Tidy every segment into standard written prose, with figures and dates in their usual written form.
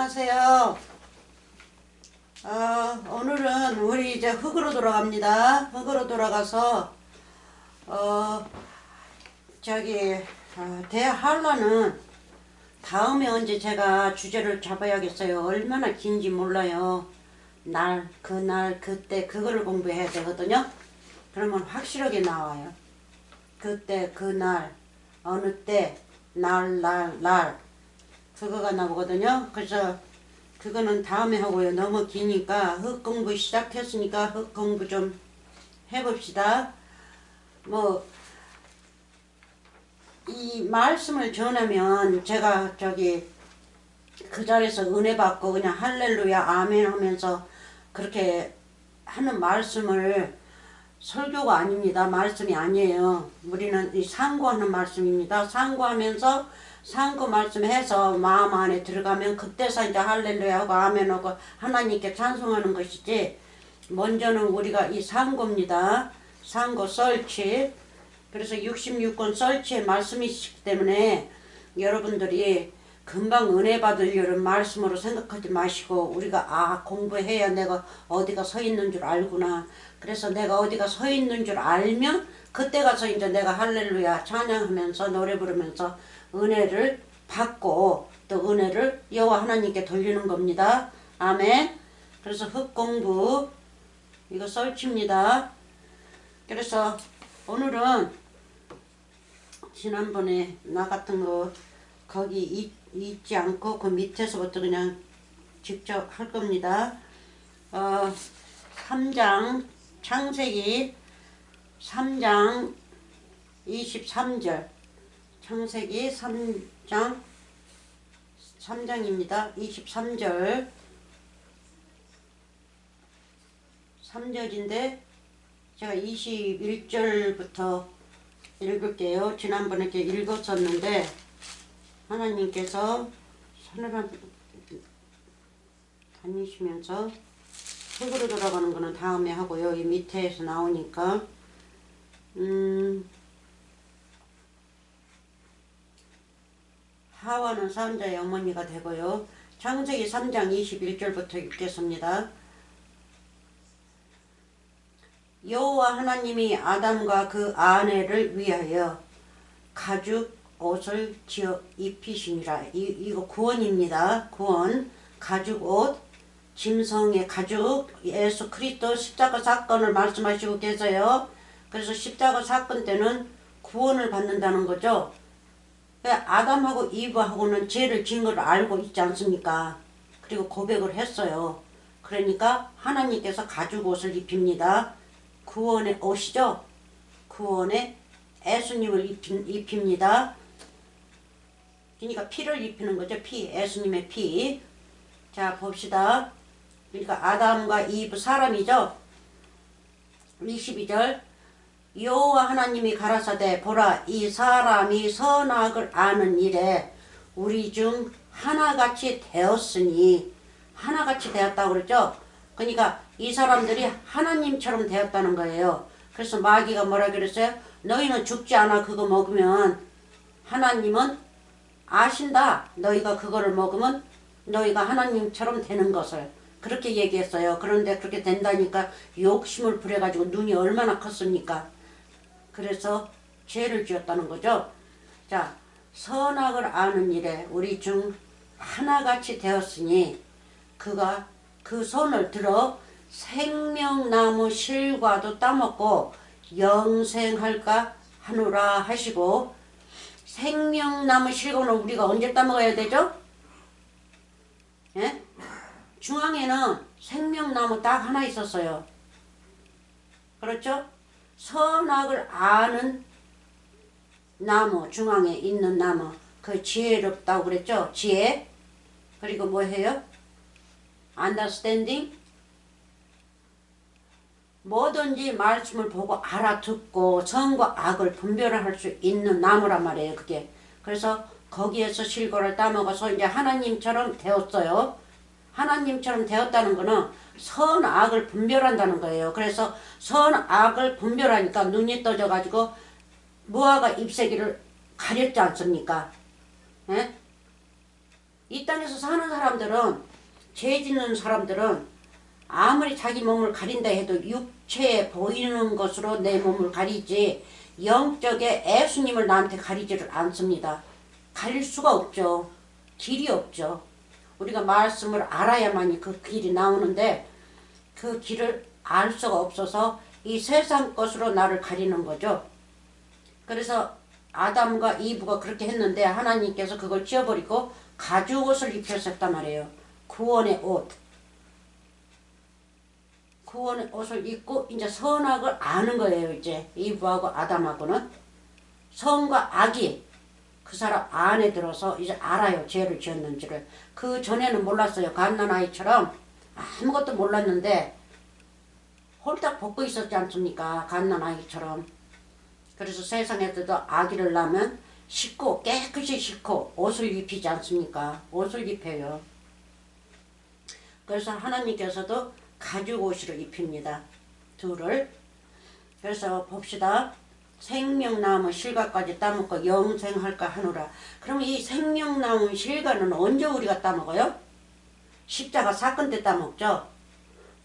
안녕하세요. 오늘은 우리 이제 흙으로 돌아갑니다. 흙으로 돌아가서 대하려는 다음에 언제 제가 주제를 잡아야겠어요. 얼마나 긴지 몰라요. 그날 그때 그거를 공부해야 되거든요. 그러면 확실하게 나와요. 그때 그날 어느 때 날 그거가 나오거든요. 그래서 그거는 다음에 하고요. 너무 기니까 흙 공부 시작했으니까 흙 공부 좀 해봅시다. 이 말씀을 전하면 제가 그 자리에서 은혜 받고 그냥 할렐루야 아멘 하면서 그렇게 하는 말씀을 설교가 아닙니다. 말씀이 아니에요. 우리는 이 상고하는 말씀입니다. 상고 말씀해서 마음 안에 들어가면 그때서 이제 할렐루야 하고 아멘 하고 하나님께 찬송하는 것이지, 먼저는 우리가 이 상고입니다. 상고 설치. 그래서 66권 설치의 말씀이시기 때문에 여러분들이 금방 은혜 받으려는 말씀으로 생각하지 마시고, 우리가 공부해야 내가 어디가 서 있는 줄 알구나. 그래서 내가 어디가 서 있는 줄 알면 그때 가서 이제 내가 할렐루야 찬양하면서 노래 부르면서 은혜를 받고 또 은혜를 여호와 하나님께 돌리는 겁니다. 아멘. 그래서 흙 공부 이거 설치입니다. 그래서 오늘은 지난번에 나 같은 거 거기 있지 않고 그 밑에서부터 그냥 직접 할 겁니다. 3장 창세기 3장 23절 창세기 3장입니다. 23절 3절인데 제가 21절부터 읽을게요. 지난번에 이렇게 읽었었는데 하나님께서 산을 다니시면서 흙으로 돌아가는 거는 다음에 하고요. 이 밑에서 나오니까 하와는 사람자의 어머니가 되고요. 창세기 3장 21절부터 읽겠습니다. 여호와 하나님이 아담과 그 아내를 위하여 가죽 옷을 지어 입히시니라. 이거 구원입니다. 구원. 가죽 옷. 짐승의 가죽. 예수 그리스도 십자가 사건을 말씀하시고 계세요. 그래서 십자가 사건 때는 구원을 받는다는 거죠. 아담하고 이브하고는 죄를 지은 걸 알고 있지 않습니까? 그리고 고백을 했어요. 그러니까 하나님께서 가죽 옷을 입힙니다. 구원의 옷이죠. 구원의 예수님을 입힙니다. 그러니까 피를 입히는 거죠. 피, 예수님의 피. 자, 봅시다. 그러니까 아담과 이브 사람이죠. 22절 여호와 하나님이 가라사대 보라, 이 사람이 선악을 아는 일에 우리 중 하나같이 되었으니, 하나같이 되었다고 그랬죠. 그러니까 이 사람들이 하나님처럼 되었다는 거예요. 그래서 마귀가 뭐라 그랬어요? 너희는 죽지 않아. 그거 먹으면 하나님은 아신다. 너희가 그거를 먹으면 너희가 하나님처럼 되는 것을. 그렇게 얘기했어요. 그런데 그렇게 된다니까 욕심을 부려가지고 눈이 얼마나 컸습니까? 그래서 죄를 지었다는 거죠. 자, 선악을 아는 일에 우리 중 하나같이 되었으니 그가 그 손을 들어 생명나무 실과도 따먹고 영생할까 하노라 하시고, 생명나무 실과는 우리가 언제 따먹어야 되죠? 예? 중앙에는 생명나무 딱 하나 있었어요. 그렇죠? 선악을 아는 나무, 중앙에 있는 나무, 그 지혜롭다고 그랬죠? 지혜. 그리고 뭐 해요? understanding. 뭐든지 말씀을 보고 알아듣고 선과 악을 분별할 수 있는 나무란 말이에요. 그게. 그래서 거기에서 실과를 따먹어서 이제 하나님처럼 되었어요. 하나님처럼 되었다는 거는 선악을 분별한다는 거예요. 그래서 선악을 분별하니까 눈이 떠져가지고 무화과 잎새기를 가렸지 않습니까? 예? 이 땅에서 사는 사람들은, 죄 짓는 사람들은 아무리 자기 몸을 가린다 해도 육체에 보이는 것으로 내 몸을 가리지 영적의 예수님을 나한테 가리지를 않습니다. 가릴 수가 없죠. 길이 없죠. 우리가 말씀을 알아야만이 그 길이 나오는데 그 길을 알 수가 없어서 이 세상 것으로 나를 가리는 거죠. 그래서 아담과 이브가 그렇게 했는데 하나님께서 그걸 지워버리고 가죽 옷을 입혔었단 말이에요. 구원의 옷. 구원의 옷을 입고 이제 선악을 아는 거예요. 이제 이브하고 아담하고는 선과 악이 그 사람 안에 들어서 이제 알아요. 죄를 지었는지를. 그 전에는 몰랐어요. 갓난아이처럼 아무것도 몰랐는데 홀딱 벗고 있었지 않습니까? 갓난아이처럼. 그래서 세상에서도 아기를 낳으면 씻고 깨끗이 씻고 옷을 입히지 않습니까? 옷을 입혀요. 그래서 하나님께서도 가죽 옷으로 입힙니다. 둘을. 그래서 봅시다. 생명나무 실과까지 따먹고 영생할까 하노라. 그럼 이 생명나무 실과는 언제 우리가 따먹어요? 십자가 사건 때 따먹죠.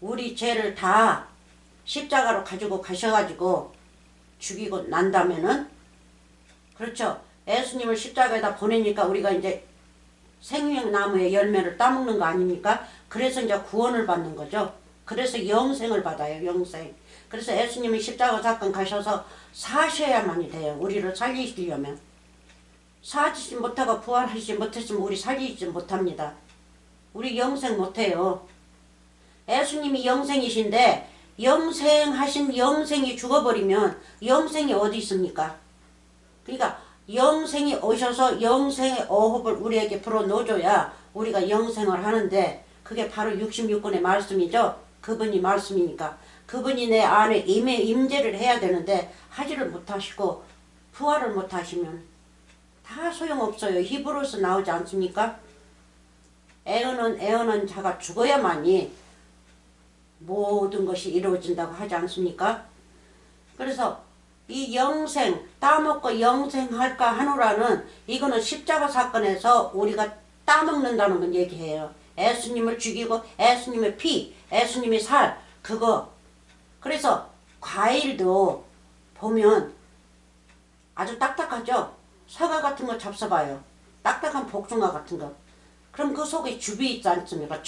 우리 죄를 다 십자가로 가지고 가셔가지고 죽이고 난 다음에는, 그렇죠, 예수님을 십자가에다 보내니까 우리가 이제 생명나무의 열매를 따먹는 거 아닙니까? 그래서 이제 구원을 받는 거죠. 그래서 영생을 받아요. 영생. 그래서 예수님이 십자가 사건 가셔서 사셔야만이 돼요. 우리를 살리시려면. 사시지 못하고 부활하시지 못했으면 우리 살리지 못합니다. 우리 영생 못해요. 예수님이 영생이신데 영생하신 영생이 죽어버리면 영생이 어디 있습니까? 그러니까 영생이 오셔서 영생의 어흡을 우리에게 불어넣어줘야 우리가 영생을 하는데 그게 바로 66권의 말씀이죠. 그분이 말씀이니까. 그분이 내 안에 임재를 해야 되는데 하지를 못하시고 부활을 못하시면 다 소용없어요. 히브리서 나오지 않습니까? 애어는 자가 죽어야만이 모든 것이 이루어진다고 하지 않습니까? 그래서 이 영생, 따먹고 영생할까 하노라는 이거는 십자가 사건에서 우리가 따먹는다는 건 얘기해요. 예수님을 죽이고 예수님의 피, 예수님의 살, 그거. 그래서 과일도 보면 아주 딱딱하죠? 사과 같은 거 잡숴봐요. 딱딱한 복숭아 같은 거. 그럼 그 속에 즙이 있지 않습니까?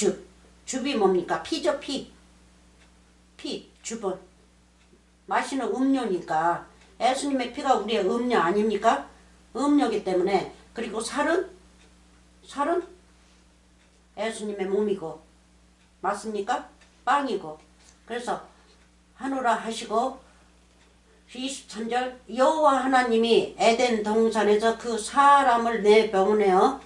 즙이 뭡니까? 피죠, 피. 피, 즙은. 마시는 음료니까. 예수님의 피가 우리의 음료 아닙니까? 음료기 때문에. 그리고 살은 예수님의 몸이고. 맞습니까? 빵이고. 그래서 하노라 하시고 23절 여호와 하나님이 에덴 동산에서 그 사람을 내어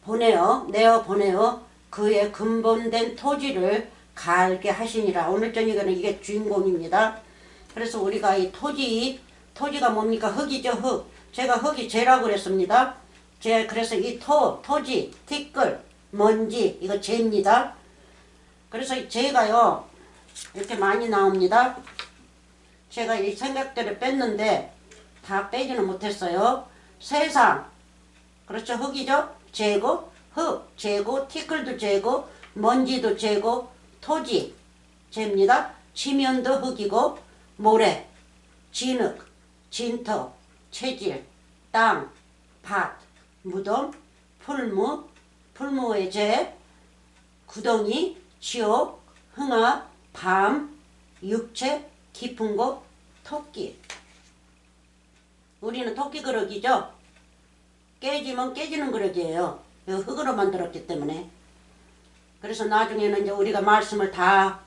보내어 그의 근본된 토지를 갈게 하시니라. 오늘 저녁에는 이게 주인공입니다. 그래서 우리가 이 토지가 뭡니까? 흙이죠. 흙. 제가 흙이 죄라고 그랬습니다. 그래서 이 토지, 티끌, 먼지 이거 죄입니다. 그래서 이 죄가요 이렇게 많이 나옵니다. 제가 이 생각들을 뺐는데 다 빼지는 못했어요. 세상, 그렇죠, 흙이죠. 죄고, 흙, 죄고, 티끌도 죄고, 먼지도 죄고, 토지, 죄입니다. 지면도 흙이고, 모래, 진흙, 진터, 체질, 땅, 밭, 무덤, 풀무의 죄, 구덩이, 지옥, 흥아, 밤, 육체, 깊은 곳, 토끼. 우리는 토끼 그릇이죠. 깨지면 깨지는 그릇이에요. 흙으로 만들었기 때문에. 그래서 나중에는 이제 우리가 말씀을 다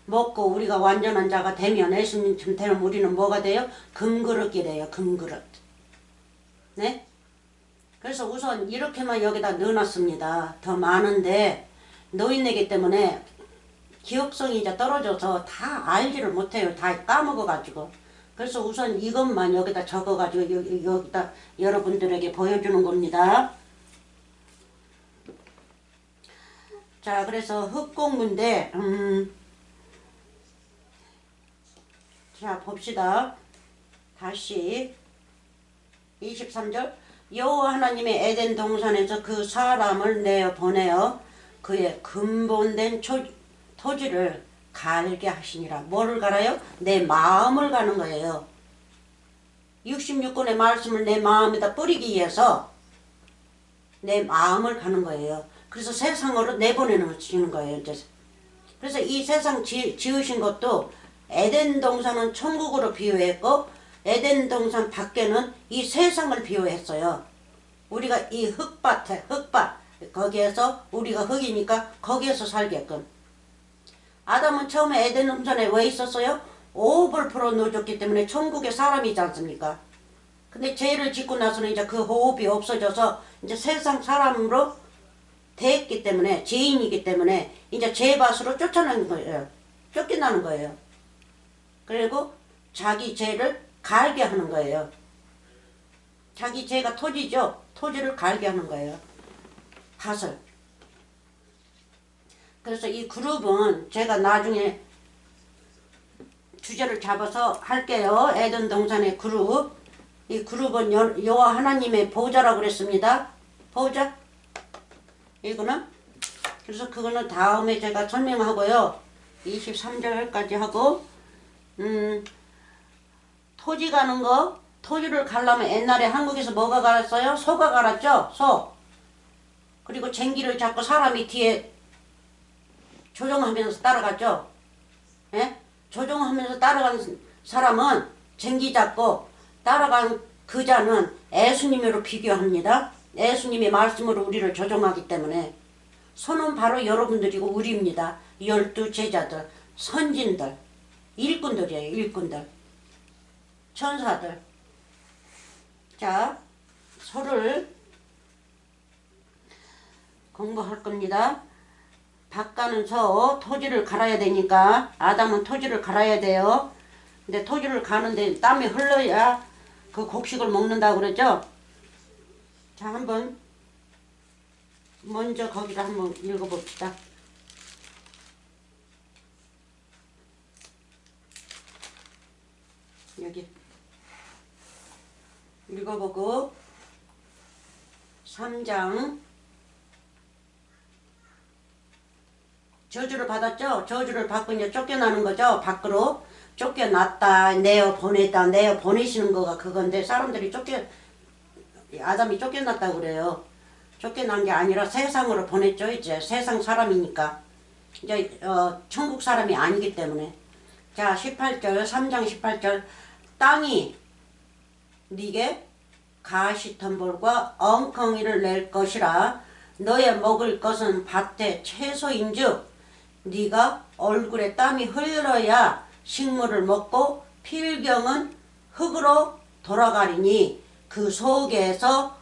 먹고 우리가 완전한 자가 되면, 예수님처럼 되면 우리는 뭐가 돼요? 금그릇이 돼요. 금그릇. 네? 그래서 우선 이렇게만 여기다 넣어놨습니다. 더 많은데 노인네기 때문에 기억성이 이제 떨어져서 다 알지를 못해요. 다 까먹어가지고. 그래서 우선 이것만 여기다 적어가지고 여기다 여러분들에게 보여주는 겁니다. 자, 그래서 흙공부인데 자 봅시다. 다시 23절 여호와 하나님의 에덴 동산에서 그 사람을 내어 보내어 그의 근본된 토지를 갈게 하시니라. 뭐를 갈아요? 내 마음을 가는 거예요. 66권의 말씀을 내 마음에다 뿌리기 위해서 내 마음을 가는 거예요. 그래서 세상으로 내보내는 거예요. 이제. 그래서 이 세상 지으신 것도 에덴 동산은 천국으로 비유했고 에덴 동산 밖에는 이 세상을 비유했어요. 우리가 이 흙밭 거기에서 우리가 흙이니까 거기에서 살게끔. 아담은 처음에 에덴 동산에 왜 있었어요? 호흡을 불어넣어줬기 때문에 천국의 사람이지 않습니까? 근데 죄를 짓고 나서는 이제 그 호흡이 없어져서 이제 세상 사람으로 됐기 때문에 죄인이기 때문에 이제 죄밭으로 쫓아나는 거예요. 쫓겨나는 거예요. 그리고 자기 죄를 갈게 하는 거예요. 자기 죄가 토지죠. 토지를 갈게 하는 거예요. 밭을. 그래서 이 그룹은 제가 나중에 주제를 잡아서 할게요. 에덴 동산의 그룹. 이 그룹은 여호와 하나님의 보좌라고 그랬습니다. 보좌. 이거는 그래서 그거는 다음에 제가 설명하고요. 23절까지 하고 토지 가는 거, 토지를 가려면 옛날에 한국에서 뭐가 갈았어요? 소가 갈았죠? 소. 그리고 쟁기를 잡고 사람이 뒤에 조종하면서 따라갔죠? 예? 조종하면서 따라간 사람은 쟁기 잡고 따라간 그 자는 예수님으로 비교합니다. 예수님의 말씀으로 우리를 조종하기 때문에 소는 바로 여러분들이고 우리입니다. 12 제자들, 선진들, 일꾼들이에요. 일꾼들. 천사들. 자, 소를 공부할 겁니다. 밭 가는 소, 토지를 갈아야 되니까 아담은 토지를 갈아야 돼요. 근데 토지를 가는데 땀이 흘러야 그 곡식을 먹는다고 그러죠. 자, 한번 먼저 거기를 한번 읽어봅시다. 여기 읽어보고 3장 저주를 받았죠. 저주를 받고 이제 쫓겨나는 거죠. 밖으로 쫓겨났다, 내어 보냈다, 내어 보내시는 거가 그건데 사람들이 아담이 쫓겨났다고 그래요. 쫓겨난 게 아니라 세상으로 보냈죠. 이제 세상 사람이니까 이제 천국 사람이 아니기 때문에. 자, 18절 3장 18절 땅이 네게 가시덤불과 엉겅이를 낼 것이라 너의 먹을 것은 밭의 채소인즉 네가 얼굴에 땀이 흘러야 식물을 먹고 필경은 흙으로 돌아가리니 그 속에서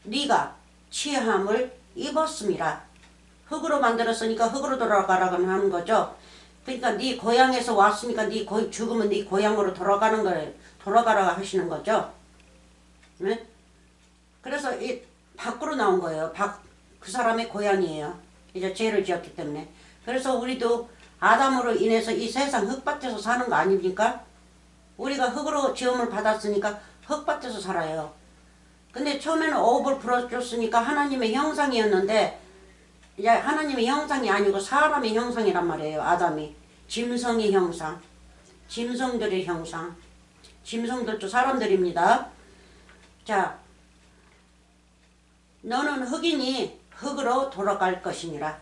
네가 취함을 입었음이라. 흙으로 만들었으니까 흙으로 돌아가라고 하는 거죠. 그러니까 네 고향에서 왔으니까 네 죽으면 네 고향으로 돌아가는 거예요. 돌아가라고 하시는 거죠. 네? 그래서 이 밖으로 나온 거예요. 그 사람의 고향이에요. 이제 죄를 지었기 때문에. 그래서 우리도 아담으로 인해서 이 세상 흙밭에서 사는 거 아닙니까? 우리가 흙으로 지음을 받았으니까 흙밭에서 살아요. 근데 처음에는 호흡을 불어줬으니까 하나님의 형상이었는데 이제 하나님의 형상이 아니고 사람의 형상이란 말이에요. 아담이. 짐승의 형상. 짐승들의 형상. 짐승들도 사람들입니다. 자, 너는 흙이니 흙으로 돌아갈 것이니라.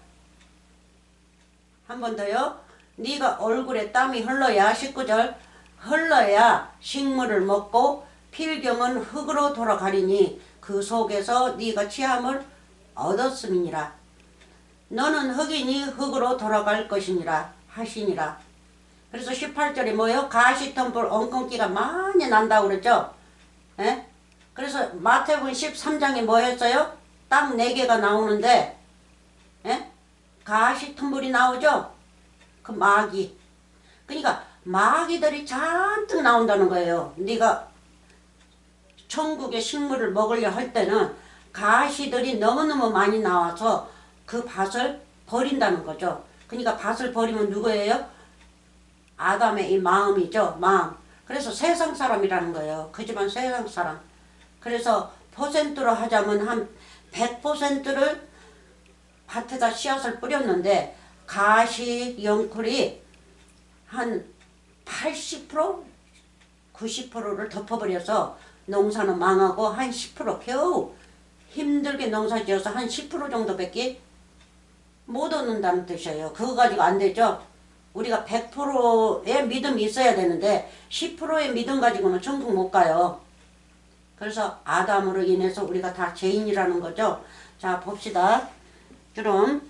한 번 더요. 네가 얼굴에 땀이 흘러야 19절 흘러야 식물을 먹고 필경은 흙으로 돌아가리니 그 속에서 네가 취함을 얻었음이니라. 너는 흙이니 흙으로 돌아갈 것이니라 하시니라. 그래서 18절에 뭐예요? 가시덤불 엉겅기가 많이 난다고 그랬죠. 예? 그래서 마태복음 13장에 뭐 했어요? 땅 4개가 나오는데 예? 가시덤불이 나오죠. 그 마귀. 그러니까 마귀들이 잔뜩 나온다는 거예요. 네가 천국의 식물을 먹으려 할 때는 가시들이 너무너무 많이 나와서 그 밭을 버린다는 거죠. 그러니까 밭을 버리면 누구예요? 아담의 이 마음이죠. 마음. 그래서 세상 사람이라는 거예요. 그지만 세상 사람. 그래서 퍼센트로 하자면 한 100%를 밭에다 씨앗을 뿌렸는데 가시, 영쿨이 한 80%? 90%를 덮어버려서 농사는 망하고 한 10% 겨우 힘들게 농사 지어서 한 10% 정도밖에 못 얻는다는 뜻이에요. 그거 가지고 안 되죠. 우리가 100%의 믿음이 있어야 되는데 10%의 믿음 가지고는 천국 못 가요. 그래서 아담으로 인해서 우리가 다 죄인이라는 거죠. 자, 봅시다. 그럼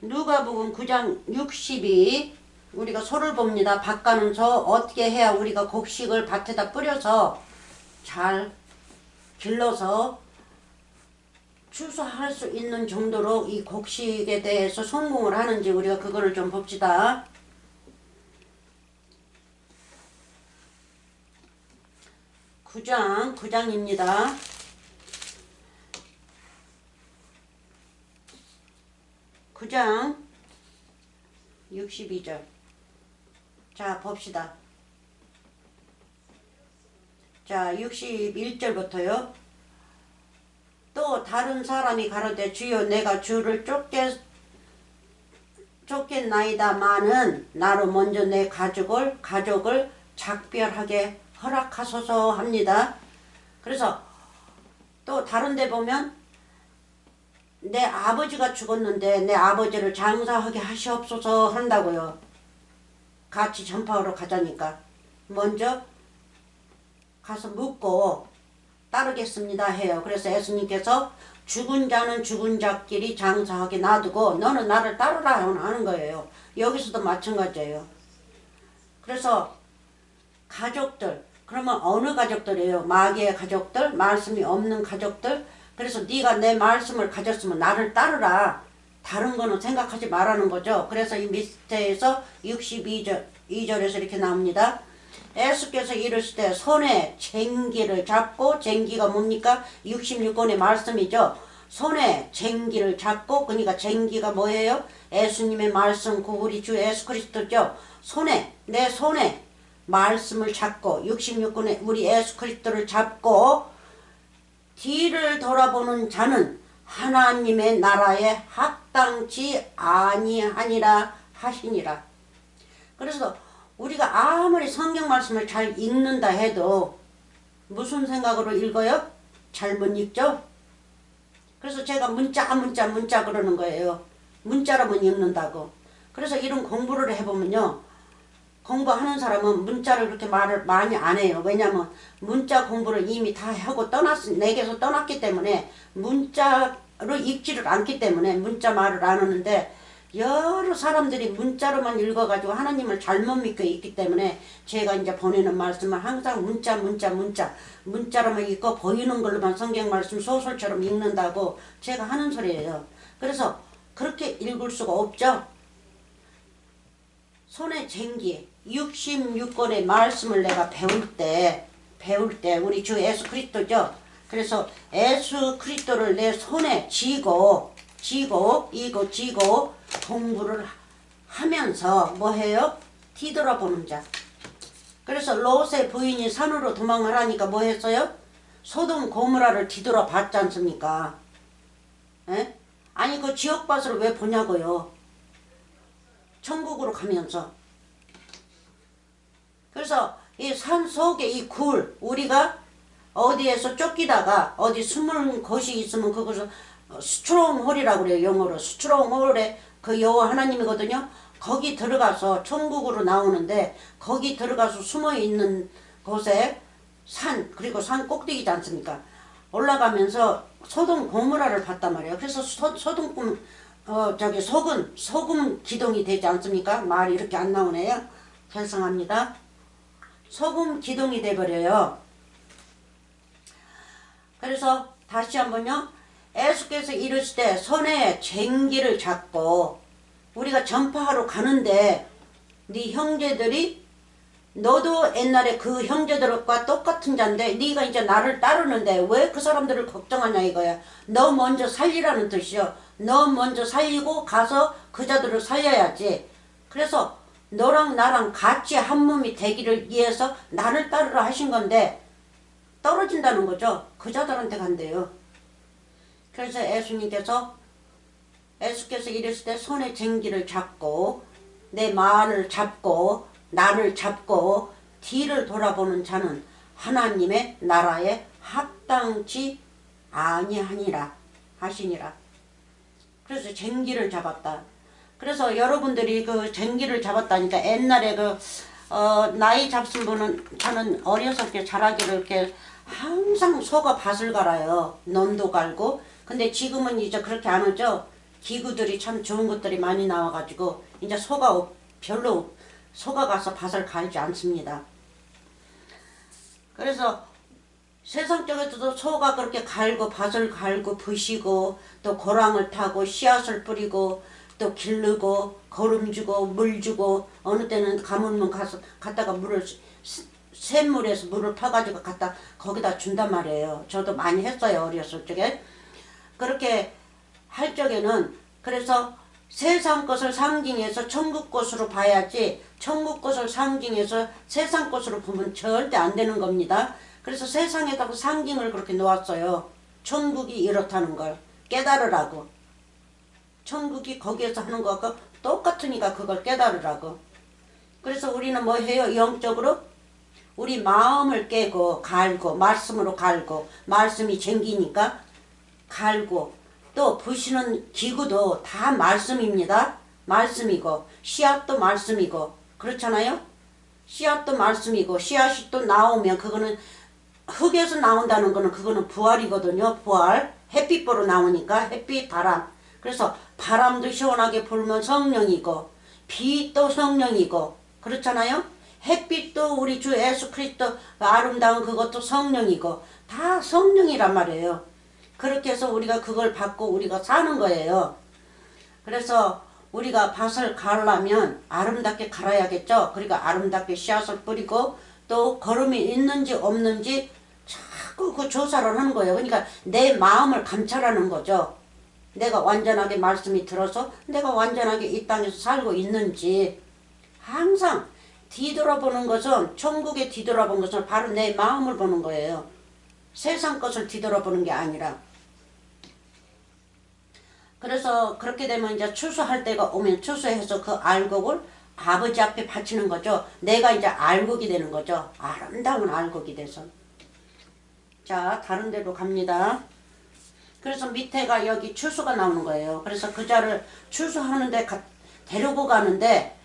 누가복음 9장 62 우리가 소를 봅니다. 밭 가는 소 어떻게 해야 우리가 곡식을 밭에다 뿌려서 잘 길러서 추수할 수 있는 정도로 이 곡식에 대해서 성공을 하는지 우리가 그거를 좀 봅시다. 9장입니다. 9장 62절. 자, 봅시다. 자, 61절부터요. 또 다른 사람이 가로되 주여 내가 주를 쫓겠나이다마는 나로 먼저 내 가족을 작별하게 허락하소서 합니다. 그래서 또 다른 데 보면 내 아버지가 죽었는데 내 아버지를 장사하게 하시옵소서 한다고요. 같이 전파하러 가자니까 먼저 가서 묻고 따르겠습니다 해요. 그래서 예수님께서 죽은 자는 죽은 자끼리 장사하게 놔두고 너는 나를 따르라 하는 거예요. 여기서도 마찬가지예요. 그래서 가족들, 그러면 어느 가족들이에요? 마귀의 가족들, 말씀이 없는 가족들. 그래서 네가 내 말씀을 가졌으면 나를 따르라. 다른 거는 생각하지 말라는 거죠. 그래서 이 밑에서 62절에서 이렇게 나옵니다. 예수께서 이르실 때 손에 쟁기를 잡고, 쟁기가 뭡니까? 66권의 말씀이죠. 손에 쟁기를 잡고, 그러니까 쟁기가 뭐예요? 예수님의 말씀, 그 우리 주 예수 그리스도죠. 내 손에 말씀을 잡고 66권의 우리 예수 그리스도를 잡고 뒤를 돌아보는 자는 하나님의 나라에 합당치 아니하니라 하시니라. 그래서 우리가 아무리 성경 말씀을 잘 읽는다 해도 무슨 생각으로 읽어요? 잘못 읽죠? 그래서 제가 문자 그러는 거예요. 문자로만 읽는다고. 그래서 이런 공부를 해보면요. 공부하는 사람은 문자를 그렇게 말을 많이 안 해요. 왜냐하면 문자 공부를 이미 다 하고 내게서 떠났기 때문에 문자로 읽지를 않기 때문에 문자 말을 안 하는데 여러 사람들이 문자로만 읽어가지고 하나님을 잘못 믿고 있기 때문에 제가 이제 보내는 말씀을 항상 문자로만 읽고 보이는 걸로만 성경 말씀 소설처럼 읽는다고 제가 하는 소리예요. 그래서 그렇게 읽을 수가 없죠. 손에 쟁기 66권의 말씀을 내가 배울 때 우리 주 예수 그리스도죠. 그래서 예수 그리스도를 내 손에 쥐고 공부를 하면서 뭐해요? 뒤돌아보는 자. 그래서 롯의 부인이 산으로 도망을 하니까 뭐 했어요? 소돔 고모라를 뒤돌아봤지 않습니까? 에? 아니 그 지옥밭을 왜 보냐고요. 천국으로 가면서. 그래서 이 산 속에 이 굴, 우리가 어디에서 쫓기다가 어디 숨은 곳이 있으면 그것을 스트롱홀이라고 그래요. 영어로 스트롱홀에 그 여호와 하나님이거든요. 거기 들어가서 천국으로 나오는데 거기 들어가서 숨어 있는 곳에 산, 그리고 산 꼭대기지 않습니까? 올라가면서 소돔 고모라를 봤단 말이에요. 그래서 소금 기둥이 되지 않습니까? 말이 이렇게 안 나오네요. 죄송합니다. 소금 기둥이 돼버려요. 그래서 다시 한번요. 예수께서 이르실 때 손에 쟁기를 잡고 우리가 전파하러 가는데 네 형제들이 너도 옛날에 그 형제들과 똑같은 자인데 네가 이제 나를 따르는데 왜 그 사람들을 걱정하냐 이거야. 너 먼저 살리라는 뜻이요. 너 먼저 살리고 가서 그 자들을 살려야지. 그래서 너랑 나랑 같이 한 몸이 되기를 위해서 나를 따르라 하신 건데 떨어진다는 거죠. 그 자들한테 간대요. 그래서 예수께서 이랬을 때 손에 쟁기를 잡고 내 말을 잡고 나를 잡고 뒤를 돌아보는 자는 하나님의 나라에 합당치 아니하니라 하시니라. 그래서 쟁기를 잡았다. 그래서 여러분들이 그 쟁기를 잡았다니까 옛날에 나이 잡순 분은 저는 어려서 자라기를 이렇게 항상 소가 밭을 갈아요. 논도 갈고. 근데 지금은 이제 그렇게 안 하죠. 기구들이 참 좋은 것들이 많이 나와가지고 이제 별로 소가 가서 밭을 갈지 않습니다. 그래서 세상 쪽에서도 소가 그렇게 갈고 밭을 갈고 부시고 또 고랑을 타고 씨앗을 뿌리고 또 기르고 거름 주고 물 주고 어느 때는 가물면 갔다가 샘물에서 물을 파가지고 거기다 준단 말이에요. 저도 많이 했어요. 어렸을 적에. 그렇게 할 적에는 그래서 세상 것을 상징해서 천국 것으로 봐야지 천국 것을 상징해서 세상 것으로 보면 절대 안 되는 겁니다. 그래서 세상에다가 상징을 그렇게 놓았어요. 천국이 이렇다는 걸 깨달으라고. 천국이 거기에서 하는 거하고 똑같으니까 그걸 깨달으라고. 그래서 우리는 뭐 해요? 영적으로 우리 마음을 깨고 갈고 말씀으로 갈고 말씀이 쟁기니까 갈고 또 부시는 기구도 다 말씀입니다. 말씀이고 씨앗도 말씀이고 그렇잖아요. 씨앗도 말씀이고 씨앗이 또 나오면 그거는 흙에서 나온다는 거는 그거는 부활이거든요. 부활. 햇빛보러 나오니까 햇빛 바람. 그래서 바람도 시원하게 불면 성령이고 비도 성령이고 그렇잖아요. 햇빛도 우리 주 예수 그리스도 아름다운 그것도 성령이고 다 성령이란 말이에요. 그렇게 해서 우리가 그걸 받고 우리가 사는 거예요. 그래서 우리가 밭을 갈려면 아름답게 갈아야겠죠. 그러니까 아름답게 씨앗을 뿌리고 또 거름이 있는지 없는지 자꾸 그 조사를 하는 거예요. 그러니까 내 마음을 감찰하는 거죠. 내가 완전하게 말씀이 들어서 내가 완전하게 이 땅에서 살고 있는지 항상 뒤돌아보는 것은 천국에 뒤돌아본 것은 바로 내 마음을 보는 거예요. 세상 것을 뒤돌아보는 게 아니라. 그래서 그렇게 되면 이제 추수할 때가 오면 추수해서 그 알곡을 아버지 앞에 바치는 거죠. 내가 이제 알곡이 되는 거죠. 아름다운 알곡이 돼서. 자, 다른 데로 갑니다. 그래서 밑에가 여기 추수가 나오는 거예요. 그래서 그 자를 추수하는데 데리고 가는데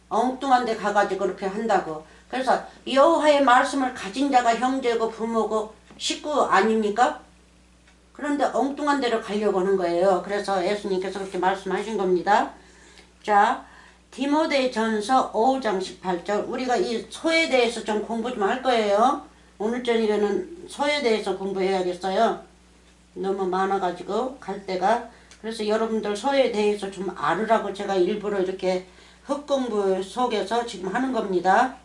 엉뚱한 데 가가지고 그렇게 한다고. 그래서 여호와의 말씀을 가진 자가 형제고 부모고 식구 아닙니까? 그런데 엉뚱한 데로 가려고 하는 거예요. 그래서 예수님께서 그렇게 말씀하신 겁니다. 자, 디모데전서 5장 18절. 우리가 이 소에 대해서 좀 공부 좀 할 거예요. 오늘 저녁에는 소에 대해서 공부해야겠어요. 너무 많아가지고 갈 데가. 그래서 여러분들 소에 대해서 좀 알으라고 제가 일부러 이렇게 흑공부 속에서 지금 하는 겁니다.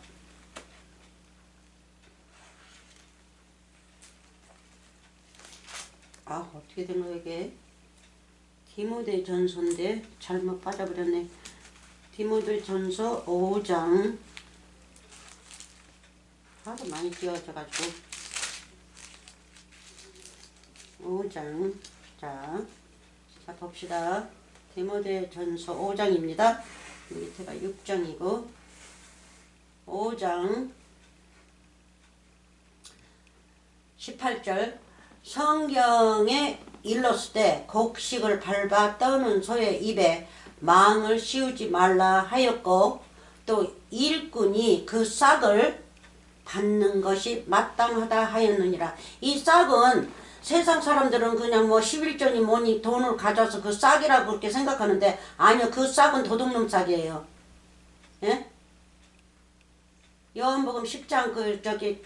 아, 어떻게 된 거야 이게? 디모데전서인데 잘못 빠져버렸네. 디모데전서 5장. 하도 많이 띄워져가지고 5장. 자 봅시다. 디모데전서 5장입니다. 밑에가 6장이고 5장 18절. 성경에 일렀을 때 곡식을 밟아 떠는 소의 입에 망을 씌우지 말라 하였고 또 일꾼이 그 싹을 받는 것이 마땅하다 하였느니라. 이 싹은 세상 사람들은 그냥 뭐 11조니 뭐니 돈을 가져서 그 싹이라고 그렇게 생각하는데 아니요, 그 싹은 도둑놈 싹이에요. 예? 요한복음 10장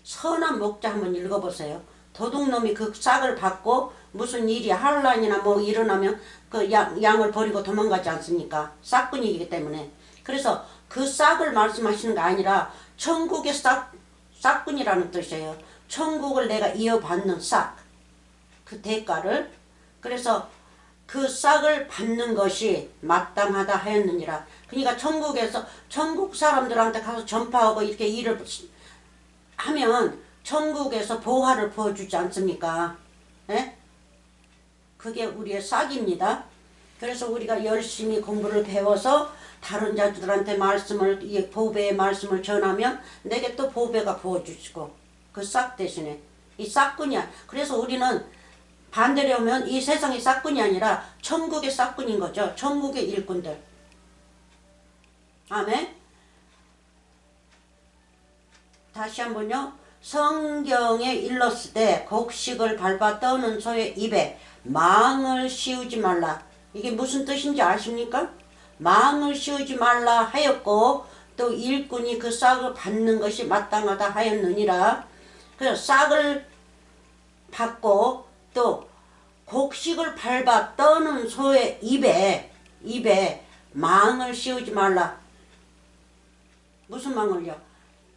선한 목자 한번 읽어보세요. 도둑놈이 그 싹을 받고 무슨 일이 환란이나 뭐 일어나면 그 양을 버리고 도망가지 않습니까? 싹꾼이기 때문에. 그래서 그 싹을 말씀하시는 게 아니라 천국의 싹꾼이라는 뜻이에요. 천국을 내가 이어받는 싹, 그 대가를. 그래서 그 싹을 받는 것이 마땅하다 하였느니라. 그러니까 천국에서 천국 사람들한테 가서 전파하고 이렇게 일을 하면 천국에서 보화를 부어주지 않습니까? 예? 그게 우리의 싹입니다. 그래서 우리가 열심히 공부를 배워서 다른 자들한테 말씀을, 이 보배의 말씀을 전하면 내게 또 보배가 부어주시고, 그 싹 대신에 이 싹꾼이야. 그래서 우리는 반대로 하면 이 세상의 싹꾼이 아니라 천국의 싹꾼인 거죠. 천국의 일꾼들. 아멘. 다시 한번요. 성경에 일렀을 때 곡식을 밟아 떠는 소의 입에 망을 씌우지 말라. 이게 무슨 뜻인지 아십니까? 망을 씌우지 말라 하였고, 또 일꾼이 그 싹을 받는 것이 마땅하다 하였느니라. 그래서 싹을 받고 또 곡식을 밟아 떠는 소의 입에 망을 씌우지 말라. 무슨 망을요?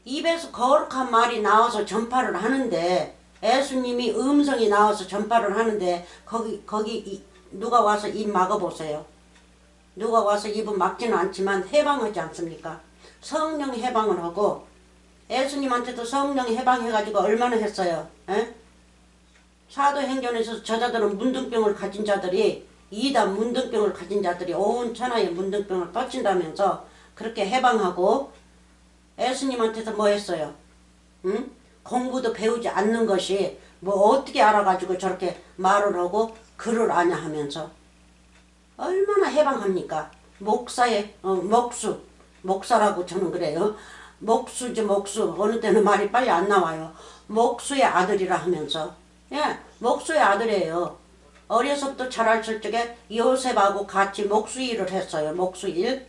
입에서 거룩한 말이 나와서 전파를 하는데, 예수님이 음성이 나와서 전파를 하는데 거기 누가 와서 입 막아보세요. 누가 와서 입은 막지는 않지만 해방하지 않습니까? 성령 해방을 하고, 예수님한테도 성령 해방해가지고 얼마나 했어요? 에? 사도행전에서 저자들은 문둥병을 가진 자들이, 이단 문둥병을 가진 자들이 온 천하에 문둥병을 뻗친다면서 그렇게 해방하고, 예수님한테서 뭐 했어요? 응? 공부도 배우지 않는 것이 뭐 어떻게 알아가지고 저렇게 말을 하고 글을 아냐 하면서 얼마나 해방합니까? 목사의 목사라고 저는 그래요. 목수지 목수. 어느 때는 말이 빨리 안 나와요. 목수의 아들이라 하면서. 예, 목수의 아들이에요. 어려서부터 자랄 적에 요셉하고 같이 목수 일을 했어요. 목수 일.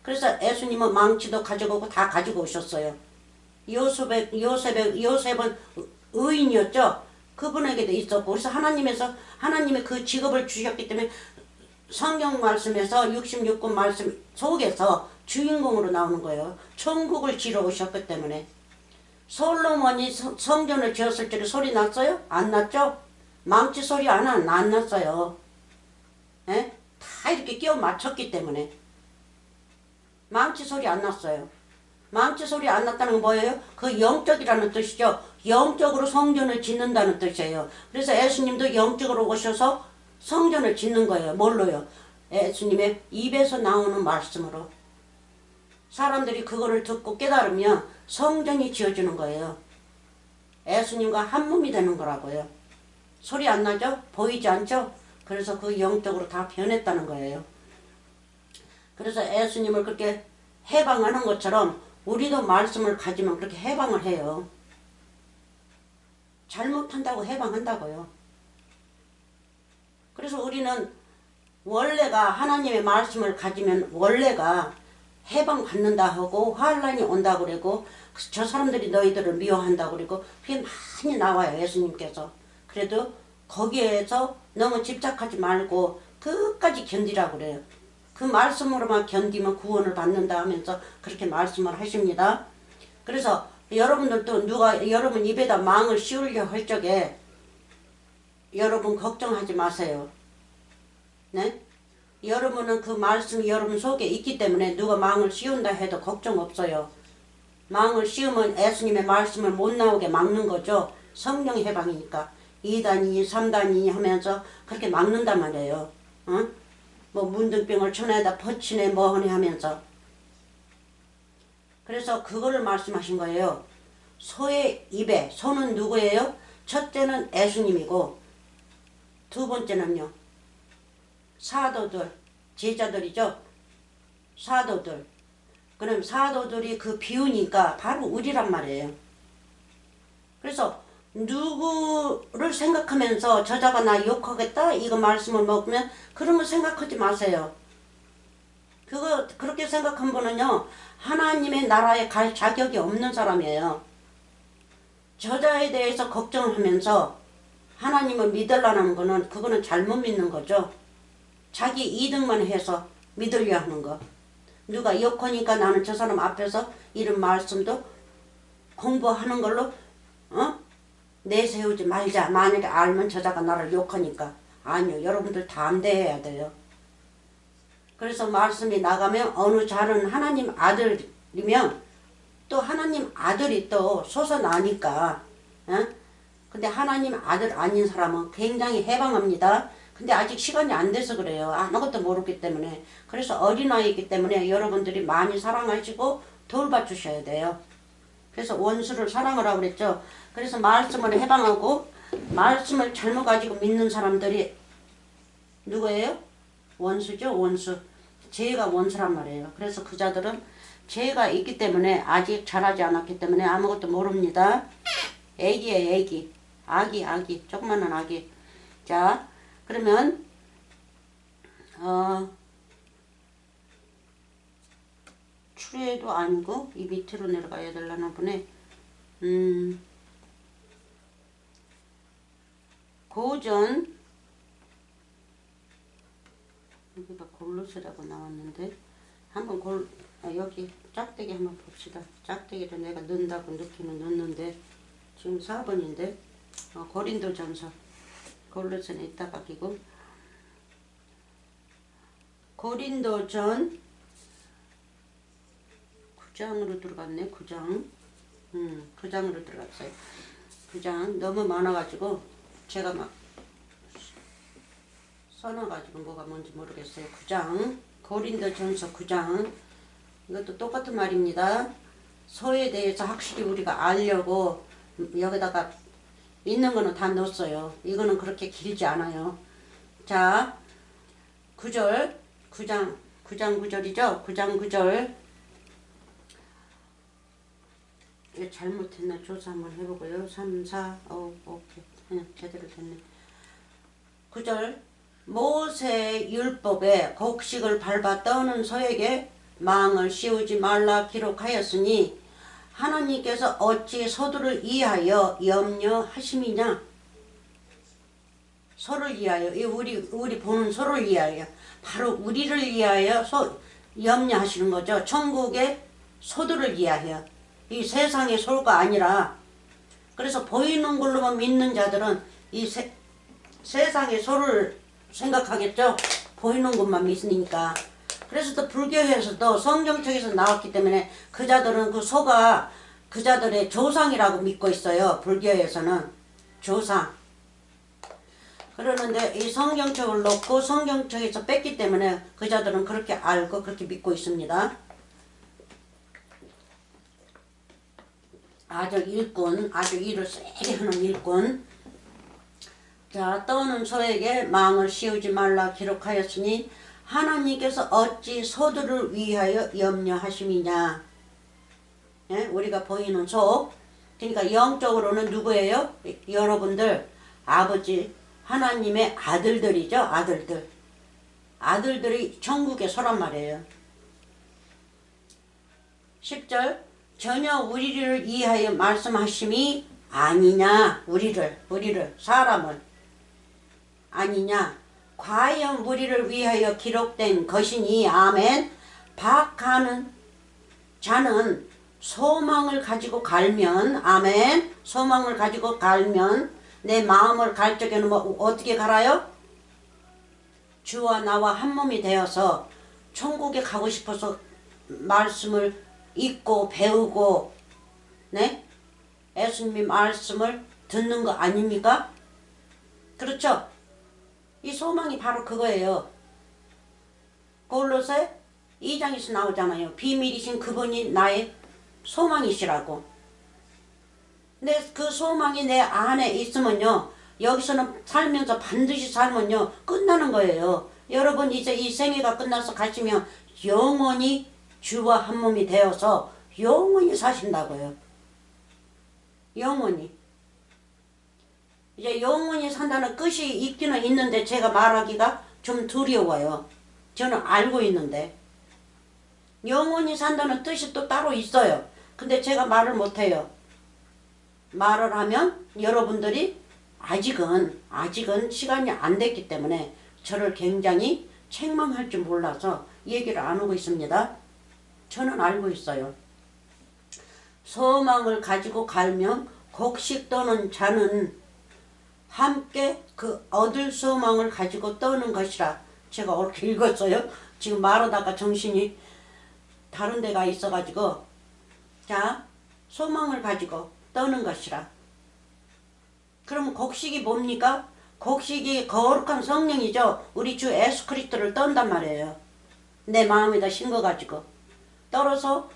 그래서 예수님은 망치도 가져오고 다 가지고 오셨어요. 요셉은 의인이었죠. 그분에게도 있었고, 그래서 하나님이 그 직업을 주셨기 때문에 성경 말씀에서 66권 말씀 속에서 주인공으로 나오는 거예요. 천국을 지러 오셨기 때문에. 솔로몬이 성전을 지었을 적에 소리 났어요? 안 났죠? 망치 소리 안 났어요. 에? 다 이렇게 끼워 맞췄기 때문에. 망치 소리 안 났어요. 망치 소리 안 났다는 건 뭐예요? 그 영적이라는 뜻이죠. 영적으로 성전을 짓는다는 뜻이에요. 그래서 예수님도 영적으로 오셔서 성전을 짓는 거예요. 뭘로요? 예수님의 입에서 나오는 말씀으로. 사람들이 그거를 듣고 깨달으면 성전이 지어지는 거예요. 예수님과 한 몸이 되는 거라고요. 소리 안 나죠? 보이지 않죠? 그래서 그 영적으로 다 변했다는 거예요. 그래서 예수님을 그렇게 해방하는 것처럼 우리도 말씀을 가지면 그렇게 해방을 해요. 잘못한다고 해방한다고요. 그래서 우리는 원래가 하나님의 말씀을 가지면 원래가 해방받는다 하고 환란이 온다고 그러고 저 사람들이 너희들을 미워한다고 그러고 그게 많이 나와요. 예수님께서. 그래도 거기에서 너무 집착하지 말고 끝까지 견디라고 그래요. 그 말씀으로만 견디면 구원을 받는다 하면서 그렇게 말씀을 하십니다. 그래서 여러분들도 누가 여러분 입에다 망을 씌우려 할 적에 여러분 걱정하지 마세요. 네? 여러분은 그 말씀이 여러분 속에 있기 때문에 누가 망을 씌운다 해도 걱정 없어요. 망을 씌우면 예수님의 말씀을 못 나오게 막는 거죠. 성령 해방이니까. 2단이 3단이 하면서 그렇게 막는단 말이에요. 어? 뭐 문둥병을 천에다 퍼치네 뭐하네 하면서. 그래서 그거를 말씀하신 거예요. 소의 입에, 소는 누구예요? 첫째는 예수님이고 두 번째는요 사도들, 제자들이죠. 사도들. 그럼 사도들이 그 비우니까 바로 우리란 말이에요. 그래서 누구를 생각하면서 저자가 나 욕하겠다 이거 말씀을 먹으면 그런 거 생각하지 마세요. 그렇게 생각한 분은요 하나님의 나라에 갈 자격이 없는 사람이에요. 저자에 대해서 걱정하면서 하나님을 믿으려는 거는 그거는 잘못 믿는 거죠. 자기 이득만 해서 믿으려 하는 거. 누가 역하니까 나는 저 사람 앞에서 이런 말씀도 공부하는 걸로 내세우지 말자. 만약에 알면 저자가 나를 욕하니까. 아니요. 여러분들 담대해야 돼요. 그래서 말씀이 나가면 어느 자는 하나님 아들이면 또 하나님 아들이 또 솟아나니까. 근데 하나님 아들 아닌 사람은 굉장히 해방합니다. 근데 아직 시간이 안 돼서 그래요. 아무것도 모르기 때문에. 그래서 어린아이이기 때문에 여러분들이 많이 사랑하시고 돌봐 주셔야 돼요. 그래서 원수를 사랑하라고 그랬죠. 그래서 말씀을 해방하고 말씀을 잘못 가지고 믿는 사람들이 누구예요? 원수죠. 원수. 죄가 원수란 말이에요. 그래서 그 자들은 죄가 있기 때문에 아직 자라지 않았기 때문에 아무것도 모릅니다. 애기예요. 애기. 아기. 조그마한 아기. 자, 그러면 출애도 아니고 이 밑으로 내려가야 되려나 보네. 고전 여기가 골로새라고 나왔는데 한번 여기 짝대기 한번 봅시다. 짝대기를 내가 넣는다고 느끼면 넣는데 지금 4번인데 고린도전서 골로새는 이따가 끼고 고린도전 9장으로 들어갔네. 9장 9장으로 들어갔어요. 9장 너무 많아가지고 제가 막 써놔가지고 뭐가 뭔지 모르겠어요. 9장 고린도전서 9장 이것도 똑같은 말입니다. 소에 대해서 확실히 우리가 알려고 여기다가 있는 거는 다 넣었어요. 이거는 그렇게 길지 않아요. 자, 9장 9절이죠. 9장 9절 이거 잘못했나 조사 한번 해보고요. 3, 4, 오케이. 제대로 됐네. 9절 모세 율법에 곡식을 밟아 떠는 소에게 망을 씌우지 말라 기록하였으니 하나님께서 어찌 소들을 위하여 염려하심이냐. 소를 위하여 우리 보는 소를 위하여 바로 우리를 위하여 염려하시는 거죠. 천국의 소들을 위하여 이 세상의 소가 아니라 그래서 보이는 걸로만 믿는 자들은 이 세상의 소를 생각하겠죠. 보이는 것만 믿으니까. 그래서 또 불교에서도 성경책에서 나왔기 때문에 그 자들은 그 소가 그 자들의 조상이라고 믿고 있어요. 불교에서는 조상. 그러는데 이 성경책을 놓고 성경책에서 뺐기 때문에 그 자들은 그렇게 알고 그렇게 믿고 있습니다. 아주 일꾼, 아주 일을 세게 하는 일꾼. 자, 떠는 소에게 망을 씌우지 말라 기록하였으니 하나님께서 어찌 소들을 위하여 염려하심이냐. 예? 우리가 보이는 소. 그러니까 영적으로는 누구예요? 여러분들 아버지 하나님의 아들들이죠. 아들들. 아들들이 천국의 소란 말이에요. 10절 전혀 우리를 위하여 말씀하심이 아니냐. 우리를 사람을 아니냐. 과연 우리를 위하여 기록된 것이니. 아멘. 박하는 자는 소망을 가지고 갈면 아멘. 소망을 가지고 갈면 내 마음을 갈 적에는 뭐 어떻게 갈아요? 주와 나와 한 몸이 되어서 천국에 가고 싶어서 말씀을 읽고 배우고 네? 예수님의 말씀을 듣는 거 아닙니까? 그렇죠? 이 소망이 바로 그거예요. 골로새 2장에서 나오잖아요. 비밀이신 그분이 나의 소망이시라고. 근데 그 소망이 내 안에 있으면요. 여기서는 살면서 반드시 살면요. 끝나는 거예요. 여러분 이제 이 생애가 끝나서 가시면 영원히 주와 한 몸이 되어서 영원히 사신다고요. 영원히. 이제 영원히 산다는 끝이 있기는 있는데 제가 말하기가 좀 두려워요. 저는 알고 있는데. 영원히 산다는 뜻이 또 따로 있어요. 근데 제가 말을 못해요. 말을 하면 여러분들이 아직은 시간이 안 됐기 때문에 저를 굉장히 책망할 줄 몰라서 얘기를 안 하고 있습니다. 저는 알고 있어요. 소망을 가지고 갈면 곡식 떠는 자는 함께 그 얻을 소망을 가지고 떠는 것이라. 제가 옳게 읽었어요. 지금 말하다가 정신이 다른 데가 있어가지고. 자, 소망을 가지고 떠는 것이라. 그럼 곡식이 뭡니까? 곡식이 거룩한 성령이죠. 우리 주 예수 그리스도를 떤단 말이에요. 내 마음에다 심어가지고 떨어서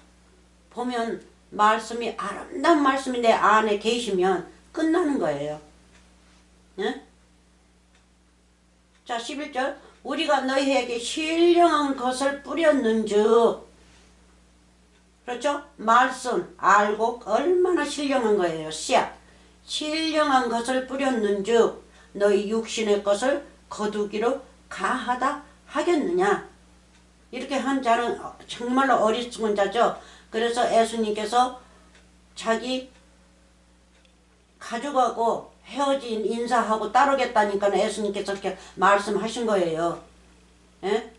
보면 말씀이, 아름다운 말씀이 내 안에 계시면 끝나는 거예요. 예? 자, 11절. 우리가 너희에게 신령한 것을 뿌렸는즉. 그렇죠? 말씀 알고 얼마나 신령한 거예요. 씨앗. 신령한 것을 뿌렸는즉 너희 육신의 것을 거두기로 가하다 하겠느냐. 이렇게 한 자는 정말로 어리석은 자죠. 그래서 예수님께서 자기 가족하고 헤어진 인사하고 따르겠다니까 예수님께서 이렇게 말씀하신 거예요. 예?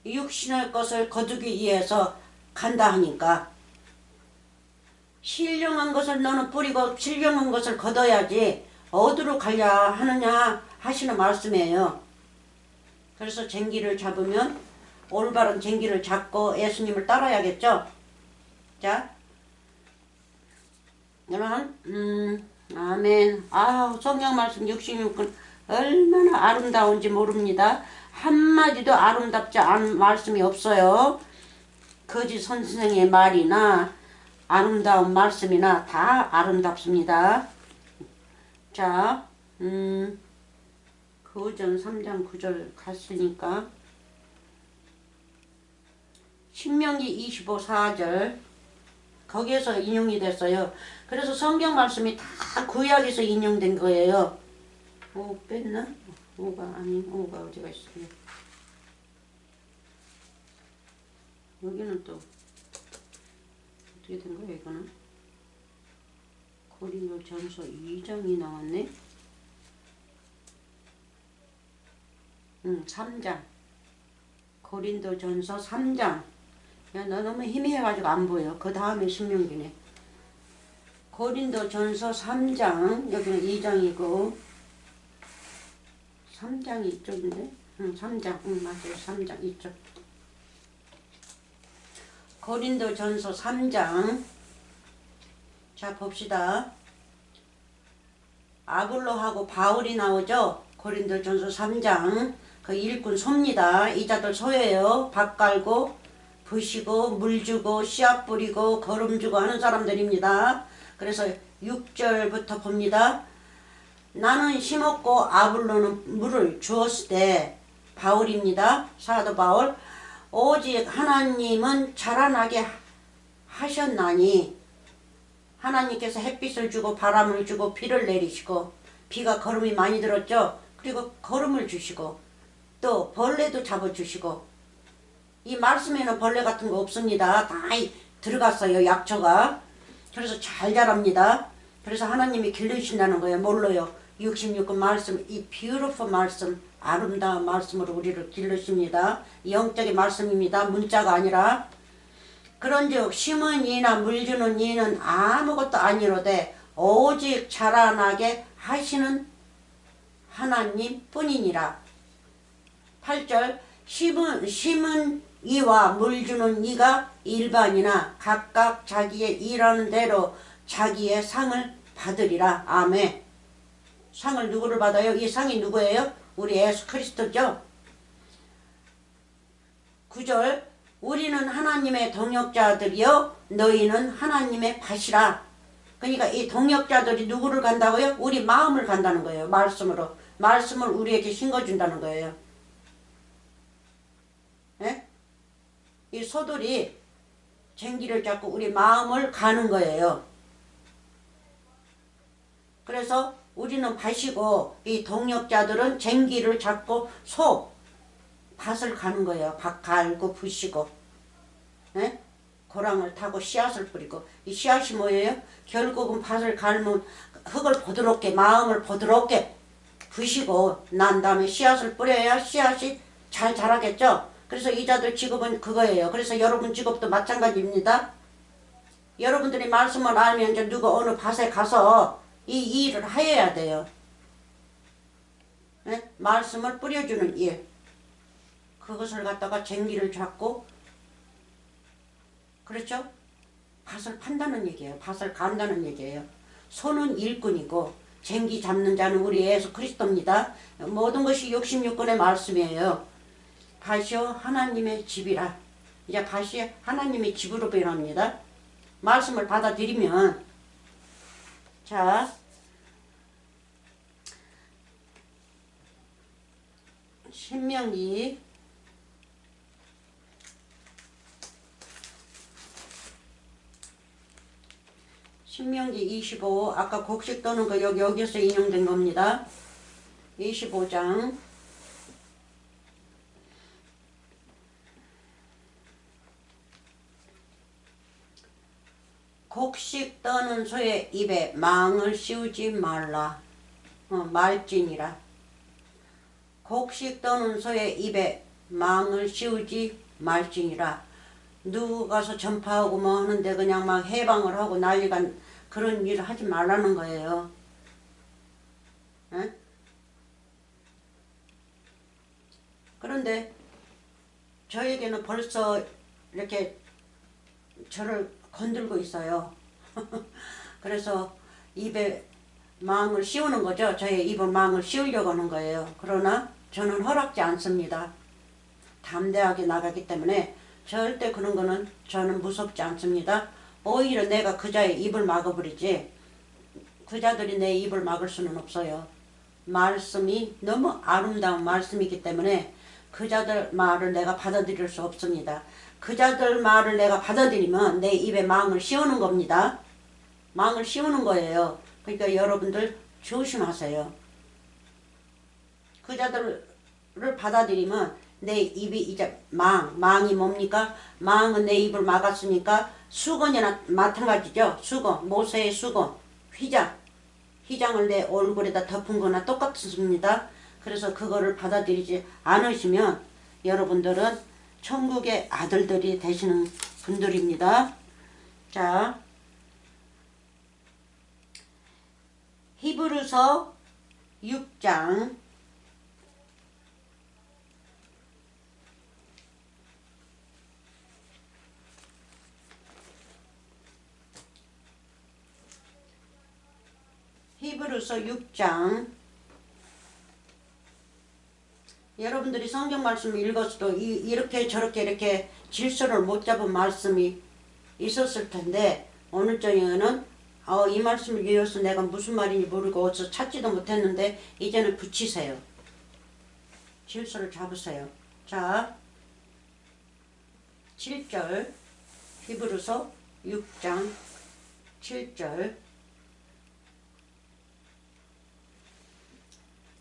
육신의 것을 거두기 위해서 간다 하니까 신령한 것을 너는 뿌리고 신령한 것을 거둬야지 어디로 가려 하느냐 하시는 말씀이에요. 그래서 쟁기를 잡으면 올바른 쟁기를 잡고 예수님을 따라야겠죠. 자, 그러면 아멘. 아, 성경 말씀 66권 얼마나 아름다운지 모릅니다. 한마디도 아름답지 않은 말씀이 없어요. 거짓 선생의 말이나 아름다운 말씀이나 다 아름답습니다. 자, 거전 3장 9절 갔으니까 신명기 25 4절 거기에서 인용이 됐어요. 그래서 성경 말씀이 다 구약에서 인용된 거예요. 오, 뺐나? 오가 아닌 오가 어디가 있어요. 여기는 또 어떻게 된 거야 이거는? 고린도전서 2장이 나왔네. 3장. 고린도전서 3장. 야, 너 너무 희미해가지고 안 보여. 그 다음에 신명기네. 고린도전서 3장. 여기는 2장이고 3장이 이쪽인데? 3장. 맞아요. 3장 이쪽. 고린도전서 3장. 자, 봅시다. 아볼로하고 바울이 나오죠. 고린도전서 3장. 그 일꾼 소입니다. 이자들 소예요. 밥 갈고 부시고 물 주고 씨앗 뿌리고 거름 주고 하는 사람들입니다. 그래서 6절부터 봅니다. 나는 심었고 아볼로는 물을 주었을 때, 바울입니다. 사도 바울. 오직 하나님은 자라나게 하셨나니. 하나님께서 햇빛을 주고 바람을 주고 비를 내리시고, 비가 거름이 많이 들었죠. 그리고 거름을 주시고 또 벌레도 잡아주시고. 이 말씀에는 벌레 같은 거 없습니다. 다 들어갔어요. 약초가. 그래서 잘 자랍니다. 그래서 하나님이 길러주신다는 거예요. 뭘로요? 66권 말씀, 이 beautiful 말씀, 아름다운 말씀으로 우리를 길러십니다. 영적인 말씀입니다. 문자가 아니라. 그런즉 심은 이나 물주는 이는 아무것도 아니로되 오직 자라나게 하시는 하나님 뿐이니라. 8절. 심은 이와 물주는 이가 일반이나 각각 자기의 일하는 대로 자기의 상을 받으리라. 아멘. 상을 누구를 받아요? 이 상이 누구예요? 우리 예수 그리스도죠. 9절. 우리는 하나님의 동역자들이요 너희는 하나님의 밭이라. 그러니까 이 동역자들이 누구를 간다고요? 우리 마음을 간다는 거예요. 말씀으로. 말씀을 우리에게 심어준다는 거예요. 예? 이 소들이 쟁기를 잡고 우리 마음을 가는 거예요. 그래서 우리는 밭이고 이 동역자들은 쟁기를 잡고 밭을 가는 거예요. 밭 갈고 부시고, 예? 고랑을 타고 씨앗을 뿌리고. 이 씨앗이 뭐예요? 결국은 밭을 갈면 흙을 부드럽게, 마음을 부드럽게 부시고 난 다음에 씨앗을 뿌려야 씨앗이 잘 자라겠죠. 그래서 이자들 직업은 그거예요. 그래서 여러분 직업도 마찬가지입니다. 여러분들이 말씀을 알면 이제 누가 어느 밭에 가서 이 일을 하여야 돼요. 네? 말씀을 뿌려주는 일. 그것을 갖다가 쟁기를 잡고, 그렇죠? 밭을 판다는 얘기예요. 밭을 간다는 얘기예요. 손은 일꾼이고 쟁기 잡는 자는 우리 예수 그리스도입니다. 모든 것이 66권의 말씀이에요. 밭이요 하나님의 집이라. 이제 밭이 하나님의 집으로 변합니다. 말씀을 받아들이면, 자, 신명기 25 아까 곡식 떠는 거 여기서 인용된 겁니다. 25장 곡식 떠는 소의 입에 망을 씌우지 말라. 말진이라. 곡식 떠는 소의 입에 망을 씌우지 말지니라. 누가 가서 전파하고 뭐 하는데 그냥 막 해방을 하고 난리가 그런 일을 하지 말라는 거예요. 에? 그런데 저에게는 벌써 이렇게 저를 건들고 있어요. 그래서 입에 망을 씌우는 거죠. 저의 입에 망을 씌우려고 하는 거예요. 그러나 저는 허락지 않습니다. 담대하게 나가기 때문에 절대 그런 거는 저는 무섭지 않습니다. 오히려 내가 그자의 입을 막아버리지 그자들이 내 입을 막을 수는 없어요. 말씀이 너무 아름다운 말씀이기 때문에 그자들 말을 내가 받아들일 수 없습니다. 그자들 말을 내가 받아들이면 내 입에 망을 씌우는 겁니다. 망을 씌우는 거예요. 그러니까 여러분들 조심하세요. 그자들을 받아들이면 내 입이 이제 망이 뭡니까? 망은 내 입을 막았으니까 수건이나 마찬가지죠. 수건, 모세의 수건, 휘장을 내 얼굴에다 덮은 거나 똑같습니다. 그래서 그거를 받아들이지 않으시면 여러분들은 천국의 아들들이 되시는 분들입니다. 자, 히브리서 6장 히브리서 6장 여러분들이 성경 말씀을 읽었어도 이렇게 저렇게 이렇게 질서를 못 잡은 말씀이 있었을 텐데 오늘 저녁에는 이 말씀을 이어서 내가 무슨 말인지 모르고 어디서 찾지도 못했는데 이제는 붙이세요. 질서를 잡으세요. 자, 7절 히브리서 6장 7절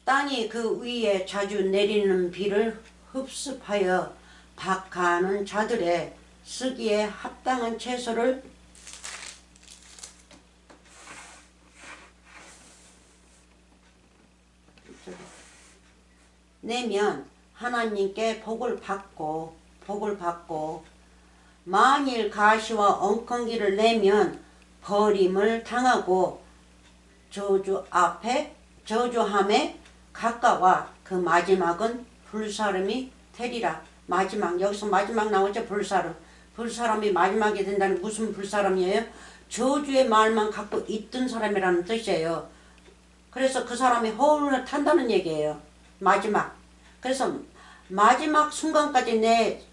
땅이 그 위에 자주 내리는 비를 흡습하여 박하는 자들의 쓰기에 합당한 채소를 내면 하나님께 복을 받고 만일 가시와 엉겅기를 내면 버림을 당하고 저주 앞에 저주함에 가까워 그 마지막은 불사름이 되리라. 마지막 여기서 마지막 나오죠. 불사람이 마지막이 된다는 무슨 불사람이에요? 저주의 말만 갖고 있던 사람이라는 뜻이에요. 그래서 그 사람이 허울을 탄다는 얘기예요. 마지막. 그래서 마지막 순간까지 내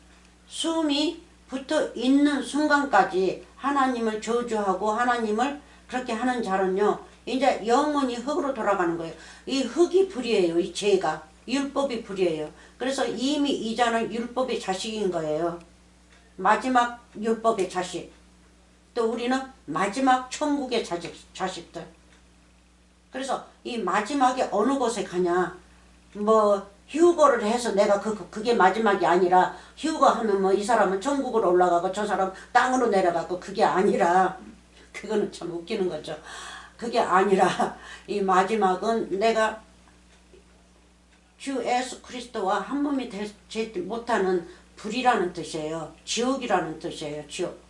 숨이 붙어 있는 순간까지 하나님을 저주하고 하나님을 그렇게 하는 자는요. 이제 영원히 흙으로 돌아가는 거예요. 이 흙이 불이에요. 이 죄가. 율법이 불이에요. 그래서 이미 이 자는 율법의 자식인 거예요. 마지막 율법의 자식. 또 우리는 마지막 천국의 자식들. 그래서 이 마지막에 어느 곳에 가냐. 뭐 휴거를 해서 내가 그게 마지막이 아니라 휴거하면 뭐 이 사람은 천국으로 올라가고 저 사람 땅으로 내려가고 그게 아니라 그거는 참 웃기는 거죠. 그게 아니라 이 마지막은 내가 주 예수 그리스도와 한 몸이 되지 못하는 불이라는 뜻이에요. 지옥이라는 뜻이에요. 지옥.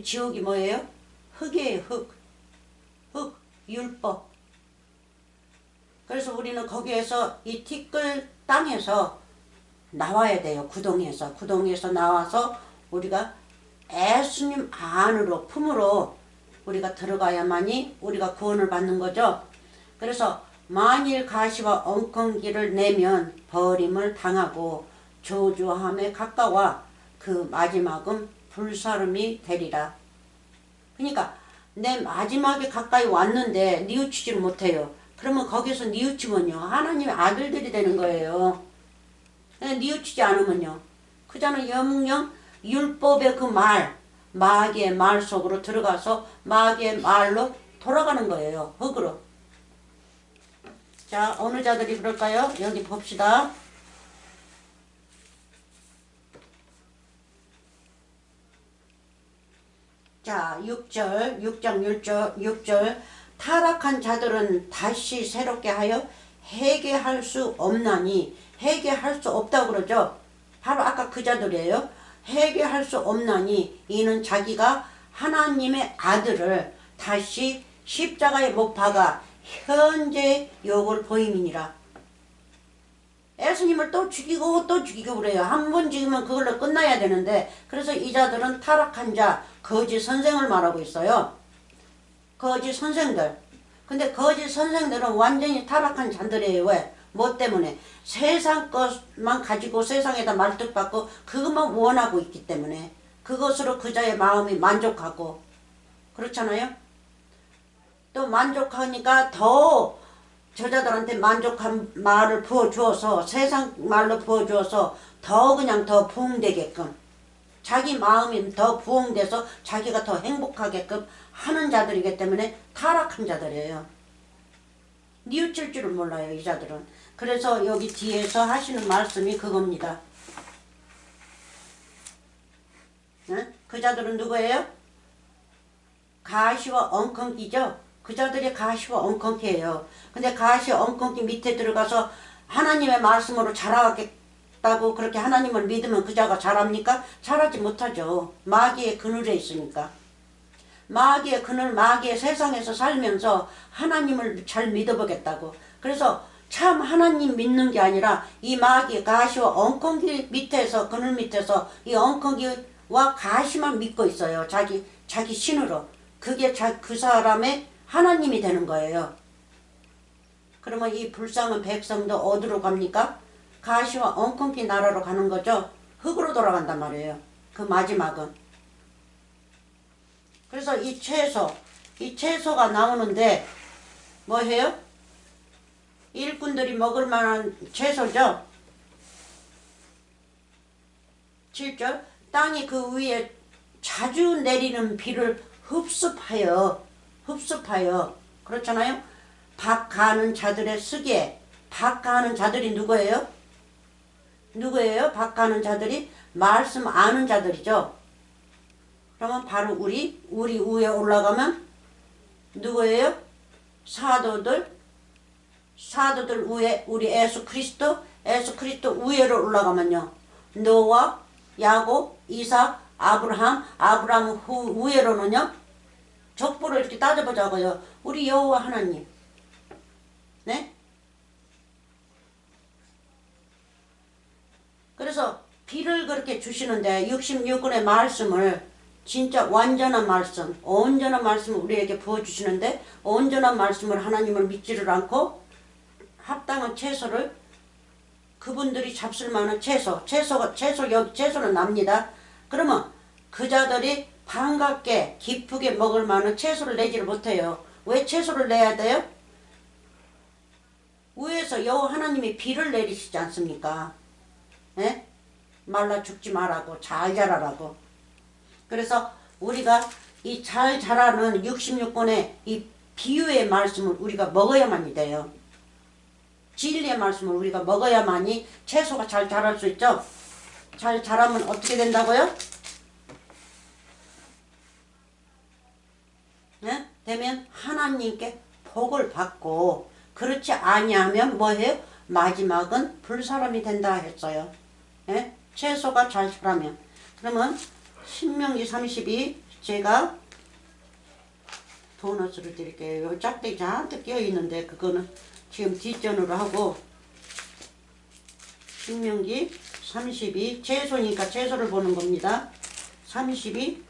지옥이 뭐예요? 흙이에요. 흙, 율법. 그래서 우리는 거기에서 이 티끌 땅에서 나와야 돼요. 구덩이에서 나와서 우리가 예수님 안으로, 품으로 우리가 들어가야만이 우리가 구원을 받는 거죠. 그래서 만일 가시와 엉겅기를 내면 버림을 당하고 저주함에 가까워 그 마지막은 불사름이 되리라. 그러니까 내 마지막에 가까이 왔는데 뉘우치지를 못해요. 그러면 거기서 뉘우치면요 하나님의 아들들이 되는 거예요. 뉘우치지 않으면요 그자는 영영 율법의 그 말, 마귀의 말 속으로 들어가서 마귀의 말로 돌아가는 거예요. 흙으로. 자, 어느 자들이 그럴까요? 여기 봅시다. 자, 6절, 6장 6절. 타락한 자들은 다시 새롭게 하여 회개할 수 없나니, 회개할 수 없다고 그러죠. 바로 아까 그 자들이에요. 회개할 수 없나니 이는 자기가 하나님의 아들을 다시 십자가에 못 박아 현재 욕을 보임이니라. 예수님을 또 죽이고 그래요. 한 번 죽이면 그걸로 끝나야 되는데, 그래서 이 자들은 타락한 자, 거짓 선생을 말하고 있어요. 거짓 선생들. 근데 거짓 선생들은 완전히 타락한 자들이에요. 왜? 뭐 때문에? 세상 것만 가지고 세상에다 말뚝박고 그것만 원하고 있기 때문에, 그것으로 그자의 마음이 만족하고, 그렇잖아요? 또 만족하니까 더 저자들한테 만족한 말을 부어주어서, 세상 말로 부어주어서 더 그냥 더 부흥되게끔, 자기 마음이 더 부흥돼서 자기가 더 행복하게끔 하는 자들이기 때문에 타락한 자들이에요. 뉘우칠 줄을 몰라요, 이 자들은. 그래서 여기 뒤에서 하시는 말씀이 그겁니다. 응? 그 자들은 누구예요? 가시와 엉겅기죠. 그 자들이 가시와 엉겅기예요. 근데 가시 엉겅기 밑에 들어가서 하나님의 말씀으로 자라겠다고 그렇게 하나님을 믿으면 그 자가 자랍니까? 자라지 못하죠. 마귀의 그늘에 있으니까. 마귀의 그늘, 마귀의 세상에서 살면서 하나님을 잘 믿어보겠다고. 그래서 참 하나님 믿는 게 아니라 이 마귀, 가시와 엉겅기 밑에서, 그늘 밑에서 이 엉겅기와 가시만 믿고 있어요. 자기 신으로. 그게 그 사람의 하나님이 되는 거예요. 그러면 이 불쌍한 백성도 어디로 갑니까? 가시와 엉겅기 나라로 가는 거죠. 흙으로 돌아간단 말이에요. 그 마지막은. 그래서 이 채소가 나오는데 뭐 해요? 일꾼들이 먹을 만한 채소죠. 7절. 땅이 그 위에 자주 내리는 비를 흡습하여. 그렇잖아요. 박하는 자들의 쓰게. 박하는 자들이 누구예요? 박하는 자들이 말씀 아는 자들이죠. 그러면 바로 우리 위에 올라가면 누구예요? 사도들 위에 우리 예수 그리스도 위에로 올라가면요. 노아, 야곱, 이삭, 아브라함 위에로는요. 족보를 이렇게 따져보자고요. 우리 여호와 하나님. 네? 그래서 비를 그렇게 주시는데 66권의 말씀을 진짜 완전한 말씀, 온전한 말씀을 우리에게 부어주시는데, 온전한 말씀을 하나님을 믿지를 않고 합당한 채소를 그분들이 잡술 만한 채소는 납니다. 그러면 그 자들이 반갑게 기쁘게 먹을 만한 채소를 내지를 못해요. 왜 채소를 내야 돼요? 위에서 여호와 하나님이 비를 내리시지 않습니까? 예? 말라 죽지 말라고, 잘 자라라고. 그래서 우리가 이 잘 자라는 66권의 이 비유의 말씀을 우리가 먹어야만이 돼요. 진리의 말씀을 우리가 먹어야만이 채소가 잘 자랄 수 있죠. 잘 자라면 어떻게 된다고요? 네? 되면 하나님께 복을 받고, 그렇지 아니하면 뭐해요? 마지막은 불사람이 된다 했어요. 네? 채소가 잘 자라면. 그러면 신명기 32 제가 도넛으로 드릴게요. 요 짝대기 잔뜩 끼어있는데 그거는 지금 뒷전으로 하고, 신명기 32 채소니까 채소를 보는 겁니다. 32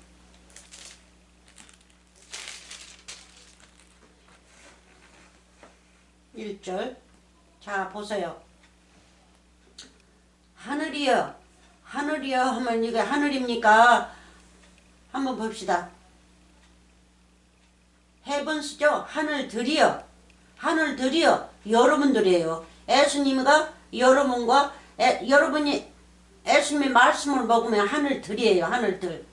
1절. 자 보세요. 하늘이여 하늘이여 하면 이게 하늘입니까? 한번 봅시다. 헤븐스죠. 하늘들이여 하늘들이여 여러분들이에요. 예수님과 여러분과 여러분이 예수님의 말씀을 먹으면 하늘들이에요. 하늘들.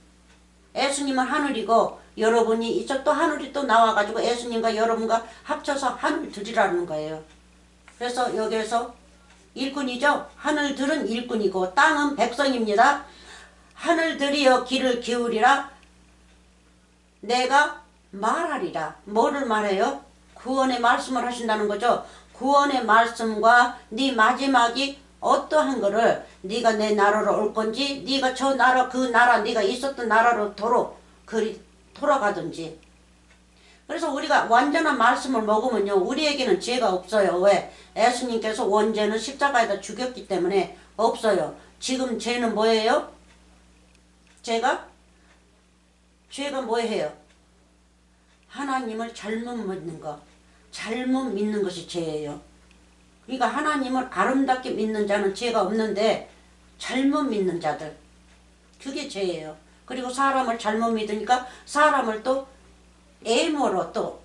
예수님은 하늘이고 여러분이 이쪽 또 하늘이 또 나와가지고 예수님과 여러분과 합쳐서 하늘들이라는 거예요. 그래서 여기에서 일꾼이죠. 하늘들은 일꾼이고 땅은 백성입니다. 하늘들이여 귀를 기울이라 내가 말하리라. 뭐를 말해요? 구원의 말씀을 하신다는 거죠. 구원의 말씀과 네 마지막이 어떠한 거를 네가 내 나라로 올 건지 네가 저 나라 그 나라 네가 있었던 나라로 그리 돌아가든지. 그래서 우리가 완전한 말씀을 먹으면요 우리에게는 죄가 없어요. 왜? 예수님께서 원죄는 십자가에다 죽였기 때문에 없어요. 지금 죄는 뭐예요? 죄가 뭐예요? 하나님을 잘못 믿는 것, 잘못 믿는 것이 죄예요. 그러니까 하나님을 아름답게 믿는 자는 죄가 없는데 잘못 믿는 자들, 그게 죄예요. 그리고 사람을 잘못 믿으니까 사람을 또 애모로 또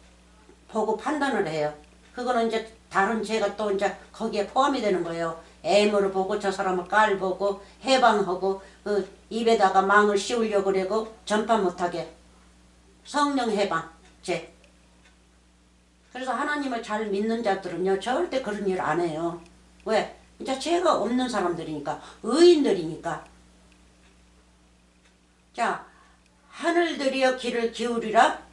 보고 판단을 해요. 그거는 이제 다른 죄가 또 이제 거기에 포함이 되는 거예요. 애모로 보고 저 사람을 깔보고 해방하고 그 입에다가 망을 씌우려고 그러고 전파 못하게 성령 해방죄. 그래서 하나님을 잘 믿는 자들은요 절대 그런 일 안 해요. 왜? 이제 죄가 없는 사람들이니까, 의인들이니까. 자, 하늘들이여 귀를 기울이라.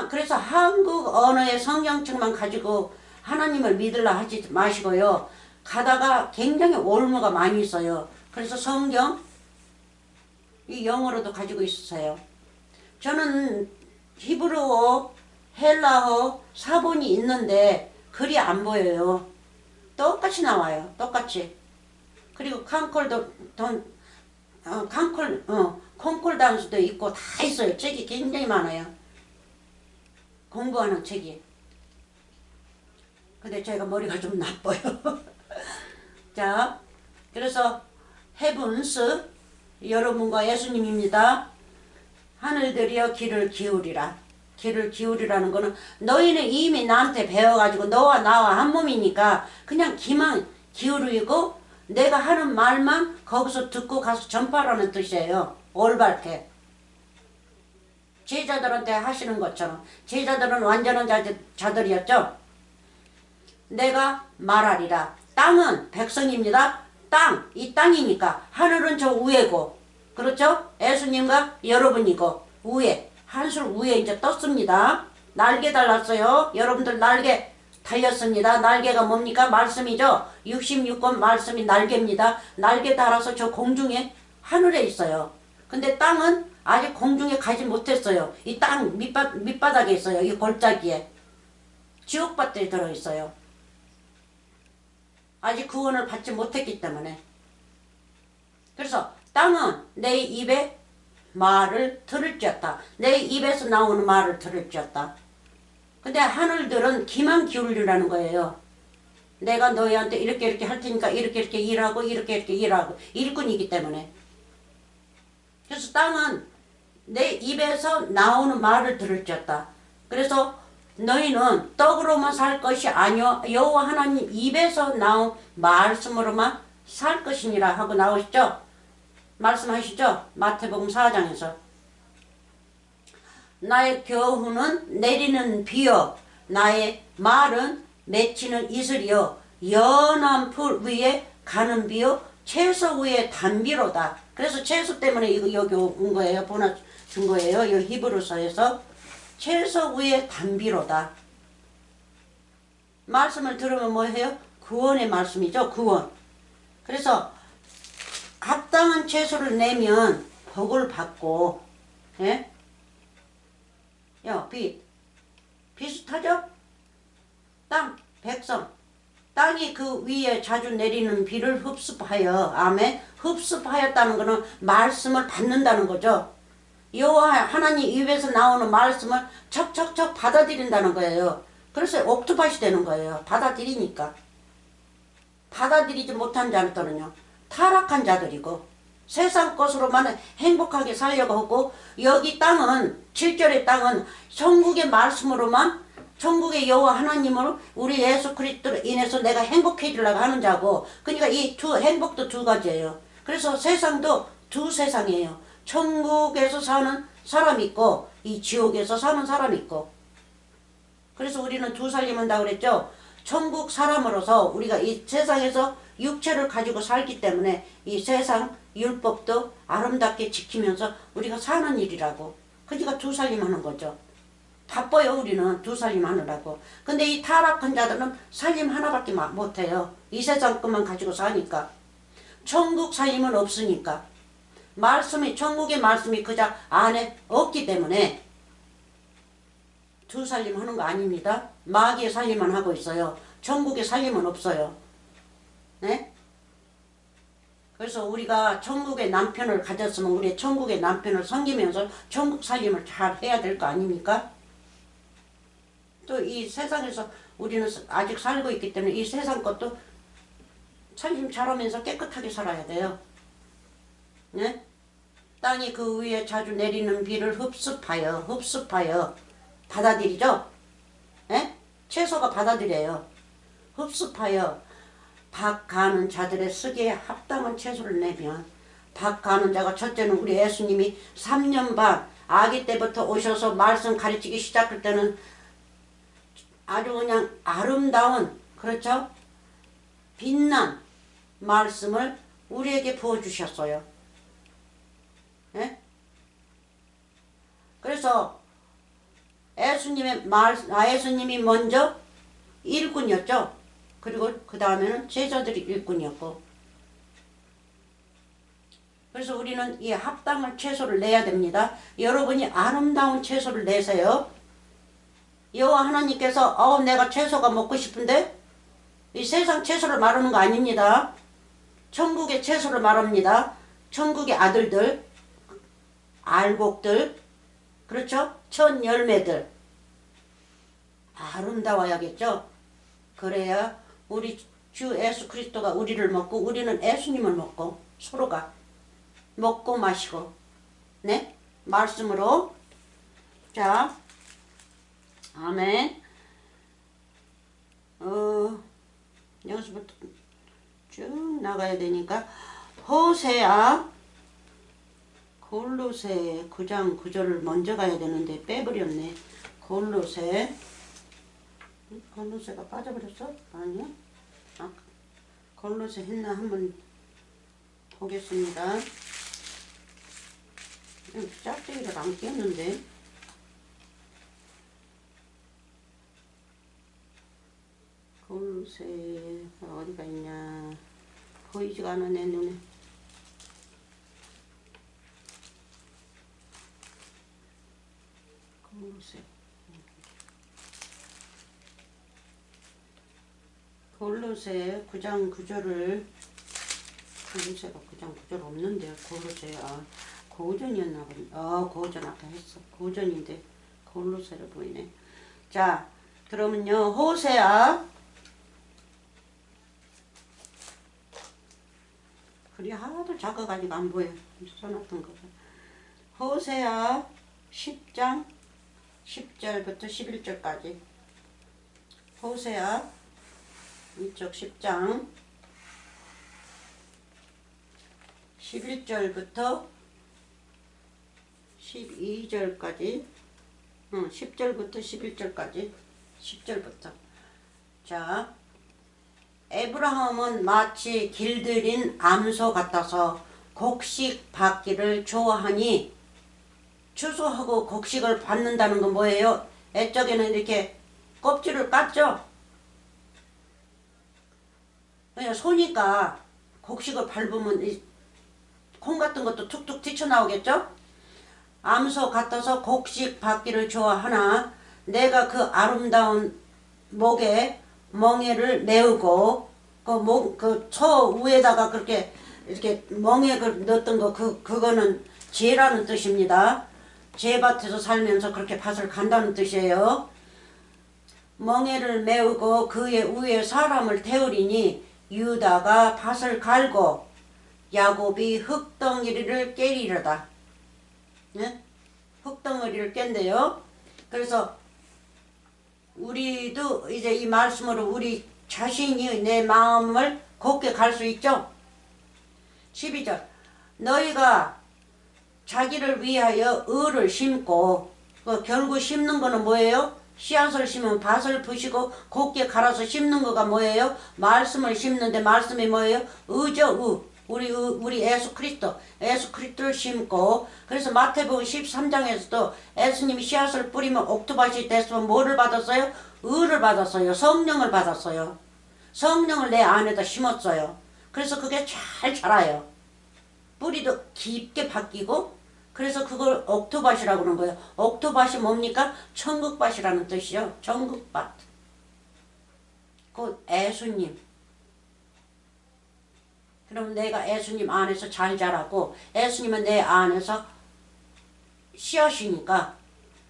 그래서 한국 언어의 성경책만 가지고 하나님을 믿으려 하지 마시고요. 가다가 굉장히 올무가 많이 있어요. 그래서 성경 이 영어로도 가지고 있어요. 저는 히브리어, 헬라어, 사본이 있는데 글이 안 보여요. 똑같이 나와요. 똑같이. 그리고 콩콜단수도 있고 다 있어요. 책이 굉장히 많아요. 공부하는 책이. 근데 제가 머리가 좀 나빠요. 자, 그래서 헤븐스 여러분과 예수님입니다. 하늘들이여 귀를 기울이라. 귀를 기울이라는 거는 너희는 이미 나한테 배워가지고 너와 나와 한 몸이니까 그냥 귀만 기울이고 내가 하는 말만 거기서 듣고 가서 전파라는 뜻이에요. 올바르게. 제자들한테 하시는 것처럼. 제자들은 완전한 자들이었죠. 내가 말하리라. 땅은 백성입니다. 땅, 이 땅이니까 하늘은 저 위에고, 그렇죠? 예수님과 여러분이고 위에, 한술 위에 이제 떴습니다. 날개 달랐어요. 여러분들 날개 달렸습니다. 날개가 뭡니까? 말씀이죠. 66권 말씀이 날개입니다. 날개 달아서 저 공중에 하늘에 있어요. 근데 땅은 아직 공중에 가지 못했어요. 이 땅 밑바닥에 있어요. 이 골짜기에. 지옥밭들이 들어있어요. 아직 구원을 받지 못했기 때문에. 그래서 땅은 내 입에 말을 들을지어다. 내 입에서 나오는 말을 들을지어다. 근데 하늘들은 귀만 기울이라는 거예요. 내가 너희한테 이렇게 할 테니까 이렇게 일하고 이렇게 일하고. 일꾼이기 때문에. 그래서 땅은 내 입에서 나오는 말을 들을지어다. 그래서 너희는 떡으로만 살 것이 아니요 여호와 하나님 입에서 나온 말씀으로만 살 것이니라 하고 나오시죠. 말씀하시죠. 마태복음 4장에서. 나의 교훈은 내리는 비요 나의 말은 맺히는 이슬이요 연한 풀 위에 가는 비요 채소 위에 단비로다. 그래서 채소 때문에 이거 여기 온 거예요. 보내준 거예요. 이 히브리서에서. 채소 위에 단비로다. 말씀을 들으면 뭐예요? 구원의 말씀이죠. 구원. 그래서 합당한 채소를 내면 복을 받고, 예? 야, 비슷하죠? 땅, 백성. 땅이 그 위에 자주 내리는 비를 흡습하여, 아멘. 흡습하였다는 것은 말씀을 받는다는 거죠. 여호와 하나님 입에서 나오는 말씀을 척척척 받아들인다는 거예요. 그래서 옥토밭이 되는 거예요. 받아들이니까. 받아들이지 못한 자들은요, 타락한 자들이고 세상 것으로만 행복하게 살려고 하고, 여기 땅은 7절의 땅은 천국의 말씀으로만, 천국의 여호와 하나님으로 우리 예수 그리스도로 인해서 내가 행복해지려고 하는 자고, 그러니까 이 행복도 두 가지예요. 그래서 세상도 두 세상이에요. 천국에서 사는 사람이 있고 이 지옥에서 사는 사람이 있고. 그래서 우리는 두 살림한다고 그랬죠. 천국 사람으로서 우리가 이 세상에서 육체를 가지고 살기 때문에 이 세상 율법도 아름답게 지키면서 우리가 사는 일이라고. 그러니까 두 살림하는 거죠. 바빠요, 우리는 두 살림 하느라고. 근데 이 타락한 자들은 살림 하나밖에 못해요. 이 세상 것만 가지고 사니까. 천국 살림은 없으니까. 말씀이, 천국의 말씀이 그자 안에 없기 때문에 두 살림 하는 거 아닙니다. 마귀의 살림만 하고 있어요. 천국의 살림은 없어요. 네? 그래서 우리가 천국의 남편을 가졌으면 우리 천국의 남편을 섬기면서 천국 살림을 잘 해야 될 거 아닙니까? 또 이 세상에서 우리는 아직 살고 있기 때문에 이 세상 것도 살림 잘하면서 깨끗하게 살아야 돼요. 네? 땅이 그 위에 자주 내리는 비를 흡습하여 받아들이죠? 예? 채소가 받아들여요. 흡습하여 박 가는 자들의 쓰기에 합당한 채소를 내면, 박 가는 자가 첫째는 우리 예수님이 3년 반 아기 때부터 오셔서 말씀 가르치기 시작할 때는 아주 그냥 아름다운, 그렇죠? 빛난 말씀을 우리에게 부어주셨어요. 예? 그래서 예수님이 먼저 일꾼이었죠. 그리고 그 다음에는 제자들이 일꾼이었고. 그래서 우리는 이 합당한 채소를 내야 됩니다. 여러분이 아름다운 채소를 내세요. 여호와 하나님께서 내가 채소가 먹고 싶은데, 이 세상 채소를 말하는 거 아닙니다. 천국의 채소를 말합니다. 천국의 아들들, 알곡들, 그렇죠? 첫 열매들 아름다워야겠죠. 그래야 우리 주 예수 그리스도가 우리를 먹고 우리는 예수님을 먹고 서로가 먹고 마시고, 네? 말씀으로. 자, 아멘. 여기서부터 쭉 나가야 되니까 호세아 골로새 9장 9절을 먼저 가야 되는데 빼버렸네. 골로새가 빠져버렸어? 아니야? 골로새 했나 한번 보겠습니다. 짝대기를 안 꼈는데. 골로새가 어디가 있냐. 보이지가 않아 내 눈에. 골로새 9장 9절을, 골로새가 9장 9절 없는데, 골로새, 고전이었나 보네. 고전 아까 했어. 고전인데 골로새를 보이네. 자, 그러면요, 호세아, 글이 하도 작아가지고 안 보여. 써놨던 거가. 호세아 10장 10절부터 11절까지. 호세아 이쪽 10장 11절부터 12절까지. 10절부터 11절까지. 10절부터. 자, 에브라함은 마치 길들인 암소 같아서 곡식 받기를 좋아하니, 추수하고 곡식을 받는다는 건 뭐예요? 애적에는 이렇게 껍질을 깠죠? 그냥 소니까 곡식을 밟으면 콩 같은 것도 툭툭 튀쳐나오겠죠? 암소 같아서 곡식 받기를 좋아하나 내가 그 아름다운 목에 멍에를 메우고 그 초 위에다가 그렇게 이렇게 멍에를 넣었던 거 그거는 재라는 뜻입니다. 재밭에서 살면서 그렇게 밭을 간다는 뜻이에요. 멍에를 메우고 그의 위에 사람을 태우리니 유다가 밭을 갈고 야곱이 흙덩이를 깨리려다. 네? 흙덩어리를 깬대요. 그래서 우리도 이제 이 말씀으로 우리 자신이 내 마음을 곱게 갈 수 있죠. 12절 너희가 자기를 위하여 의를 심고 결국 심는 거는 뭐예요? 씨앗을 심으면 밭을 부시고 곱게 갈아서 심는 거가 뭐예요? 말씀을 심는데 말씀이 뭐예요? 의죠. 우리 예수 그리스도를 심고 그래서 마태복음 13장에서도 예수님이 씨앗을 뿌리면 옥토밭이 됐으면 뭐를 받았어요? 의를 받았어요. 성령을 받았어요. 성령을 내 안에다 심었어요. 그래서 그게 잘 자라요. 뿌리도 깊게 바뀌고 그래서 그걸 옥토밭이라고 그러는 거예요. 옥토밭이 뭡니까? 천국밭이라는 뜻이요. 천국밭. 곧 예수님. 그럼 내가 예수님 안에서 잘 자라고 예수님은 내 안에서 씨앗이니까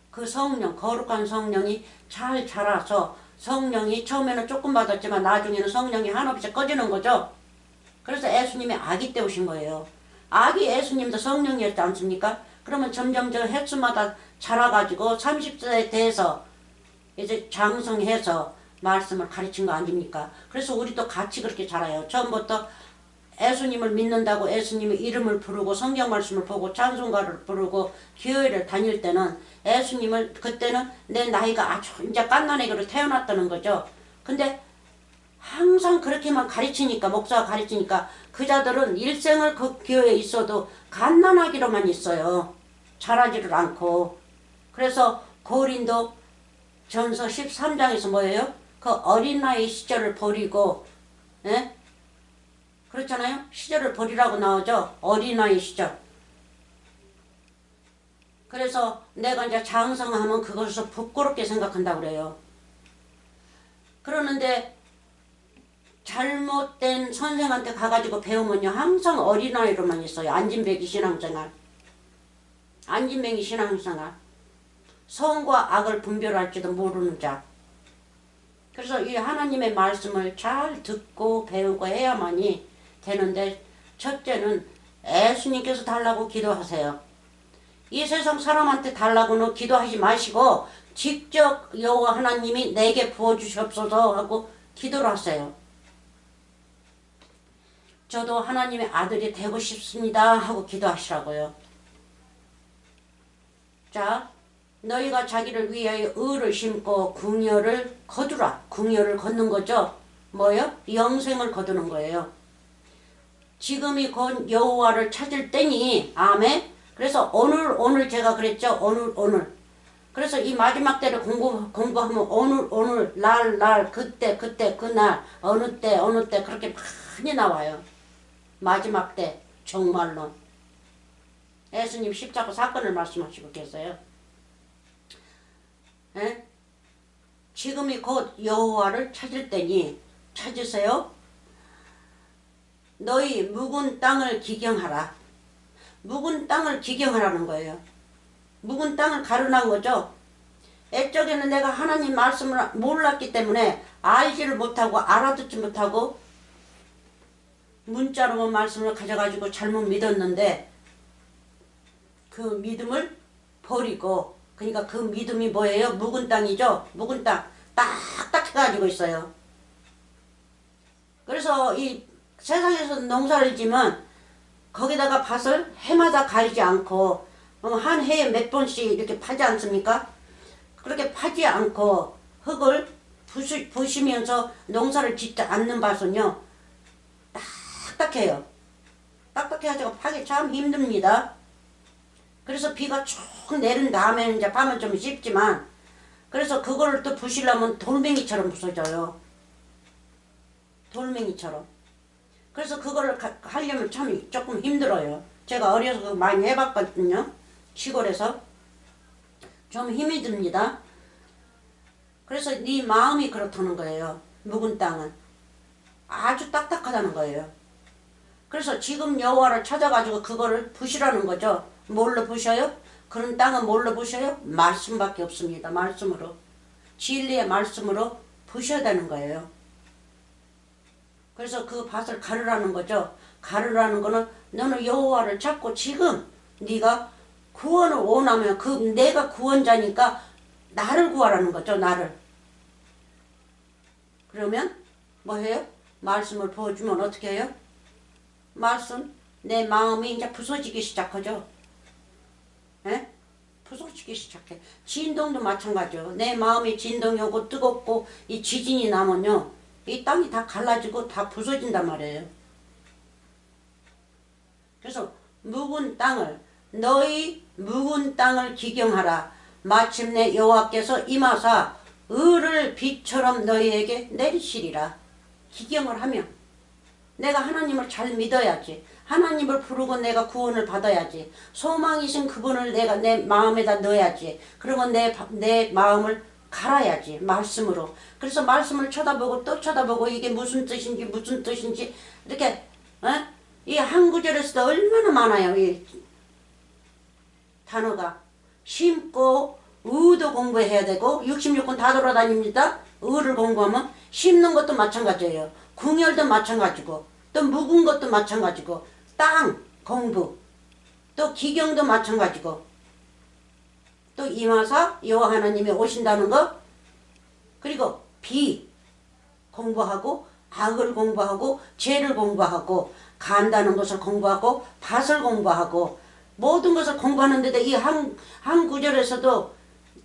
그 성령, 거룩한 성령이 잘 자라서 성령이 처음에는 조금 받았지만 나중에는 성령이 한없이 꺼지는 거죠. 그래서 예수님이 아기 때 오신 거예요. 아기 예수님도 성령이었지 않습니까? 그러면 점점 저 횟수마다 자라가지고 30세에 돼서 이제 장성해서 말씀을 가르친 거 아닙니까? 그래서 우리도 같이 그렇게 자라요. 처음부터 예수님을 믿는다고 예수님의 이름을 부르고 성경 말씀을 보고 찬송가를 부르고 교회를 다닐 때는 예수님을 그때는 내 나이가 아주 이제 갓난아기로 태어났다는 거죠. 근데 항상 그렇게만 가르치니까 목사가 가르치니까 그 자들은 일생을 그 교회에 있어도 갓난아기로만 있어요. 자라지를 않고. 그래서 고린도 전서 13장에서 뭐예요? 그 어린아이 시절을 버리고 예? 그렇잖아요. 시절을 버리라고 나오죠. 어린아이 시절. 그래서 내가 이제 장성하면 그것을 부끄럽게 생각한다고 그래요. 그러는데 잘못된 선생한테 가가지고 배우면요. 항상 어린아이로만 있어요. 안진뱅이 신앙생활. 안진뱅이 신앙생활. 선과 악을 분별할지도 모르는 자. 그래서 이 하나님의 말씀을 잘 듣고 배우고 해야만이 되는데 첫째는 예수님께서 달라고 기도하세요. 이 세상 사람한테 달라고는 기도하지 마시고 직접 여호와 하나님이 내게 부어주시옵소서 하고 기도를 하세요. 저도 하나님의 아들이 되고 싶습니다 하고 기도하시라고요. 자, 너희가 자기를 위하여 의를 심고 궁여를 거두라. 궁여를 걷는 거죠. 뭐요? 영생을 거두는 거예요. 지금이 곧 여호와를 찾을 때니 아멘. 그래서 오늘 제가 그랬죠. 오늘 그래서 이 마지막 때를 공부하면 오늘 날 그때 그날 어느 때 그렇게 많이 나와요. 마지막 때 정말로 예수님 십자가 사건을 말씀하시고 계세요. 에? 지금이 곧 여호와를 찾을 때니 찾으세요. 너희 묵은 땅을 기경하라. 묵은 땅을 기경하라는 거예요. 묵은 땅을 가르는 거죠. 애적에는 내가 하나님 말씀을 몰랐기 때문에 알지를 못하고 알아듣지 못하고 문자로만 말씀을 가져가지고 잘못 믿었는데 그 믿음을 버리고 그러니까 그 믿음이 뭐예요? 묵은 땅이죠. 묵은 땅 딱딱해가지고 있어요. 그래서 이 세상에서 농사를 지면 거기다가 밭을 해마다 갈지 않고 한 해에 몇 번씩 이렇게 파지 않습니까? 그렇게 파지 않고 흙을 부시면서 농사를 짓지 않는 밭은요 딱딱해요. 딱딱해가지고 파기 참 힘듭니다. 그래서 비가 쭉 내린 다음에 이제 파면 좀 쉽지만 그래서 그거를 또 부시려면 돌멩이처럼 부서져요. 돌멩이처럼. 그래서 그거를 하려면 참 조금 힘들어요. 제가 어려서 그거 많이 해봤거든요. 시골에서. 좀 힘이 듭니다. 그래서 네 마음이 그렇다는 거예요. 묵은 땅은. 아주 딱딱하다는 거예요. 그래서 지금 여호와를 찾아가지고 그거를 부시라는 거죠. 뭘로 부셔요? 그런 땅은 뭘로 부셔요? 말씀밖에 없습니다. 말씀으로. 진리의 말씀으로 부셔야 되는 거예요. 그래서 그 밭을 가르라는 거죠. 가르라는 거는 너는 여호와를 찾고 지금 네가 구원을 원하면 그 내가 구원자니까 나를 구하라는 거죠. 나를. 그러면 뭐 해요? 말씀을 보여주면 어떻게 해요? 말씀 내 마음이 이제 부서지기 시작하죠. 에? 부서지기 시작해. 진동도 마찬가지요. 내 마음이 진동이 오고 뜨겁고 이 지진이 나면요. 이 땅이 다 갈라지고 다 부서진단 말이에요. 그래서 묵은 땅을 너희 묵은 땅을 기경하라. 마침내 여호와께서 임하사 을을 비처럼 너희에게 내리시리라. 기경을 하면 내가 하나님을 잘 믿어야지. 하나님을 부르고 내가 구원을 받아야지. 소망이신 그분을 내가 내 마음에다 넣어야지. 그러면 내 마음을 갈아야지. 말씀으로. 그래서 말씀을 쳐다보고 또 쳐다보고 이게 무슨 뜻인지 이렇게 이 한 구절에서도 얼마나 많아요. 이 단어가. 심고 의도 공부해야 되고 66권 다 돌아다닙니다. 의를 공부하면 심는 것도 마찬가지예요. 궁열도 마찬가지고 또 묵은 것도 마찬가지고 땅 공부 또 기경도 마찬가지고 또 임하사 여호와 하나님이 오신다는 거 그리고 비 공부하고 악을 공부하고 죄를 공부하고 간다는 것을 공부하고 밭을 공부하고 모든 것을 공부하는데도 이 한 구절에서도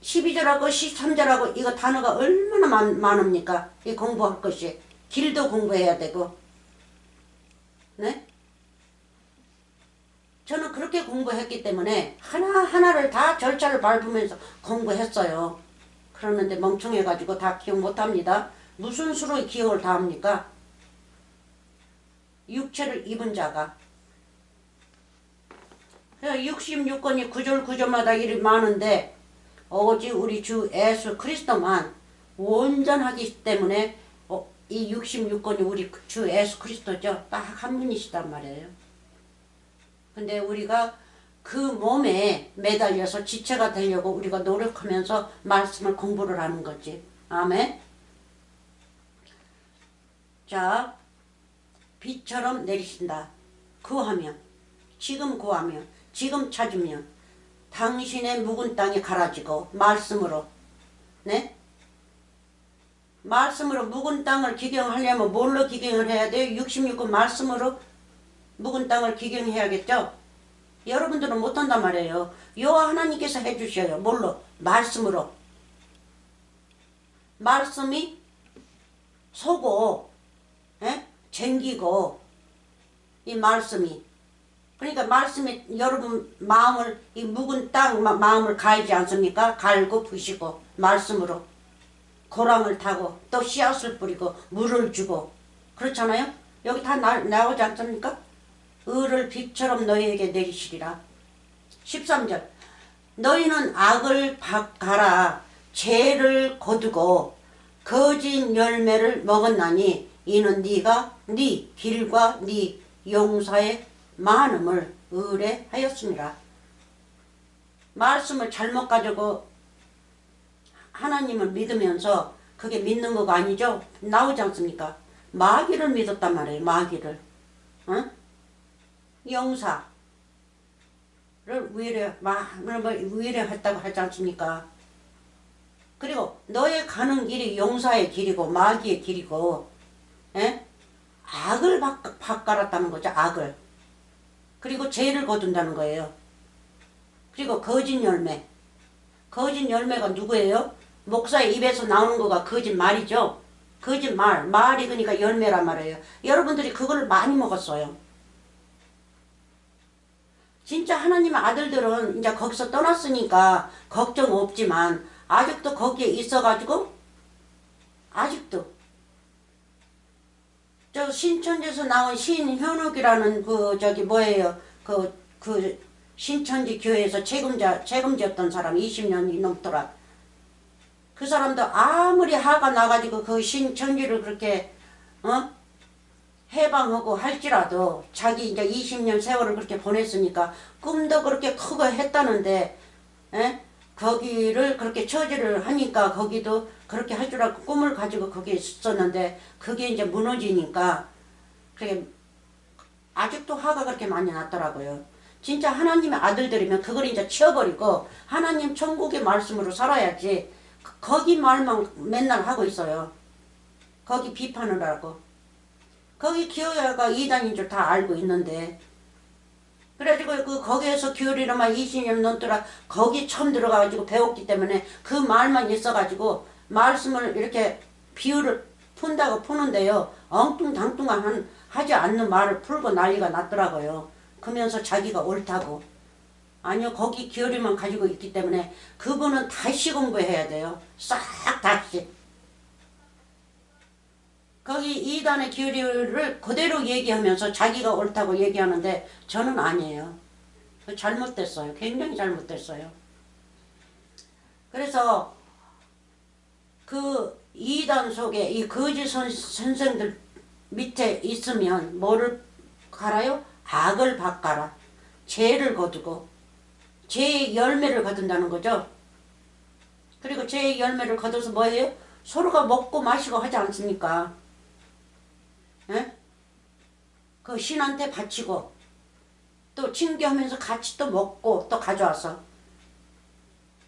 12절하고 13절하고 이거 단어가 얼마나 많습니까? 이 공부할 것이. 길도 공부해야 되고. 네? 저는 그렇게 공부했기 때문에 하나하나를 다 절차를 밟으면서 공부했어요. 그러는데 멍청해가지고 다 기억 못합니다. 무슨 수로 기억을 다 합니까? 육체를 입은 자가. 66권이 구절 구절마다 일이 많은데 오직 우리 주 예수 그리스도만 온전하기 때문에 이 66권이 우리 주 예수 그리스도죠. 딱 한 분이시단 말이에요. 근데 우리가 그 몸에 매달려서 지체가 되려고 우리가 노력하면서 말씀을 공부를 하는 거지. 아멘. 자, 비처럼 내리신다. 구하면, 지금 구하면, 지금 찾으면 당신의 묵은 땅이 갈아지고 말씀으로, 네? 말씀으로 묵은 땅을 기경하려면 뭘로 기경을 해야 돼요? 66권 말씀으로 묵은 땅을 기경해야겠죠? 여러분들은 못한단 말이에요. 여호와 하나님께서 해주셔요. 뭘로? 말씀으로. 말씀이 소고 쟁기고 이 말씀이 그러니까 말씀이 여러분 마음을 이 묵은 땅 마음을 갈지 않습니까? 갈고 부시고 말씀으로 고랑을 타고 또 씨앗을 뿌리고 물을 주고 그렇잖아요. 여기 다 나오지 않습니까? 을을 빛처럼 너희에게 내리시리라. 13절 너희는 악을 가라 죄를 거두고 거짓 열매를 먹었나니 이는 네가 네 길과 네 용사의 많음을 의뢰하였습니다. 말씀을 잘못 가지고 하나님을 믿으면서 그게 믿는 거가 아니죠. 나오지 않습니까? 마귀를 믿었단 말이에요. 마귀를. 용사를 의뢰했다고 하지 않습니까? 그리고 너의 가는 길이 용사의 길이고 마귀의 길이고 악을 바꿔랐다는 거죠. 악을. 그리고 죄를 거둔다는 거예요. 그리고 거짓 열매. 거짓 열매가 누구예요? 목사의 입에서 나오는 거가 거짓말이죠. 거짓말. 말이 그러니까 열매란 말이에요. 여러분들이 그걸 많이 먹었어요. 진짜 하나님의 아들들은 이제 거기서 떠났으니까 걱정 없지만 아직도 거기에 있어가지고 아직도 저 신천지에서 나온 신현욱이라는 그 저기 뭐예요 그 그 신천지 교회에서 책임졌던 사람이 20년이 넘더라. 그 사람도 아무리 화가 나가지고 그 신천지를 그렇게 해방하고 할지라도 자기 이제 20년 세월을 그렇게 보냈으니까 꿈도 그렇게 크고 했다는데 거기를 그렇게 처지를 하니까 거기도 그렇게 할 줄 알고 꿈을 가지고 거기에 있었는데 그게 이제 무너지니까 그게 아직도 화가 그렇게 많이 났더라고요. 진짜 하나님의 아들들이면 그걸 이제 치워버리고 하나님 천국의 말씀으로 살아야지 거기 말만 맨날 하고 있어요. 거기 비판을 하고. 거기 교회가 이단인 줄 다 알고 있는데 그래가지고 거기에서 교리로만 20년 넘더라 거기 처음 들어가가지고 배웠기 때문에 그 말만 있어가지고 말씀을 이렇게 비유를 푼다고 푸는데요. 엉뚱당뚱한 하지 않는 말을 풀고 난리가 났더라고요. 그러면서 자기가 옳다고. 아니요, 거기 교리만 가지고 있기 때문에 그분은 다시 공부해야 돼요. 싹 다시. 거기 이단의 교리를 그대로 얘기하면서 자기가 옳다고 얘기하는데 저는 아니에요. 잘못됐어요. 굉장히 잘못됐어요. 그래서 그 이단 속에 이 거짓 선생들 밑에 있으면 뭐를 갈아요? 악을 바꿔라. 죄를 거두고 죄의 열매를 거둔다는 거죠. 그리고 죄의 열매를 거둬서 뭐예요? 서로가 먹고 마시고 하지 않습니까? 예? 그 신한테 바치고 또 친교하면서 같이 또 먹고 또 가져와서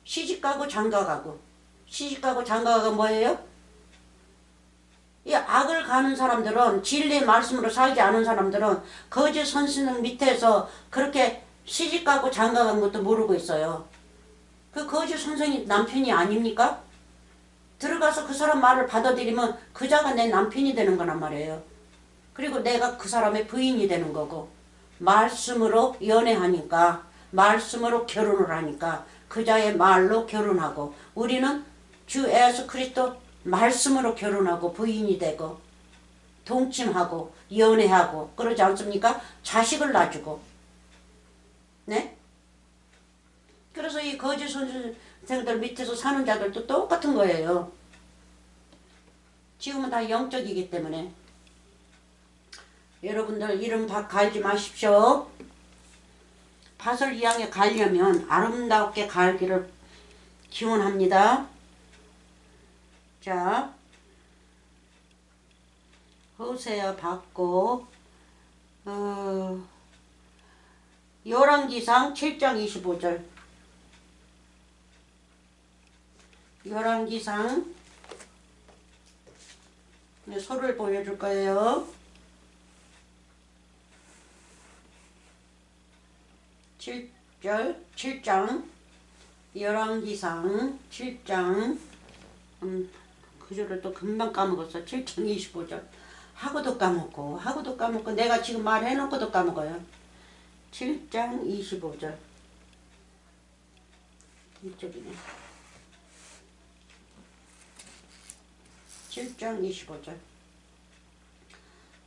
시집가고 장가가고 시집가고 장가가가 뭐예요? 이 악을 가는 사람들은 진리의 말씀으로 살지 않은 사람들은 거짓 선생 밑에서 그렇게 시집가고 장가간 것도 모르고 있어요. 그 거짓 선생이 남편이 아닙니까? 들어가서 그 사람 말을 받아들이면 그자가 내 남편이 되는 거란 말이에요. 그리고 내가 그 사람의 부인이 되는 거고 말씀으로 연애하니까 말씀으로 결혼을 하니까 그자의 말로 결혼하고 우리는 주 예수 그리스도 말씀으로 결혼하고 부인이 되고 동침하고 연애하고 그러지 않습니까? 자식을 낳아주고 네? 그래서 이 거짓 선생들 밑에서 사는 자들도 똑같은 거예요. 지금은 다 영적이기 때문에 여러분들 이름 다 갈지 마십시오. 밭을 이왕에 갈려면 아름답게 갈기를 기원합니다. 자, 호세아 받고 열왕기상 7장 25절 열왕기상 소를 보여줄 거예요. 7장 열왕기상 7장 그 줄을 또 금방 까먹었어. 7장 25절 하고도 까먹고 내가 지금 말해놓고도 까먹어요. 7장 25절 이쪽이네. 7장 25절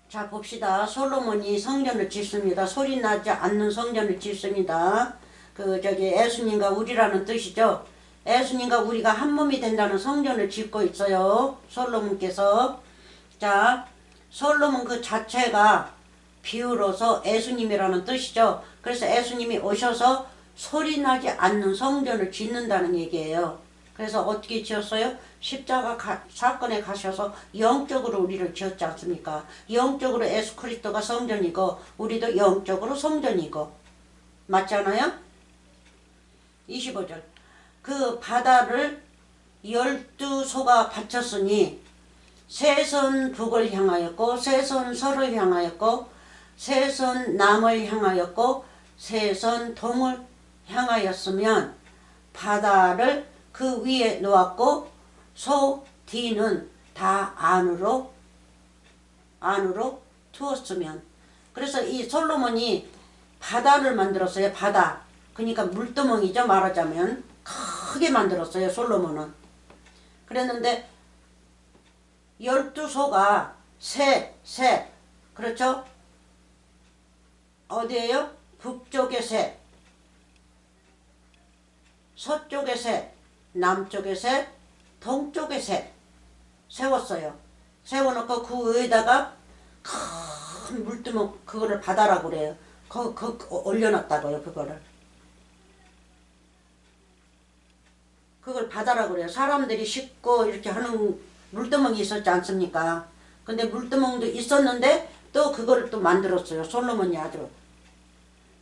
자 봅시다. 솔로몬이 성전을 짓습니다. 소리 나지 않는 성전을 짓습니다. 예수님과 우리라는 뜻이죠. 예수님과 우리가 한 몸이 된다는 성전을 짓고 있어요. 솔로몬께서. 자, 솔로몬 그 자체가 비유로서 예수님이라는 뜻이죠. 그래서 예수님이 오셔서 소리 나지 않는 성전을 짓는다는 얘기예요. 그래서 어떻게 지었어요? 십자가 사건에 가셔서 영적으로 우리를 지었지 않습니까? 영적으로 예수 그리스도가 성전이고 우리도 영적으로 성전이고 맞잖아요? 25절 그 바다를 12소가 바쳤으니 세선 북을 향하였고 세선 서를 향하였고 세선 남을 향하였고 세선 동을 향하였으면 바다를 그 위에 놓았고 소 뒤는 다 안으로 두었으면 그래서 이 솔로몬이 바다를 만들었어요. 바다 그러니까 물두멍이죠. 말하자면 크게 만들었어요. 솔로몬은 그랬는데 12소가 새 그렇죠? 어디에요? 북쪽에 셋, 서쪽에 셋, 남쪽에 셋, 동쪽에 셋 세웠어요. 세워놓고 그 위에다가 큰 물두멍, 그거를 바다라고 그래요. 올려놨다고요. 그걸 바다라고 그래요. 사람들이 씻고 이렇게 하는 물두멍이 있었지 않습니까? 근데 물두멍도 있었는데 또 그거를 또 만들었어요. 솔로몬이 아주.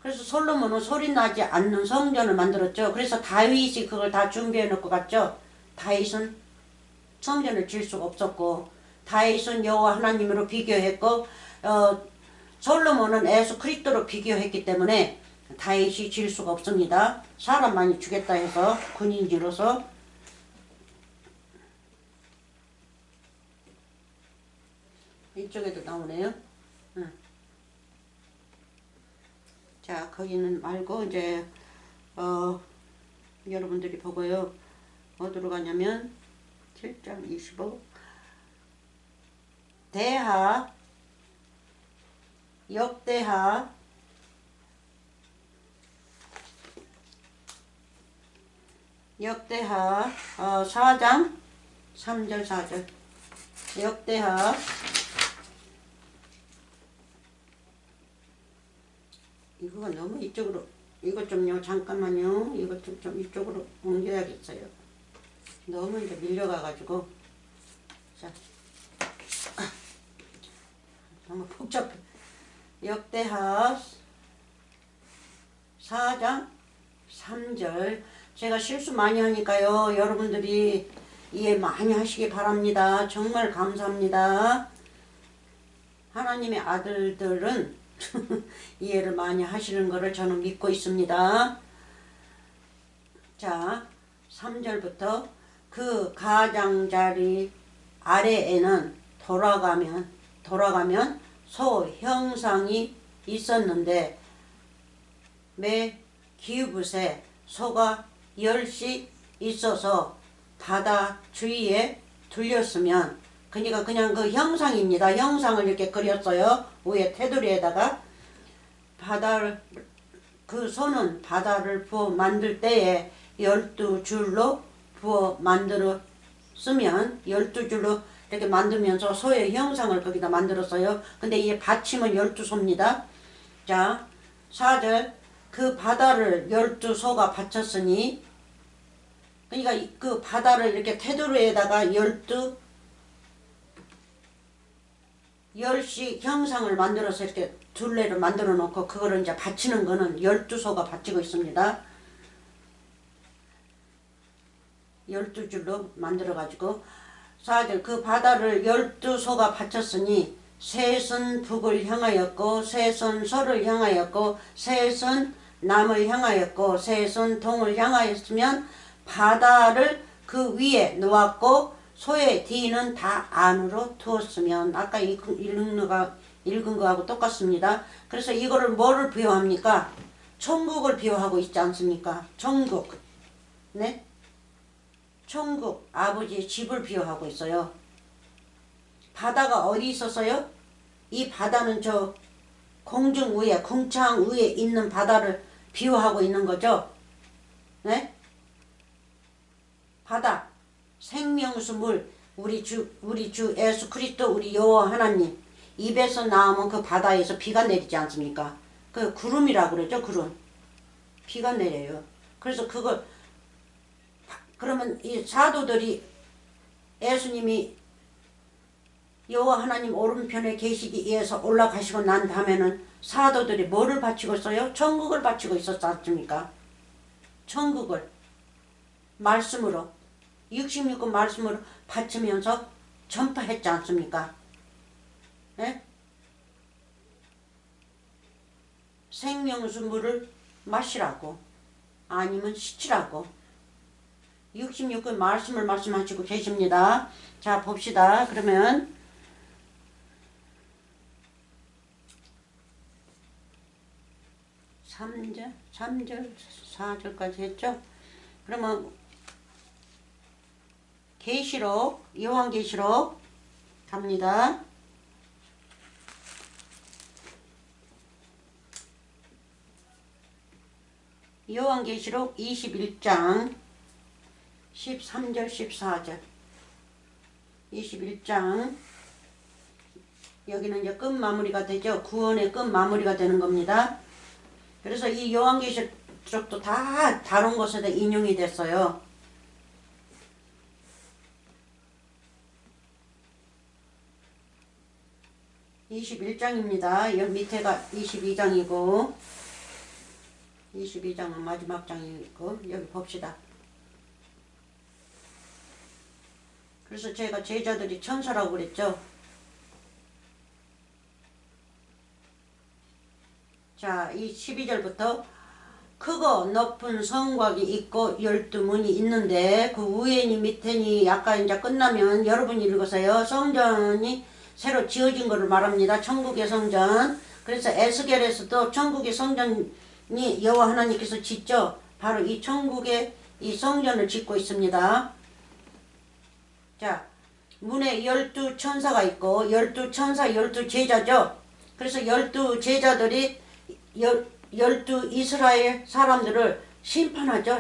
그래서 솔로몬은 소리 나지 않는 성전을 만들었죠. 그래서 다윗이 그걸 다 준비해 놓고 갔죠. 다윗은 성전을 지을 수가 없었고, 다윗은 여호와 하나님으로 비교했고, 솔로몬은 예수 그리스도로 비교했기 때문에 다윗이 지을 수가 없습니다. 사람 많이 주겠다 해서 군인으로서. 이쪽에도 나오네요. 자, 거기는 말고 이제 여러분들이 보고요. 어디로 가냐면 7장 25 대하, 역대하, 역대하 4장 3절 4절 역대하 이거가 너무 이쪽으로, 이것 좀요, 잠깐만요. 이것 좀 이쪽으로 옮겨야겠어요. 너무 이제 밀려가가지고. 자, 너무 복잡해. 역대하 4장 3절. 제가 실수 많이 하니까요. 여러분들이 이해 많이 하시기 바랍니다. 정말 감사합니다. 하나님의 아들들은 이해를 많이 하시는 것을 저는 믿고 있습니다. 자, 3절부터 그 가장자리 아래에는 돌아가면 소 형상이 있었는데 매 기브셋에 소가 10씩 있어서 바다 주위에 둘렸으면, 그러니까 그냥 그 형상입니다. 형상을 이렇게 그렸어요. 위에 테두리에다가. 그 소는 바다를 부어 만들 때에 12줄로 부어 만들었으면 12줄로 이렇게 만들면서 소의 형상을 거기다 만들었어요. 근데 이 받침은 12소입니다. 자, 4절 그 바다를 12소가 받쳤으니, 그러니까 그 바다를 이렇게 테두리에다가 10씩 형상을 만들어서 이렇게 둘레를 만들어 놓고 그거를 이제 받치는 거는 12소가 받치고 있습니다. 12줄로 만들어 가지고 4절 그 바다를 12소가 받쳤으니 셋은 북을 향하였고 셋은 서를 향하였고 셋은 남을 향하였고 셋은 동을 향하였으면 바다를 그 위에 놓았고 소의 뒤는 다 안으로 두었으면, 아까 읽은 거하고 똑같습니다. 그래서 이거를 뭐를 비유합니까? 천국을 비유하고 있지 않습니까? 천국. 네? 천국, 아버지의 집을 비유하고 있어요. 바다가 어디 있었어요? 이 바다는 저 공중 위에, 궁창 위에 있는 바다를 비유하고 있는 거죠. 네? 바다, 생명수 물, 우리 주 예수 그리스도 우리 여호와 하나님 입에서 나오면 그 바다에서 비가 내리지 않습니까? 그 구름이라고 그러죠. 구름. 비가 내려요. 그래서 그걸, 그러면 이 사도들이 예수님이 여호와 하나님 오른편에 계시기 위해서 올라가시고 난 다음에는 사도들이 뭐를 바치고 있어요? 천국을 바치고 있었지 않습니까? 천국을 말씀으로, 66권 말씀으로 바치면서 전파했지 않습니까? 네? 생명수 물을 마시라고, 아니면 씻으라고 66권 말씀을 말씀하시고 계십니다. 자, 봅시다. 그러면 3절 4절까지 했죠? 그러면 계시록, 요한계시록 갑니다. 요한계시록 21장 13절 14절 21장 여기는 이제 끝 마무리가 되죠. 구원의 끝 마무리가 되는 겁니다. 그래서 이 요한계시록도 다 다른 곳에다 인용이 됐어요. 21장입니다. 여기 밑에가 22장이고 22장은 마지막 장이고 여기 봅시다. 그래서 제가 제자들이 천사라고 그랬죠. 자, 이 12절부터 크고 높은 성곽이 있고 12문이 있는데 그 위에니 밑에니 약간 이제 끝나면 여러분이 읽으세요. 성전이 새로 지어진 것을 말합니다. 천국의 성전. 그래서 에스겔에서도 천국의 성전이 여호와 하나님께서 짓죠. 바로 이 천국의 이 성전을 짓고 있습니다. 자, 문에 12천사가 있고 12천사 12제자죠. 그래서 12제자들이 12 이스라엘 사람들을 심판하죠.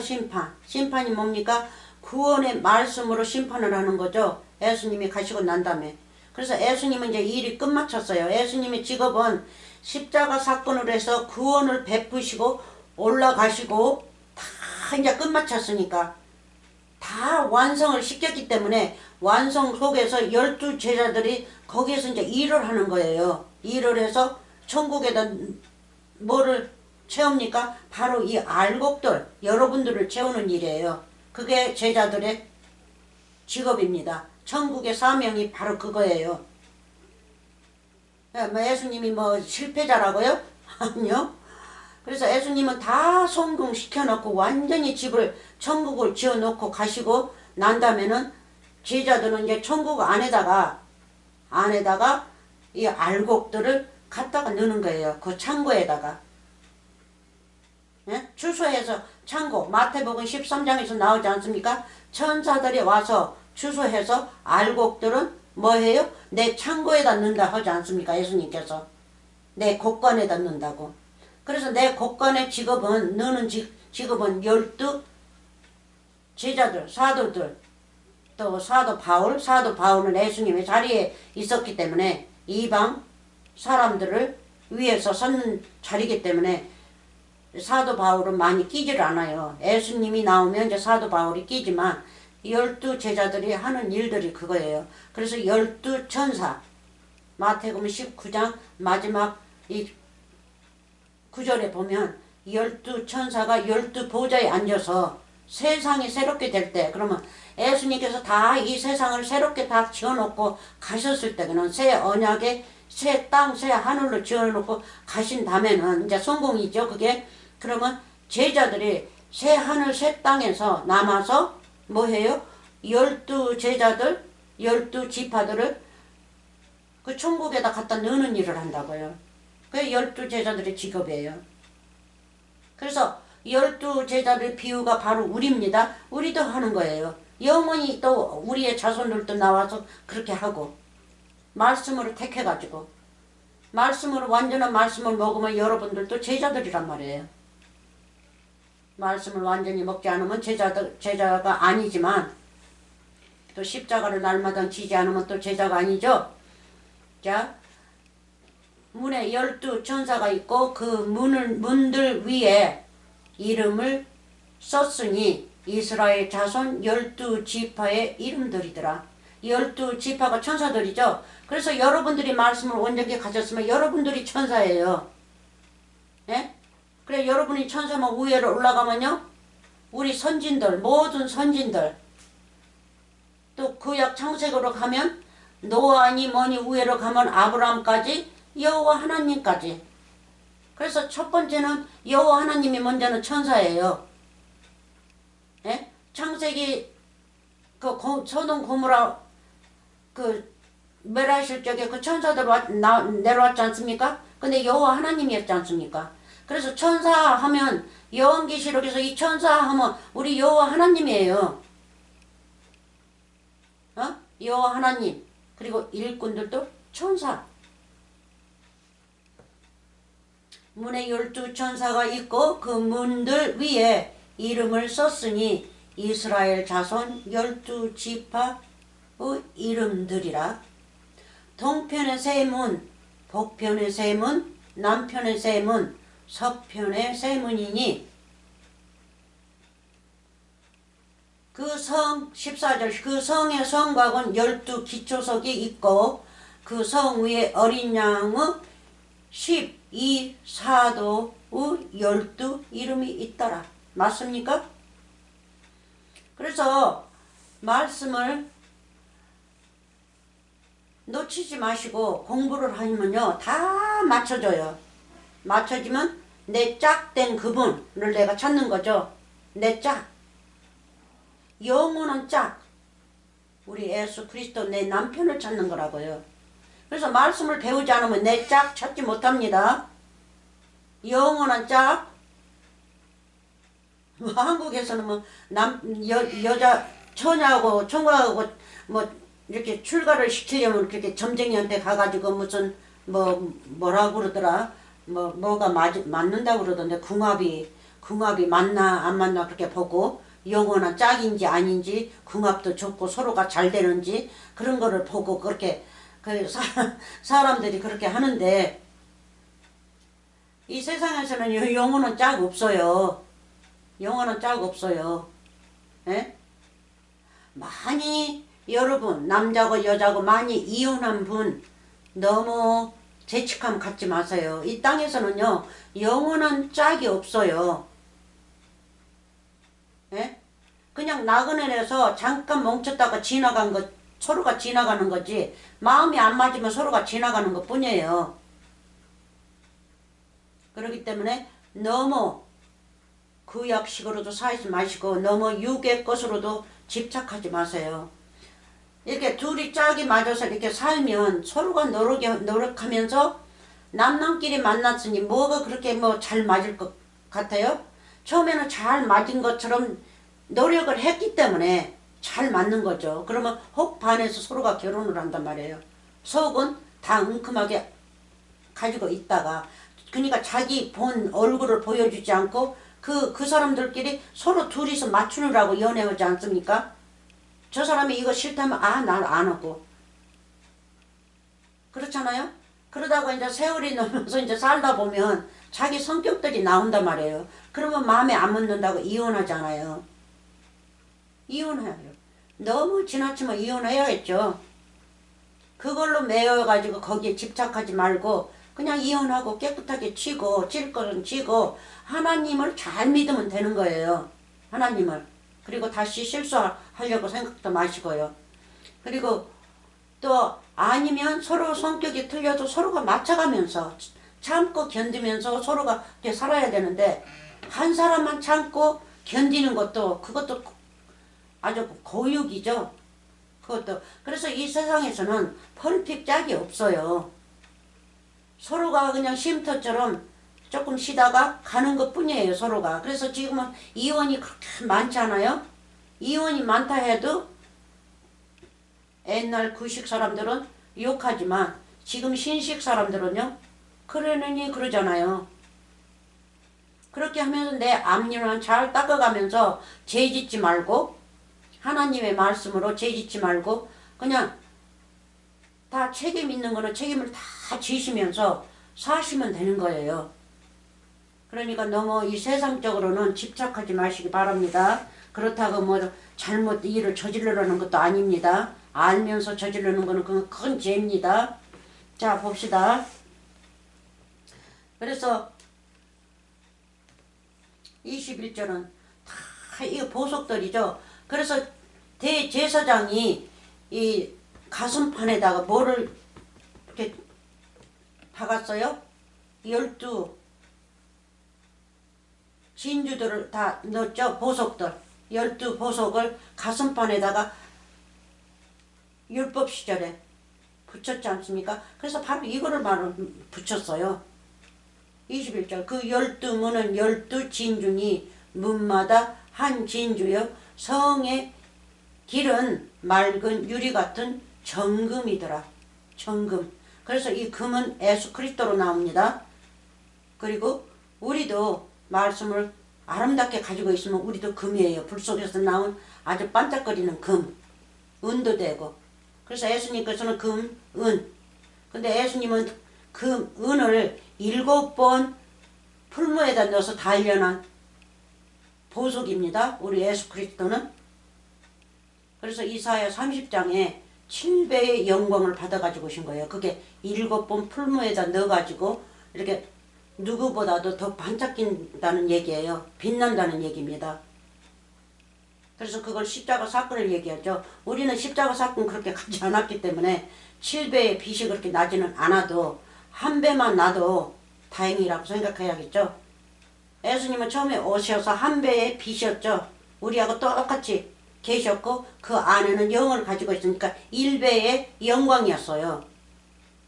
심판이 뭡니까? 구원의 말씀으로 심판을 하는 거죠. 예수님이 가시고 난 다음에. 그래서 예수님은 이제 일이 끝마쳤어요. 예수님의 직업은 십자가 사건으로 해서 구원을 베푸시고 올라가시고 다 이제 끝마쳤으니까 다 완성을 시켰기 때문에 완성 속에서 12제자들이 거기에서 이제 일을 하는 거예요. 일을 해서 천국에다 뭐를 채웁니까? 바로 이 알곡들, 여러분들을 채우는 일이에요. 그게 제자들의 직업입니다. 천국의 사명이 바로 그거예요. 예수님이 뭐 실패자라고요? 아니요. 그래서 예수님은 다 성공시켜놓고 완전히 집을 천국을 지어놓고 가시고 난 다음에는 제자들은 이제 천국 안에다가 이 알곡들을 갖다가 넣는 거예요. 그 창고에다가. 예? 추수해서 창고, 마태복음 13장에서 나오지 않습니까? 천사들이 와서 추수해서 알곡들은 뭐해요? 내 창고에다 넣는다 하지 않습니까? 예수님께서. 내 곳간에다 넣는다고. 그래서 내 곳간의 직업은, 너는 직업은 12 제자들, 사도들, 또 사도 바울은 예수님의 자리에 있었기 때문에 이방 사람들을 위해서 섰는 자리이기 때문에 사도 바울은 많이 끼질 않아요. 예수님이 나오면 이제 사도 바울이 끼지만 12 제자들이 하는 일들이 그거예요. 그래서 12 천사 마태복음 19장 마지막 이 9절에 보면 12 천사가 12 보좌에 앉아서 세상이 새롭게 될 때, 그러면 예수님께서 다 이 세상을 새롭게 다 지어놓고 가셨을 때는 새 언약에 새 땅, 새 하늘로 지어놓고 가신 다음에는 이제 성공이죠. 그게. 그러면 제자들이 새 하늘 새 땅에서 남아서 뭐해요? 12 제자들, 12 지파들을 그 천국에다 갖다 넣는 일을 한다고요. 그게 12 제자들의 직업이에요. 그래서 12 제자들 비유가 바로 우리입니다. 우리도 하는 거예요. 영원히 또 우리의 자손들도 나와서 그렇게 하고 말씀으로 택해가지고 말씀으로 완전한 말씀을 먹으면 여러분들도 제자들이란 말이에요. 말씀을 완전히 먹지 않으면 제자가 아니지만 또 십자가를 날마다 지지 않으면 또 제자가 아니죠. 자, 문에 12 천사가 있고 그 문들 위에 이름을 썼으니 이스라엘 자손 12 지파의 이름들이더라. 12 지파가 천사들이죠. 그래서 여러분들이 말씀을 온전히 가졌으면 여러분들이 천사예요. 예? 그래 여러분이 천사면 위에로 올라가면요. 우리 선진들, 모든 선진들 또 구약 창세기로 가면 노아니 뭐니 위에로 가면 아브라함까지 여호와 하나님까지. 그래서 첫 번째는 여호와 하나님이 먼저는 천사예요. 예? 창세기 그 소돔 고모라 그 멸하실 적에 그 천사들 내려왔지 않습니까? 근데 여호와 하나님이었지 않습니까? 그래서 천사 하면 요한계시록에서 이 천사 하면 우리 여호와 하나님이에요. 여호와 하나님 그리고 일꾼들도 천사. 문에 12천사가 있고 그 문들 위에 이름을 썼으니 이스라엘 자손 12지파의 이름들이라. 동편의 세 문, 북편의 세 문, 남편의 세 문, 서편의 세 문이니 그 성 14절 그 성의 성곽은 12기초석이 있고 그 성 위에 어린 양의 12사도의 12 이름이 있더라. 맞습니까? 그래서 말씀을 놓치지 마시고 공부를 하면요 다 맞춰져요. 맞춰지면 내 짝된 그분을 내가 찾는 거죠. 내 짝, 영원한 짝, 우리 예수 그리스도 내 남편을 찾는 거라고요. 그래서 말씀을 배우지 않으면 내 짝 찾지 못합니다. 영원한 짝. 한국에서는 뭐 여자 처녀하고 총각하고 뭐 이렇게 출가를 시키려면 그렇게 점쟁이한테 가가지고 무슨 뭐라고 그러더라, 뭐가 맞는다고 그러던데, 궁합이 맞나 안 맞나 그렇게 보고 영원한 짝인지 아닌지 궁합도 좋고 서로가 잘 되는지 그런 거를 보고 그렇게 그 사람들이 그렇게 하는데, 이 세상에서는 영원한 짝 없어요. 영원한 짝 없어요. 예? 많이 여러분 남자고 여자고 많이 이혼한 분 너무 죄책감 갖지 마세요. 이 땅에서는요 영원한 짝이 없어요. 예? 그냥 나그네에서 잠깐 멈췄다가 지나간 것, 서로가 지나가는 거지, 마음이 안 맞으면 서로가 지나가는 것 뿐이에요. 그렇기 때문에 너무 구약식으로도 살지 마시고 너무 육의 것으로도 집착하지 마세요. 이렇게 둘이 짝이 맞아서 이렇게 살면 서로가 노력하면서 남남끼리 만났으니 뭐가 그렇게 잘 맞을 것 같아요? 처음에는 잘 맞은 것처럼 노력을 했기 때문에 잘 맞는 거죠. 그러면 혹 반해서 서로가 결혼을 한단 말이에요. 속은 다 웅큼하게 가지고 있다가, 그러니까 자기 본 얼굴을 보여주지 않고 그 사람들끼리 서로 둘이서 맞추느라고 연애하지 않습니까? 저 사람이 이거 싫다면 날 안 하고, 그렇잖아요? 그러다가 이제 세월이 넘어서 이제 살다 보면 자기 성격들이 나온단 말이에요. 그러면 마음에 안 묻는다고 이혼하잖아요. 이혼해요. 너무 지나치면 이혼해야겠죠. 그걸로 매여가지고 거기에 집착하지 말고 그냥 이혼하고 깨끗하게 치고, 칠 것은 치고 하나님을 잘 믿으면 되는 거예요. 하나님을. 그리고 다시 실수하려고 생각도 마시고요. 그리고 또 아니면 서로 성격이 틀려도 서로가 맞춰가면서 참고 견디면서 서로가 이렇게 살아야 되는데, 한 사람만 참고 견디는 것도 그것도 아주 고육이죠. 그것도. 그래서 이 세상에서는 펄픽 짝이 없어요. 서로가 그냥 쉼터처럼 조금 쉬다가 가는 것 뿐이에요, 서로가. 그래서 지금은 이혼이 그렇게 많지 않아요? 이혼이 많다 해도 옛날 구식 사람들은 욕하지만 지금 신식 사람들은요, 그러느니 그러잖아요. 그렇게 하면서 내 앞니는 잘 닦아가면서 죄짓지 말고, 하나님의 말씀으로 죄짓지 말고 그냥 다 책임 있는 거는 책임을 다 지시면서 사시면 되는 거예요. 그러니까 너무 이 세상적으로는 집착하지 마시기 바랍니다. 그렇다고 잘못 일을 저지르려는 것도 아닙니다. 알면서 저지르는 거는 그건 큰 죄입니다. 자, 봅시다. 그래서 21절은 다 이거 보석들이죠. 그래서 대제사장이 이 가슴판에다가 뭐를 이렇게 박았어요? 12 진주들을 다 넣었죠. 보석들. 12 보석을 가슴판에다가 율법 시절에 붙였지 않습니까? 그래서 바로 이거를 붙였어요. 21절. 그 12문은 12 진주니 문마다 한 진주여 성의 길은 맑은 유리 같은 정금이더라. 정금. 그래서 이 금은 예수 그리스도로 나옵니다. 그리고 우리도 말씀을 아름답게 가지고 있으면 우리도 금이에요. 불 속에서 나온 아주 반짝거리는 금, 은도 되고. 그래서 예수님께서는 금, 은. 근데 예수님은 금, 은을 7번 풀무에다 넣어서 단련한 보석입니다. 우리 예수 그리스도는. 그래서 이사야 30장에 7배의 영광을 받아가지고 오신 거예요. 그게 7번 풀무에다 넣어가지고 이렇게 누구보다도 더 반짝인다는 얘기예요. 빛난다는 얘기입니다. 그래서 그걸 십자가 사건을 얘기하죠. 우리는 십자가 사건 그렇게 가지 않았기 때문에 7배의 빛이 그렇게 나지는 않아도 한 배만 나도 다행이라고 생각해야겠죠. 예수님은 처음에 오셔서 한 배의 빛이었죠. 우리하고 똑같이 계셨고 그 안에는 영을 가지고 있으니까 1배의 영광이었어요.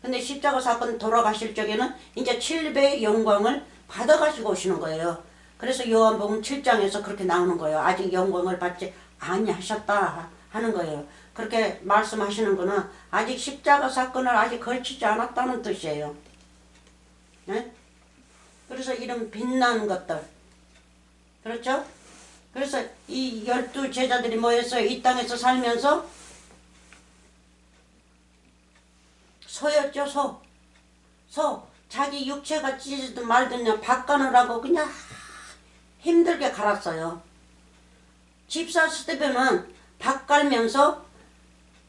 근데 십자가 사건 돌아가실 적에는 이제 7배의 영광을 받아가시고 오시는 거예요. 그래서 요한복음 7장에서 그렇게 나오는 거예요. 아직 영광을 받지 아니하셨다 하는 거예요. 그렇게 말씀하시는 거는 아직 십자가 사건을 아직 걸치지 않았다는 뜻이에요. 네? 그래서 이런 빛나는 것들. 그렇죠? 그래서 이 12제자들이 뭐였어요? 이 땅에서 살면서 소였죠, 소. 소. 자기 육체가 찢어지든 말든 그냥 밭 가느라고 그냥 힘들게 갈았어요. 집사 스데반은 밭 갈면서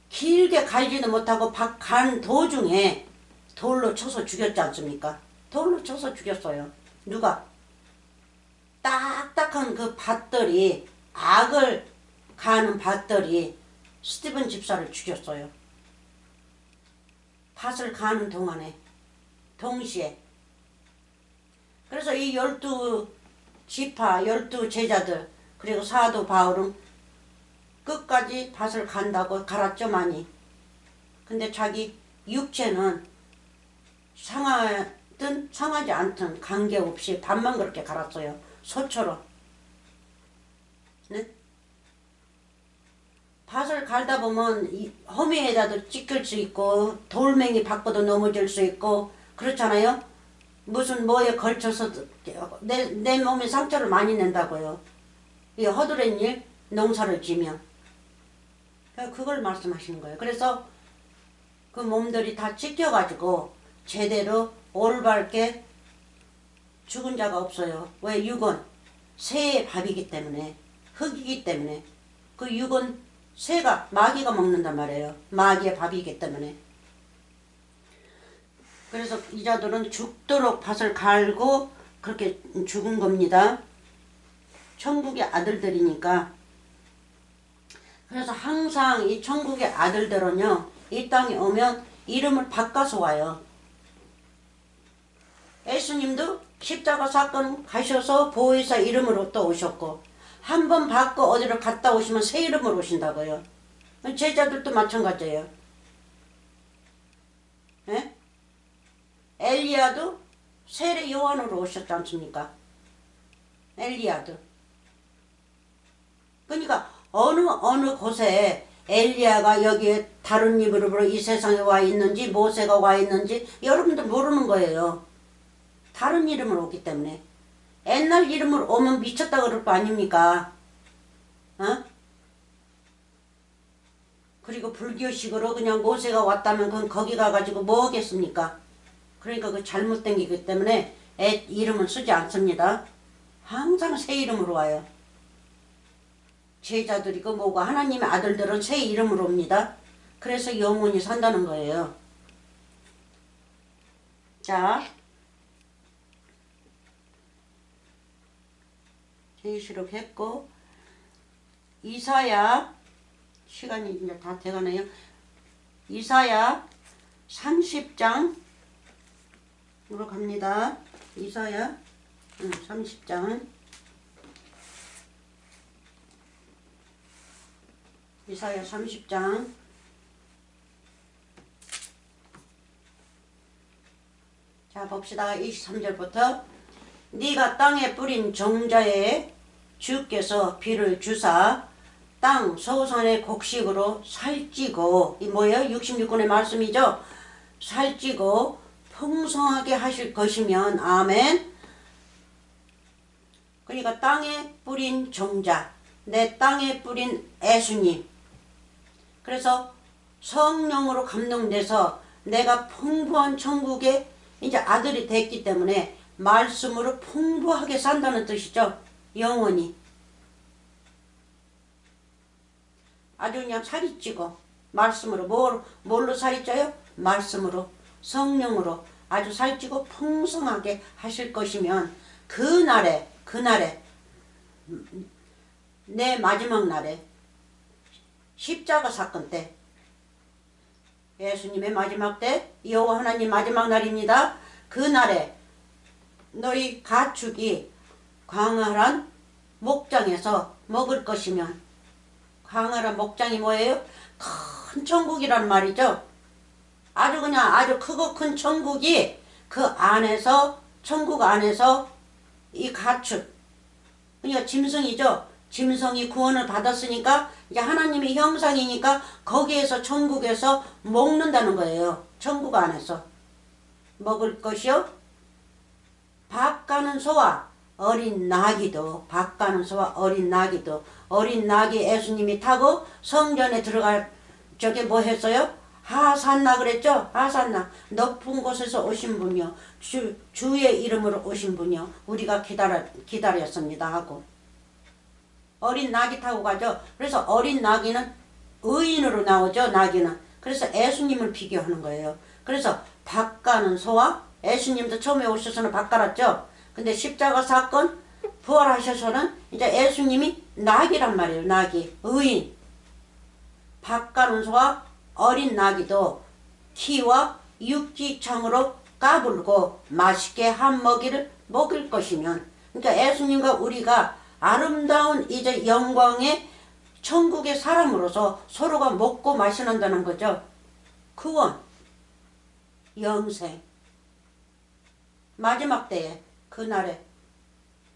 길게 갈지도 못하고 밭 간 도중에 돌로 쳐서 죽였지 않습니까? 돌로 쳐서 죽였어요. 누가? 딱딱한 그 밭들이, 악을 가는 밭들이 스티븐 집사를 죽였어요. 밭을 가는 동안에, 동시에. 그래서 이 12지파, 12제자들, 그리고 사도 바울은 끝까지 밭을 간다고 갈았죠, 많이. 근데 자기 육체는 상하든 상하지 않든 관계없이 밭만 그렇게 갈았어요. 소처럼. 네? 밭을 갈다 보면 이 허미에다도 찍힐 수 있고 돌멩이 받고도 넘어질 수 있고 그렇잖아요. 무슨 뭐에 걸쳐서 내 몸에 상처를 많이 낸다고요. 이 허드렛 일 농사를 지면 그걸 말씀하시는 거예요. 그래서 그 몸들이 다 찢겨가지고 제대로 올바르게 죽은 자가 없어요. 왜? 육은 새의 밥이기 때문에, 흙이기 때문에. 그 육은 새가, 마귀가 먹는단 말이에요. 마귀의 밥이기 때문에. 그래서 이자들은 죽도록 밭을 갈고 그렇게 죽은 겁니다. 천국의 아들들이니까. 그래서 항상 이 천국의 아들들은요, 이 땅에 오면 이름을 바꿔서 와요. 예수님도 십자가 사건 가셔서 보혜사 이름으로 또 오셨고, 한 번 바꿔 어디로 갔다 오시면 새 이름으로 오신다고요. 제자들도 마찬가지예요. 예? 엘리야도 세례 요한으로 오셨지 않습니까? 엘리야도. 그러니까 어느 곳에 엘리야가 여기에 다른 이름으로 이 세상에 와 있는지 모세가 와 있는지 여러분들 모르는 거예요. 다른 이름으로 오기 때문에. 옛날 이름으로 오면 미쳤다 그럴 거 아닙니까? 어? 그리고 불교식으로 그냥 모세가 왔다면 그건 거기 가가지고 뭐 하겠습니까? 그러니까 그 잘못된 거기 때문에 이름을 쓰지 않습니다. 항상 새 이름으로 와요. 제자들이고 뭐고 하나님의 아들들은 새 이름으로 옵니다. 그래서 영원히 산다는 거예요. 자, 계시록 했고 이사야, 시간이 이제 다 돼가네요. 이사야 30장으로 갑니다. 이사야 30장. 이사야 30장. 자, 봅시다. 23절부터. 네가 땅에 뿌린 종자에 주께서 비를 주사 땅 소산의 곡식으로 살찌고, 이 뭐예요? 66권의 말씀이죠. 살찌고 풍성하게 하실 것이면 아멘. 그러니까 땅에 뿌린 종자, 내 땅에 뿌린 예수님. 그래서 성령으로 감동돼서 내가 풍부한 천국의 이제 아들이 됐기 때문에 말씀으로 풍부하게 산다는 뜻이죠. 영원히. 아주 그냥 살이 찌고 말씀으로 뭘로 살이 쪄요? 말씀으로, 성령으로 아주 살찌고 풍성하게 하실 것이면 그날에 내 마지막 날에 십자가 사건 때 예수님의 마지막 때 여호와 하나님 마지막 날입니다. 그날에 너희 가축이 광활한 목장에서 먹을 것이면 광활한 목장이 뭐예요? 큰 천국이란 말이죠. 아주 그냥 아주 크고 큰 천국이 그 안에서 천국 안에서 이 가축 그러니까 짐승이죠. 짐승이 구원을 받았으니까 이제 하나님의 형상이니까 거기에서 천국에서 먹는다는 거예요. 천국 안에서 먹을 것이요. 밥 가는 소와 어린 나귀도 밥 가는 소와 어린 나귀도 어린 나귀 예수님이 타고 성전에 들어갈 저게 뭐 했어요? 하산나 그랬죠? 하산나 높은 곳에서 오신 분이요 주의 이름으로 오신 분이요 우리가 기다렸습니다 하고 어린 나귀 타고 가죠. 그래서 어린 나귀는 의인으로 나오죠. 나귀는 그래서 예수님을 비교하는 거예요. 그래서 밥 가는 소와 예수님도 처음에 오셔서는 밥 갈았죠. 근데 십자가 사건 부활하셔서는 이제 예수님이 나귀란 말이에요. 나귀 의인 밥 가는 소와 어린 나귀도 키와 육지창으로 까불고 맛있게 한 먹이를 먹을 것이면 그러니까 예수님과 우리가 아름다운 이제 영광의 천국의 사람으로서 서로가 먹고 마시는다는 거죠. 구원, 영생, 마지막 때에 그날에.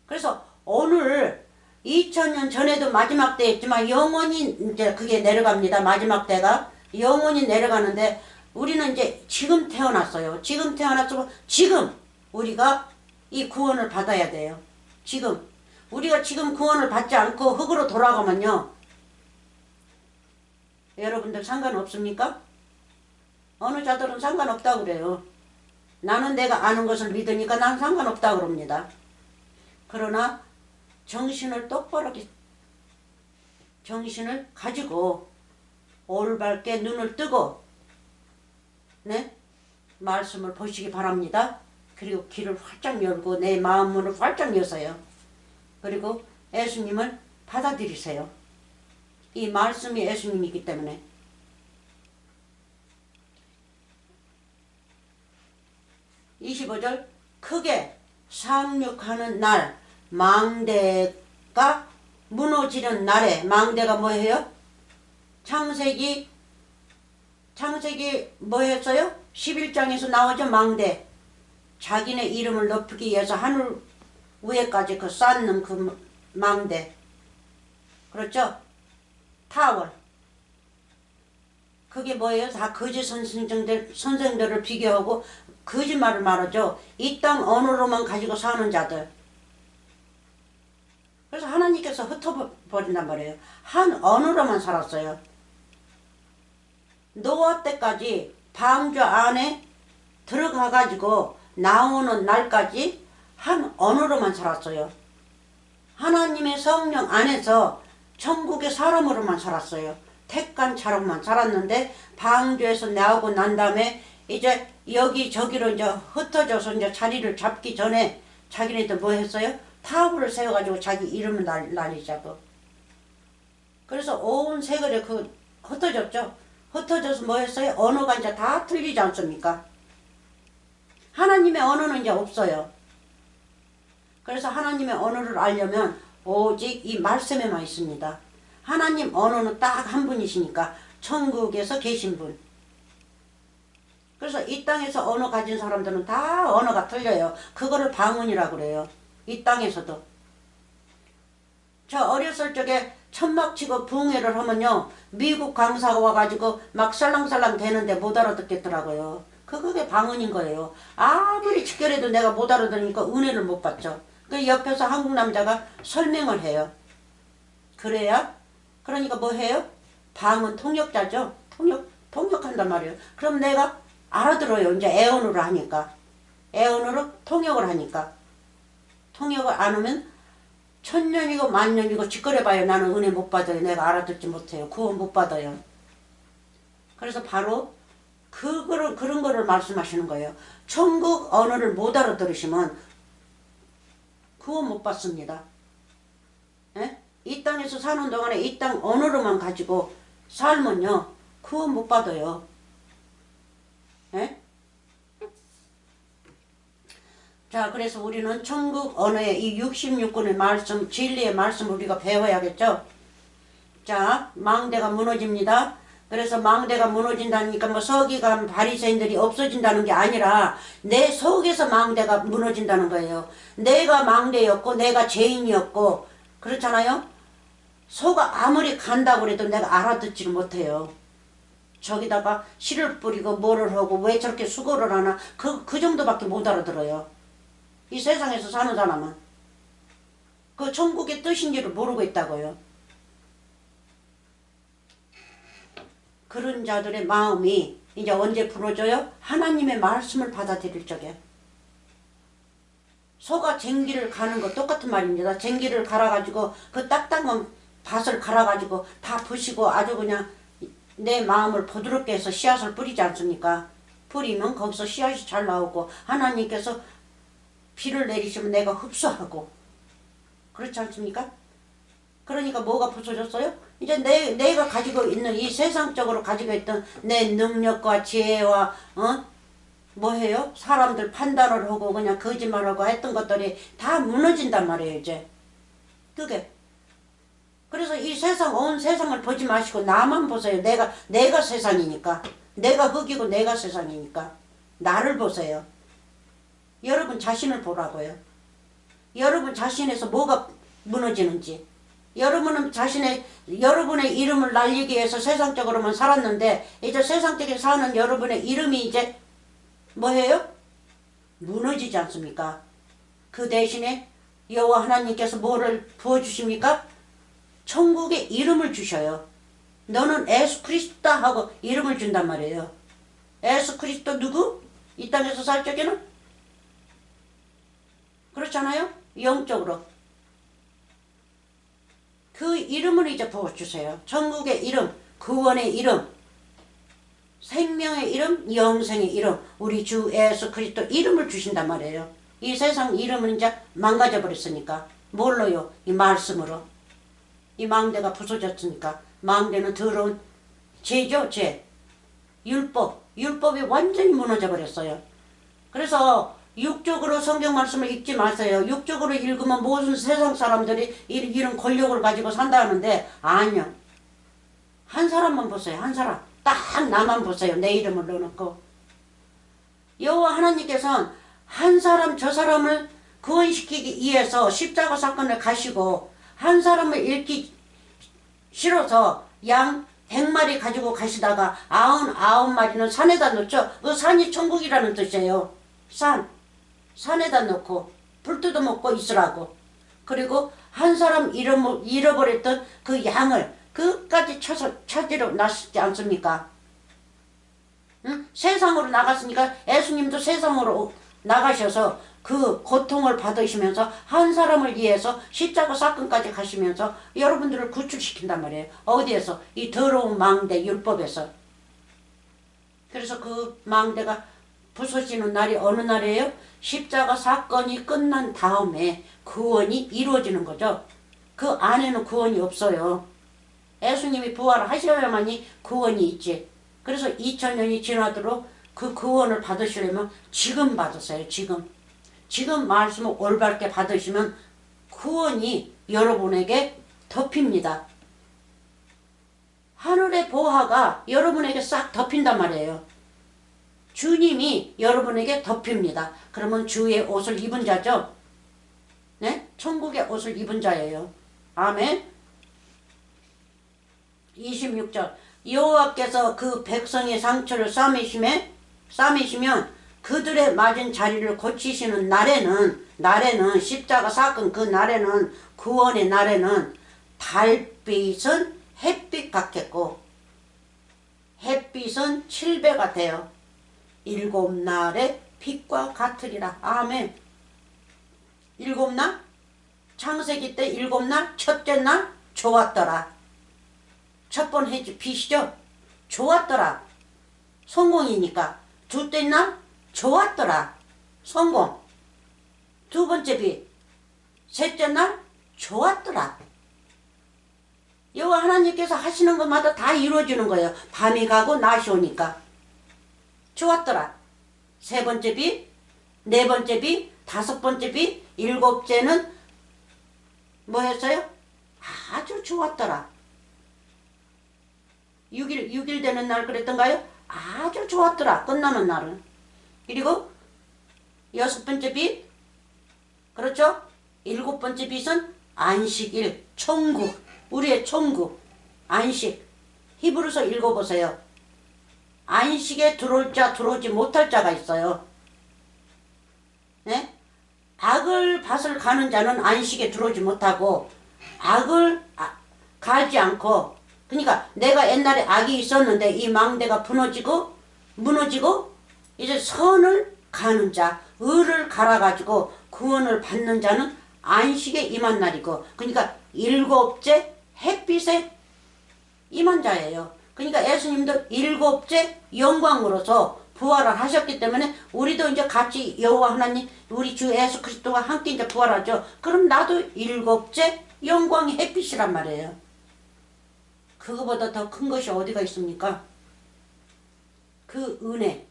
그래서 오늘 2000년 전에도 마지막 때였지만 영원히 이제 그게 내려갑니다. 마지막 때가 영원히 내려가는데 우리는 이제 지금 태어났어요. 지금 태어났고 지금 우리가 이 구원을 받아야 돼요. 지금 우리가 지금 구원을 받지 않고 흙으로 돌아가면요. 여러분들 상관없습니까? 어느 자들은 상관없다고 그래요. 나는 내가 아는 것을 믿으니까 난 상관없다고 그럽니다. 그러나 정신을 똑바로 정신을 가지고 올바르게 눈을 뜨고 네? 말씀을 보시기 바랍니다. 그리고 귀를 활짝 열고 내 마음문을 활짝 여서요. 그리고 예수님을 받아들이세요. 이 말씀이 예수님이기 때문에. 25절 크게 상륙하는 날 망대가 무너지는 날에 망대가 뭐예요? 창세기 뭐 했어요? 11장에서 나오죠. 망대 자기네 이름을 높이기 위해서 하늘 위에까지 그 쌓는 그 망대 그렇죠? 타워 그게 뭐예요? 다 거짓 선생들을 비교하고 거짓말을 말하죠. 이 땅 언어로만 가지고 사는 자들. 그래서 하나님께서 흩어버린단 말이에요. 한 언어로만 살았어요. 노아 때까지 방주 안에 들어가가지고 나오는 날까지 한 언어로만 살았어요. 하나님의 성령 안에서 천국의 사람으로만 살았어요. 택한 자로만 살았는데 방주에서 나오고 난 다음에 이제 여기저기로 이제 흩어져서 이제 자리를 잡기 전에 자기네들 뭐 했어요? 타브를 세워가지고 자기 이름을 날리자고. 그래서 온 세계를 흩어졌죠. 흩어져서 뭐 했어요? 언어가 이제 다 틀리지 않습니까? 하나님의 언어는 이제 없어요. 그래서 하나님의 언어를 알려면 오직 이 말씀에만 있습니다. 하나님 언어는 딱 한 분이시니까 천국에서 계신 분. 그래서 이 땅에서 언어 가진 사람들은 다 언어가 틀려요. 그거를 방언이라고 그래요. 이 땅에서도. 저 어렸을 적에 천막 치고 붕해를 하면요. 미국 강사가 와가지고 막 살랑살랑 되는데 못 알아듣겠더라고요. 그게 방언인 거예요. 아무리 직결해도 내가 못 알아들으니까 은혜를 못 받죠. 그 옆에서 한국 남자가 설명을 해요. 그래야 그러니까 뭐 해요? 방언 통역자죠. 통역한단 말이에요. 그럼 내가 알아들어요. 이제 애언으로 하니까. 애언으로 통역을 하니까. 통역을 안 하면 천년이고 만년이고 직거래봐요. 나는 은혜 못 받아요. 내가 알아듣지 못해요. 구원 못 받아요. 그래서 바로 그런 거를 말씀하시는 거예요. 천국 언어를 못 알아들으시면 구원 못 받습니다. 에? 이 땅에서 사는 동안에 이 땅 언어로만 가지고 살면요 구원 못 받아요. 에? 자, 그래서 우리는 천국 언어의 이 66권의 말씀, 진리의 말씀을 우리가 배워야겠죠. 자, 망대가 무너집니다. 그래서 망대가 무너진다니까 뭐 서기관 바리새인들이 없어진다는 게 아니라 내 속에서 망대가 무너진다는 거예요. 내가 망대였고 내가 죄인이었고 그렇잖아요. 소가 아무리 간다고 해도 내가 알아듣지를 못해요. 저기다가 씨를 뿌리고 뭐를 하고 왜 저렇게 수고를 하나 그 정도밖에 못 알아들어요. 이 세상에서 사는 사람은 그 천국의 뜻인지를 모르고 있다고요. 그런 자들의 마음이 이제 언제 풀어져요? 하나님의 말씀을 받아들일 적에. 소가 쟁기를 가는 거 똑같은 말입니다. 쟁기를 갈아가지고 그 딱딱한 밭을 갈아가지고 다 부시고 아주 그냥 내 마음을 부드럽게 해서 씨앗을 뿌리지 않습니까? 뿌리면 거기서 씨앗이 잘 나오고 하나님께서 비를 내리시면 내가 흡수하고 그렇지 않습니까? 그러니까 뭐가 부서졌어요? 이제 내가 가지고 있는 이 세상적으로 가지고 있던 내 능력과 지혜와 뭐해요? 사람들 판단을 하고 그냥 거짓말하고 했던 것들이 다 무너진단 말이에요. 이제 그게 그래서 이 세상 온 세상을 보지 마시고 나만 보세요. 내가 세상이니까 내가 흙이고 내가 세상이니까 나를 보세요. 여러분 자신을 보라고요. 여러분 자신에서 뭐가 무너지는지. 여러분은 여러분의 이름을 날리기 위해서 세상적으로만 살았는데 이제 세상적으로 사는 여러분의 이름이 이제 뭐예요? 무너지지 않습니까? 그 대신에 여호와 하나님께서 뭐를 부어주십니까? 천국의 이름을 주셔요. 너는 예수 그리스도다 하고 이름을 준단 말이에요. 예수 그리스도 누구? 이 땅에서 살 적에는? 그렇잖아요? 영적으로. 그 이름을 이제 부어주세요. 천국의 이름, 구원의 이름, 생명의 이름, 영생의 이름, 우리 주 예수 그리스도 이름을 주신단 말이에요. 이 세상 이름은 이제 망가져 버렸으니까. 뭘로요? 이 말씀으로. 이 망대가 부서졌으니까. 망대는 더러운 죄죠, 죄. 율법이 완전히 무너져 버렸어요. 그래서 육적으로 성경 말씀을 읽지 마세요. 육적으로 읽으면 모든 세상 사람들이 이런 권력을 가지고 산다 하는데 아니요. 한 사람만 보세요. 한 사람. 딱 나만 보세요. 내 이름을 넣어놓고. 여호와 하나님께서는 한 사람 저 사람을 구원시키기 위해서 십자가 사건을 가시고 한 사람을 잃기 싫어서 양 100마리 가지고 가시다가 99마리는 산에다 놓죠. 그 산이 천국이라는 뜻이에요. 산에다 놓고 불 뜯어먹고 있으라고. 그리고 한 사람 잃어버렸던 그 양을 끝까지 찾으러 나시지 않습니까? 응? 세상으로 나갔으니까 예수님도 세상으로 나가셔서 그 고통을 받으시면서 한 사람을 위해서 십자가 사건까지 가시면서 여러분들을 구출시킨단 말이에요. 어디에서? 이 더러운 망대 율법에서. 그래서 그 망대가 부서지는 날이 어느 날이에요? 십자가 사건이 끝난 다음에 구원이 이루어지는 거죠. 그 안에는 구원이 없어요. 예수님이 부활하셔야만이 구원이 있지. 그래서 2000년이 지나도록 그 구원을 받으시려면 지금 받으세요. 지금 말씀을 올바르게 받으시면 구원이 여러분에게 덮입니다. 하늘의 보화가 여러분에게 싹 덮인단 말이에요. 주님이 여러분에게 덮입니다. 그러면 주의 옷을 입은 자죠. 네? 천국의 옷을 입은 자예요. 아멘. 26절 여호와께서 그 백성의 상처를 싸매심에 싸매시면 그들의 맞은 자리를 고치시는 날에는 십자가 사건 그 날에는 구원의 날에는 달빛은 햇빛 같겠고 햇빛은 7배가 되어 일곱 날의 빛과 같으리라. 아멘. 일곱 날? 창세기 때 일곱 날? 첫째 날? 좋았더라. 첫 번 해지 빛이죠? 좋았더라. 성공이니까. 둘째 날? 좋았더라. 성공. 두 번째 빛. 셋째 날? 좋았더라. 여호와 하나님께서 하시는 것마다 다 이루어지는 거예요. 밤이 가고 낮이 오니까. 좋았더라. 세 번째 빛, 네 번째 빛, 다섯 번째 빛, 일곱째는 뭐 했어요? 아주 좋았더라. 6일 되는 날 그랬던가요? 아주 좋았더라. 끝나는 날은. 그리고 여섯 번째 빛, 그렇죠? 일곱 번째 빛은 안식일, 천국, 우리의 천국, 안식. 히브리서 읽어보세요. 안식에 들어올 자, 들어오지 못할 자가 있어요. 네? 악을 밭을 가는 자는 안식에 들어오지 못하고 악을 가지 않고, 그러니까 내가 옛날에 악이 있었는데 이 망대가 무너지고 이제 선을 가는 자, 의를 갈아가지고 구원을 받는 자는 안식에 임한 날이고, 그러니까 일곱째 햇빛에 임한 자예요. 그러니까 예수님도 일곱째 영광으로서 부활을 하셨기 때문에 우리도 이제 같이 여호와 하나님 우리 주 예수 그리스도와 함께 이제 부활하죠. 그럼 나도 일곱째 영광의 햇빛이란 말이에요. 그거보다 더 큰 것이 어디가 있습니까? 그 은혜.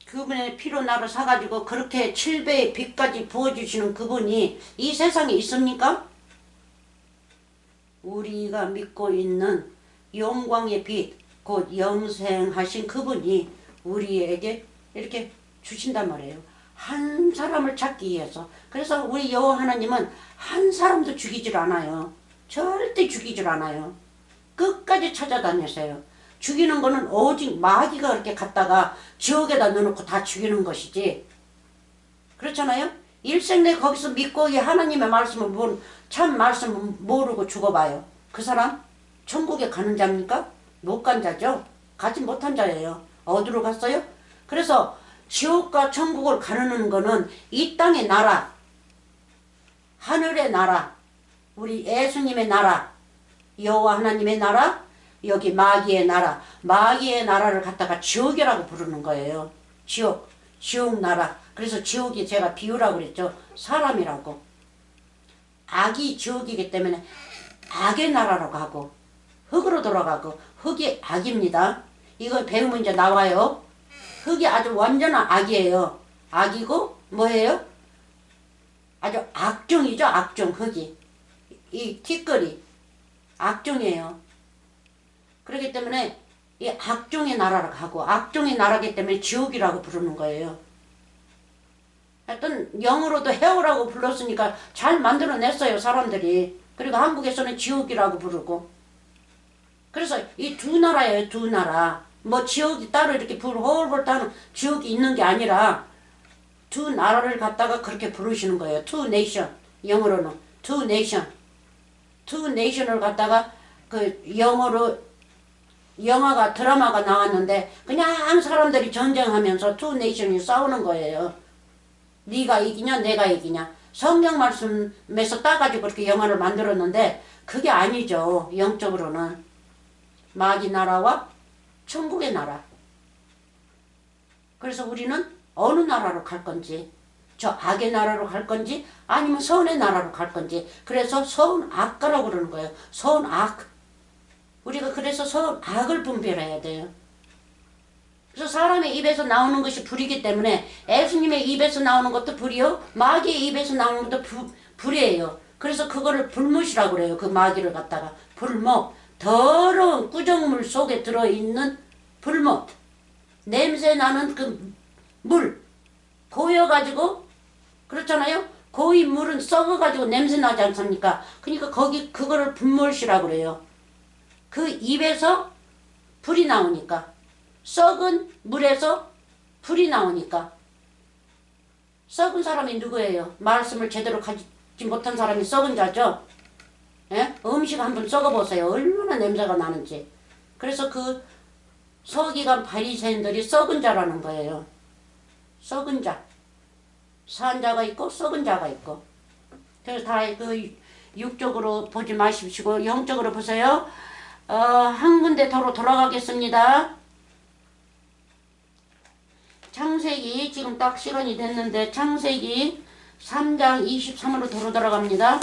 그분의 피로 나를 사가지고 그렇게 7배의 빛까지 부어주시는 그분이 이 세상에 있습니까? 우리가 믿고 있는 영광의 빛, 곧 영생하신 그분이 우리에게 이렇게 주신단 말이에요. 한 사람을 찾기 위해서. 그래서 우리 여호와 하나님은 한 사람도 죽이질 않아요. 절대 죽이질 않아요. 끝까지 찾아다니세요. 죽이는 거는 오직 마귀가 이렇게 갖다가 지옥에다 넣어놓고 다 죽이는 것이지. 그렇잖아요? 일생내 거기서 믿고 이 하나님의 말씀을 참 말씀을 모르고 죽어봐요. 그 사람 천국에 가는 자입니까? 못 간 자죠. 가지 못한 자예요. 어디로 갔어요? 그래서 지옥과 천국을 가르는 거는 이 땅의 나라, 하늘의 나라, 우리 예수님의 나라, 여호와 하나님의 나라, 여기 마귀의 나라, 마귀의 나라를 갖다가 지옥이라고 부르는 거예요. 지옥 나라. 그래서 지옥이 제가 비유라고 그랬죠. 사람이라고. 악이 지옥이기 때문에 악의 나라로 가고 흙으로 돌아가고, 흙이 악입니다. 이거 배우면 이제 나와요. 흙이 아주 완전한 악이에요. 악이고 뭐예요? 아주 악종이죠. 악종. 흙이 이 티끌이 악종이에요. 그렇기 때문에 이 악종의 나라로 가고, 악종의 나라기 때문에 지옥이라고 부르는 거예요. 하여튼 영어로도 헤어라고 불렀으니까 잘 만들어냈어요, 사람들이. 그리고 한국에서는 지옥이라고 부르고. 그래서 이 두 나라예요, 두 나라. 뭐 지옥이 따로 이렇게 홀홀 타는 지옥이 있는 게 아니라 두 나라를 갖다가 그렇게 부르시는 거예요. two nation. 영어로는 two nation. two nation을 갖다가 그 영어로 영화가 드라마가 나왔는데 그냥 사람들이 전쟁하면서 two nation이 싸우는 거예요. 네가 이기냐 내가 이기냐. 성경 말씀에서 따가지고 그렇게 영화를 만들었는데 그게 아니죠. 영적으로는 마귀 나라와 천국의 나라. 그래서 우리는 어느 나라로 갈 건지, 저 악의 나라로 갈 건지 아니면 선의 나라로 갈 건지. 그래서 선악가라고 그러는 거예요. 선악. 우리가 그래서 선악을 분별해야 돼요. 그래서 사람의 입에서 나오는 것이 불이기 때문에 예수님의 입에서 나오는 것도 불이요, 마귀의 입에서 나오는 것도 불이에요. 그래서 그거를 불못이라고 그래요. 그 마귀를 갖다가 불못. 더러운 꾸정물 속에 들어있는 불못. 냄새나는 그 물. 고여가지고, 그렇잖아요? 고이 물은 썩어가지고 냄새나지 않습니까? 그러니까 그거를 불못이라고 그래요. 그 입에서 불이 나오니까. 썩은 물에서 불이 나오니까. 썩은 사람이 누구예요? 말씀을 제대로 가지지 못한 사람이 썩은 자죠. 예? 음식 한번 썩어보세요. 얼마나 냄새가 나는지. 그래서 그 서기관 바리새인들이 썩은 자라는 거예요. 썩은 자. 산 자가 있고 썩은 자가 있고. 그래서 다 그 육적으로 보지 마십시오. 영적으로 보세요. 한 군데 더로 돌아가겠습니다. 창세기 지금 딱 시간이 됐는데 창세기 3장 23으로 도로 돌아갑니다.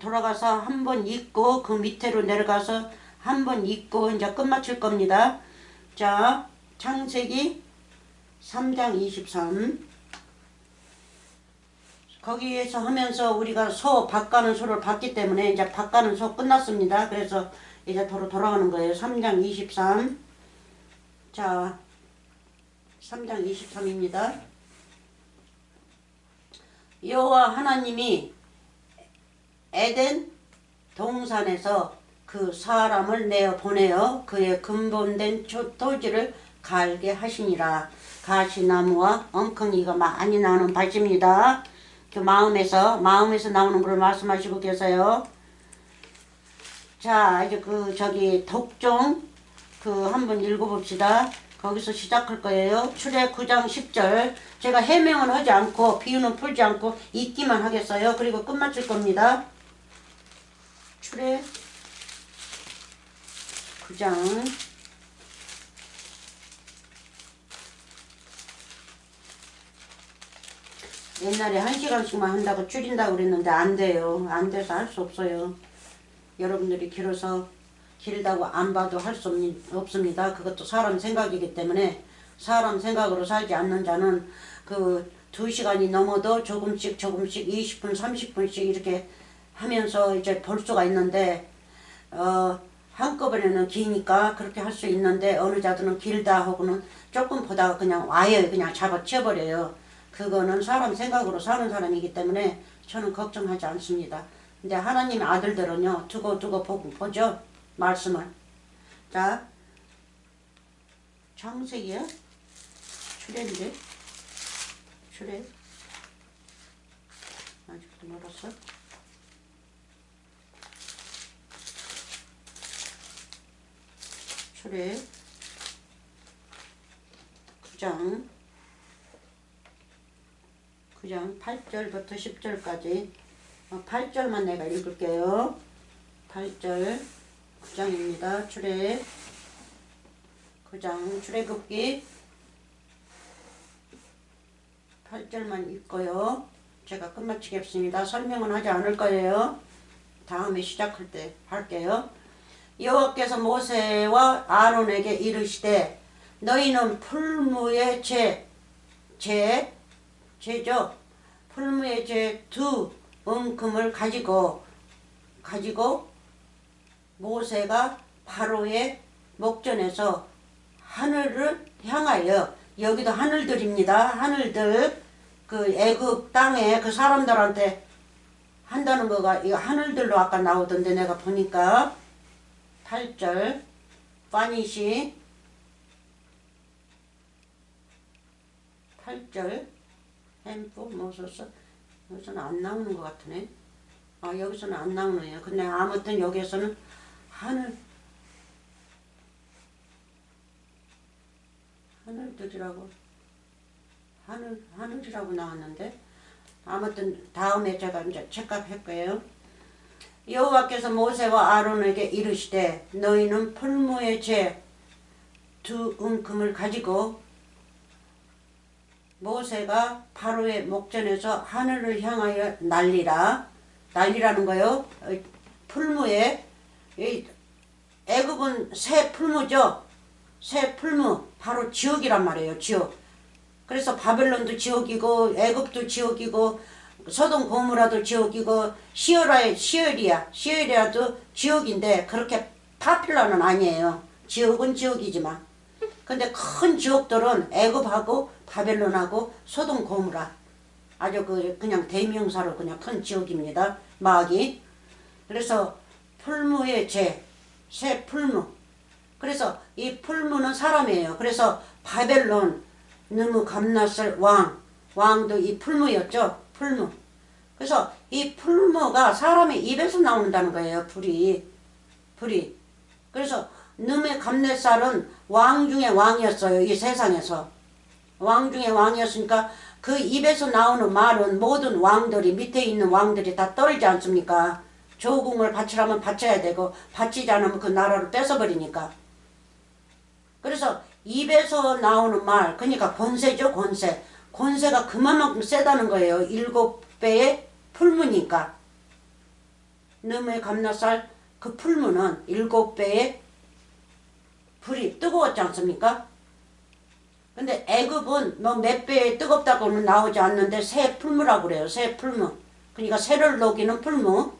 돌아가서 한번 읽고 그 밑으로 내려가서 한번 읽고 이제 끝마칠 겁니다. 자, 창세기 3장 23 거기에서 하면서 우리가 소 밭가는 소를 봤기 때문에 이제 밭가는 소 끝났습니다. 그래서 이제 도로 돌아가는 거예요. 3장 23 자, 3장 23입니다. 여호와 하나님이 에덴 동산에서 그 사람을 내어 보내어 그의 근본된 토지를 갈게 하시니라. 가시나무와 엉겅이가 많이 나오는 밭입니다. 그 마음에서 나오는 걸 말씀하시고 계세요. 자, 이제 그 저기 독종 그 한번 읽어봅시다. 거기서 시작할 거예요. 출애 9장 10절. 제가 해명은 하지 않고 비유는 풀지 않고 읽기만 하겠어요. 그리고 끝마칠 겁니다. 출애 9장 옛날에 1시간씩만 한다고 줄인다고 그랬는데 안 돼요. 안 돼서 할 수 없어요. 여러분들이 길다고 안 봐도 할 수 없습니다. 그것도 사람 생각이기 때문에 사람 생각으로 살지 않는 자는 그 2시간이 넘어도 조금씩 20분 30분씩 이렇게 하면서 이제 볼 수가 있는데 한꺼번에는 기니까 그렇게 할 수 있는데 어느 자들은 길다 하고는 조금 보다가 그냥 와요. 그냥 잡아치워버려요. 그거는 사람 생각으로 사는 사람이기 때문에 저는 걱정하지 않습니다. 근데 하나님의 아들들은요 두고 보죠. 말씀을. 자, 창세기야? 출애인데? 출애? 아직도 멀었어? 출애 9장 8절부터 10절까지 8절만 내가 읽을게요. 8절 9장입니다. 출애 9장 출애굽기 8절만 읽고요. 제가 끝마치겠습니다. 설명은 하지 않을 거예요. 다음에 시작할 때 할게요. 여호와께서 모세와 아론에게 이르시되 너희는 풀무의 제죠. 풀무의 제 2 움큼을 가지고 모세가 바로의 목전에서 하늘을 향하여 여기도 하늘들입니다. 하늘들 그 애굽 땅에 그 사람들한테 한다는 거가 이거 하늘들로 아까 나오던데 내가 보니까 8절 파니시 8절 햄프 모서서 여기서는 안 나오는 것 같으네. 여기서는 안 나오네요. 근데 아무튼 여기에서는 하늘이라고 나왔는데 아무튼 다음에 제가 이제 체크할 거예요. 여호와께서 모세와 아론에게 이르시되 너희는 풀무의 제 2 움큼을 가지고 모세가 바로의 목전에서 하늘을 향하여 날리라는 거요. 풀무에 애굽은 새 풀무죠. 새 풀무 바로 지옥이란 말이에요. 지옥. 그래서 바벨론도 지옥이고 애굽도 지옥이고 소돔 고모라도 지옥이고 시어리아도 지옥인데 그렇게 파퓰러는 아니에요. 지옥은 지옥이지만 근데 큰 지옥들은 애굽하고 바벨론하고 소돔 고모라 아주 그냥 대명사로 그냥 큰 지옥입니다. 마귀. 그래서 풀무의 제 새 풀무. 그래서 이 풀무는 사람이에요. 그래서 바벨론 느무갓네살 왕도 이 풀무였죠. 풀무. 그래서 이 풀무가 사람의 입에서 나온다는 거예요. 불이. 그래서 느무갓네살은 왕 중에 왕이었어요. 이 세상에서. 왕 중에 왕이었으니까 그 입에서 나오는 말은 모든 왕들이, 밑에 있는 왕들이 다 떨지 않습니까? 조공을 바치려면 바쳐야 되고 바치지 않으면 그 나라를 뺏어버리니까. 그래서 입에서 나오는 말, 그러니까 권세죠. 권세가 그만큼 세다는 거예요. 7배의 풀무니까. 느무갓네살 그 풀무는 7배의 불이 뜨거웠지 않습니까? 근데 애굽은 뭐 몇 배에 뜨겁다고는 나오지 않는데 새 풀무라고 그래요. 새 풀무. 그러니까 새를 녹이는 풀무.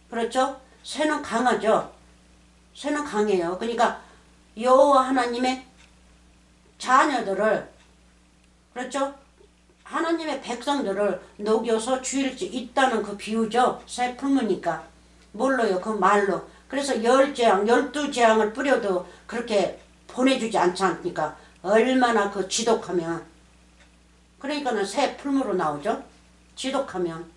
그렇죠? 새는 강하죠. 새는 강해요. 그러니까 여호와 하나님의 자녀들을, 그렇죠? 하나님의 백성들을 녹여서 죽일 수 있다는 그 비유죠. 새 풀무니까. 뭘로요? 그 말로. 그래서 10재앙, 12재앙을 뿌려도 그렇게 보내주지 않지 않습니까? 얼마나 그 지독하면. 그러니까는 새 풀무로 나오죠. 지독하면.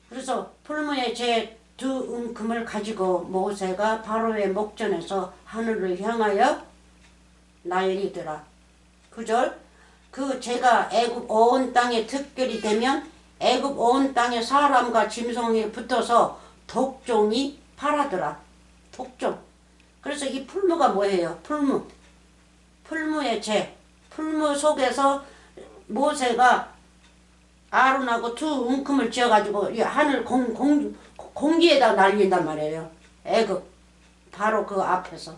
그래서 풀무의 제 2움큼을 가지고 모세가 바로의 목전에서 하늘을 향하여 날리더라. 9절. 그 제가 애굽 온 땅에 특별히 되면 애굽 온 땅에 사람과 짐승이 붙어서 독종이 파라더라. 독종. 그래서 이 풀무가 뭐예요? 풀무의 재. 풀무 속에서 모세가 아론하고 2움큼을 지어가지고 이 하늘 공기에다 날린단 말이에요. 애굽. 바로 그 앞에서.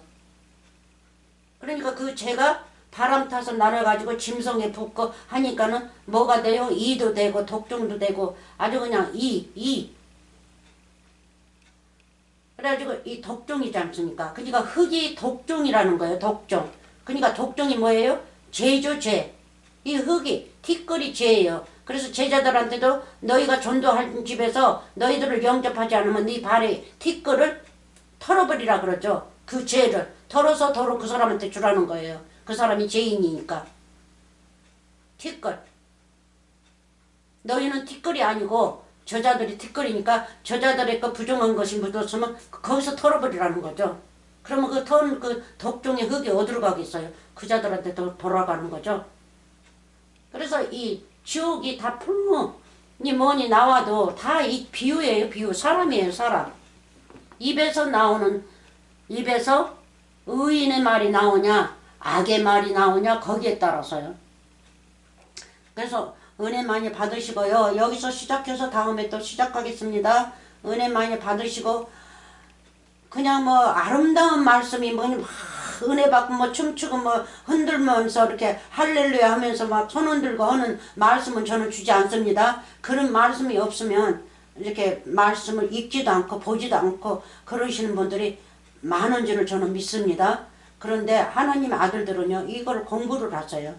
그러니까 그 재가 바람 타서 날아가지고 짐승에 붙고 하니까는 뭐가 돼요? 이도 되고 독종도 되고 아주 그냥 그래가지고 이 독종이지 않습니까? 그러니까 흙이 독종이라는 거예요. 독종. 그러니까 독종이 뭐예요? 죄죠, 죄. 이 흙이 티끌이 죄예요. 그래서 제자들한테도 너희가 전도할 집에서 너희들을 영접하지 않으면 네 발에 티끌을 털어버리라 그러죠. 그 죄를 털어서 도로 그 사람한테 주라는 거예요. 그 사람이 죄인이니까. 티끌. 너희는 티끌이 아니고 저자들이 티끌이니까 저자들의 그 부정한 것이 묻었으면 거기서 털어버리라는 거죠. 그러면 그 독종의 흙이 어디로 가겠어요? 그자들한테 돌아가는 거죠. 그래서 이 지옥이 다 풀무니 뭐니 나와도 다 이 비유예요. 비유. 사람이에요. 사람. 입에서 의인의 말이 나오냐 악의 말이 나오냐 거기에 따라서요. 그래서 은혜 많이 받으시고요. 여기서 시작해서 다음에 또 시작하겠습니다. 은혜 많이 받으시고 그냥 뭐 아름다운 말씀이 뭐니 막 은혜 받고 뭐 춤추고 뭐 흔들면서 이렇게 할렐루야 하면서 막 손 흔들고 하는 말씀은 저는 주지 않습니다. 그런 말씀이 없으면 이렇게 말씀을 읽지도 않고 보지도 않고 그러시는 분들이 많은 줄을 저는 믿습니다. 그런데 하나님의 아들들은요 이걸 공부를 하세요.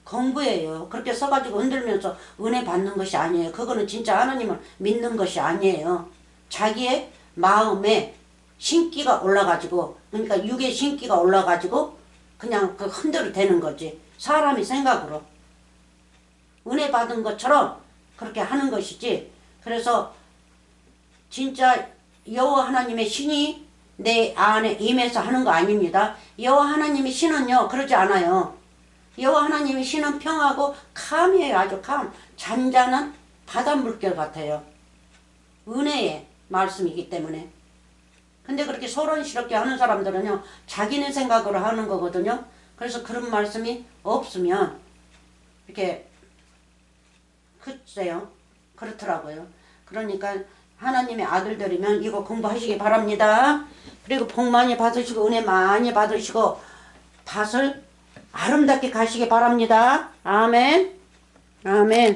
공부예요. 그렇게 써가지고 흔들면서 은혜 받는 것이 아니에요. 그거는 진짜 하나님을 믿는 것이 아니에요. 자기의 마음에 신기가 올라가지고, 그러니까 육의 신기가 올라가지고 그냥 그 흔들어 대는 거지. 사람이 생각으로 은혜 받은 것처럼 그렇게 하는 것이지. 그래서 진짜 여호와 하나님의 신이 내 안에 임해서 하는 거 아닙니다. 여호와 하나님의 신은요 그러지 않아요. 여호와 하나님의 신은 평하고 감이에요. 아주 감. 잔잔한 바닷물결 같아요. 은혜의 말씀이기 때문에. 근데 그렇게 소란스럽게 하는 사람들은요 자기네 생각으로 하는 거거든요. 그래서 그런 말씀이 없으면 이렇게 글쎄요 그렇더라고요. 그러니까 하나님의 아들들이면 이거 공부하시기 바랍니다. 그리고 복 많이 받으시고 은혜 많이 받으시고 밭을 아름답게 가시기 바랍니다. 아멘. 아멘.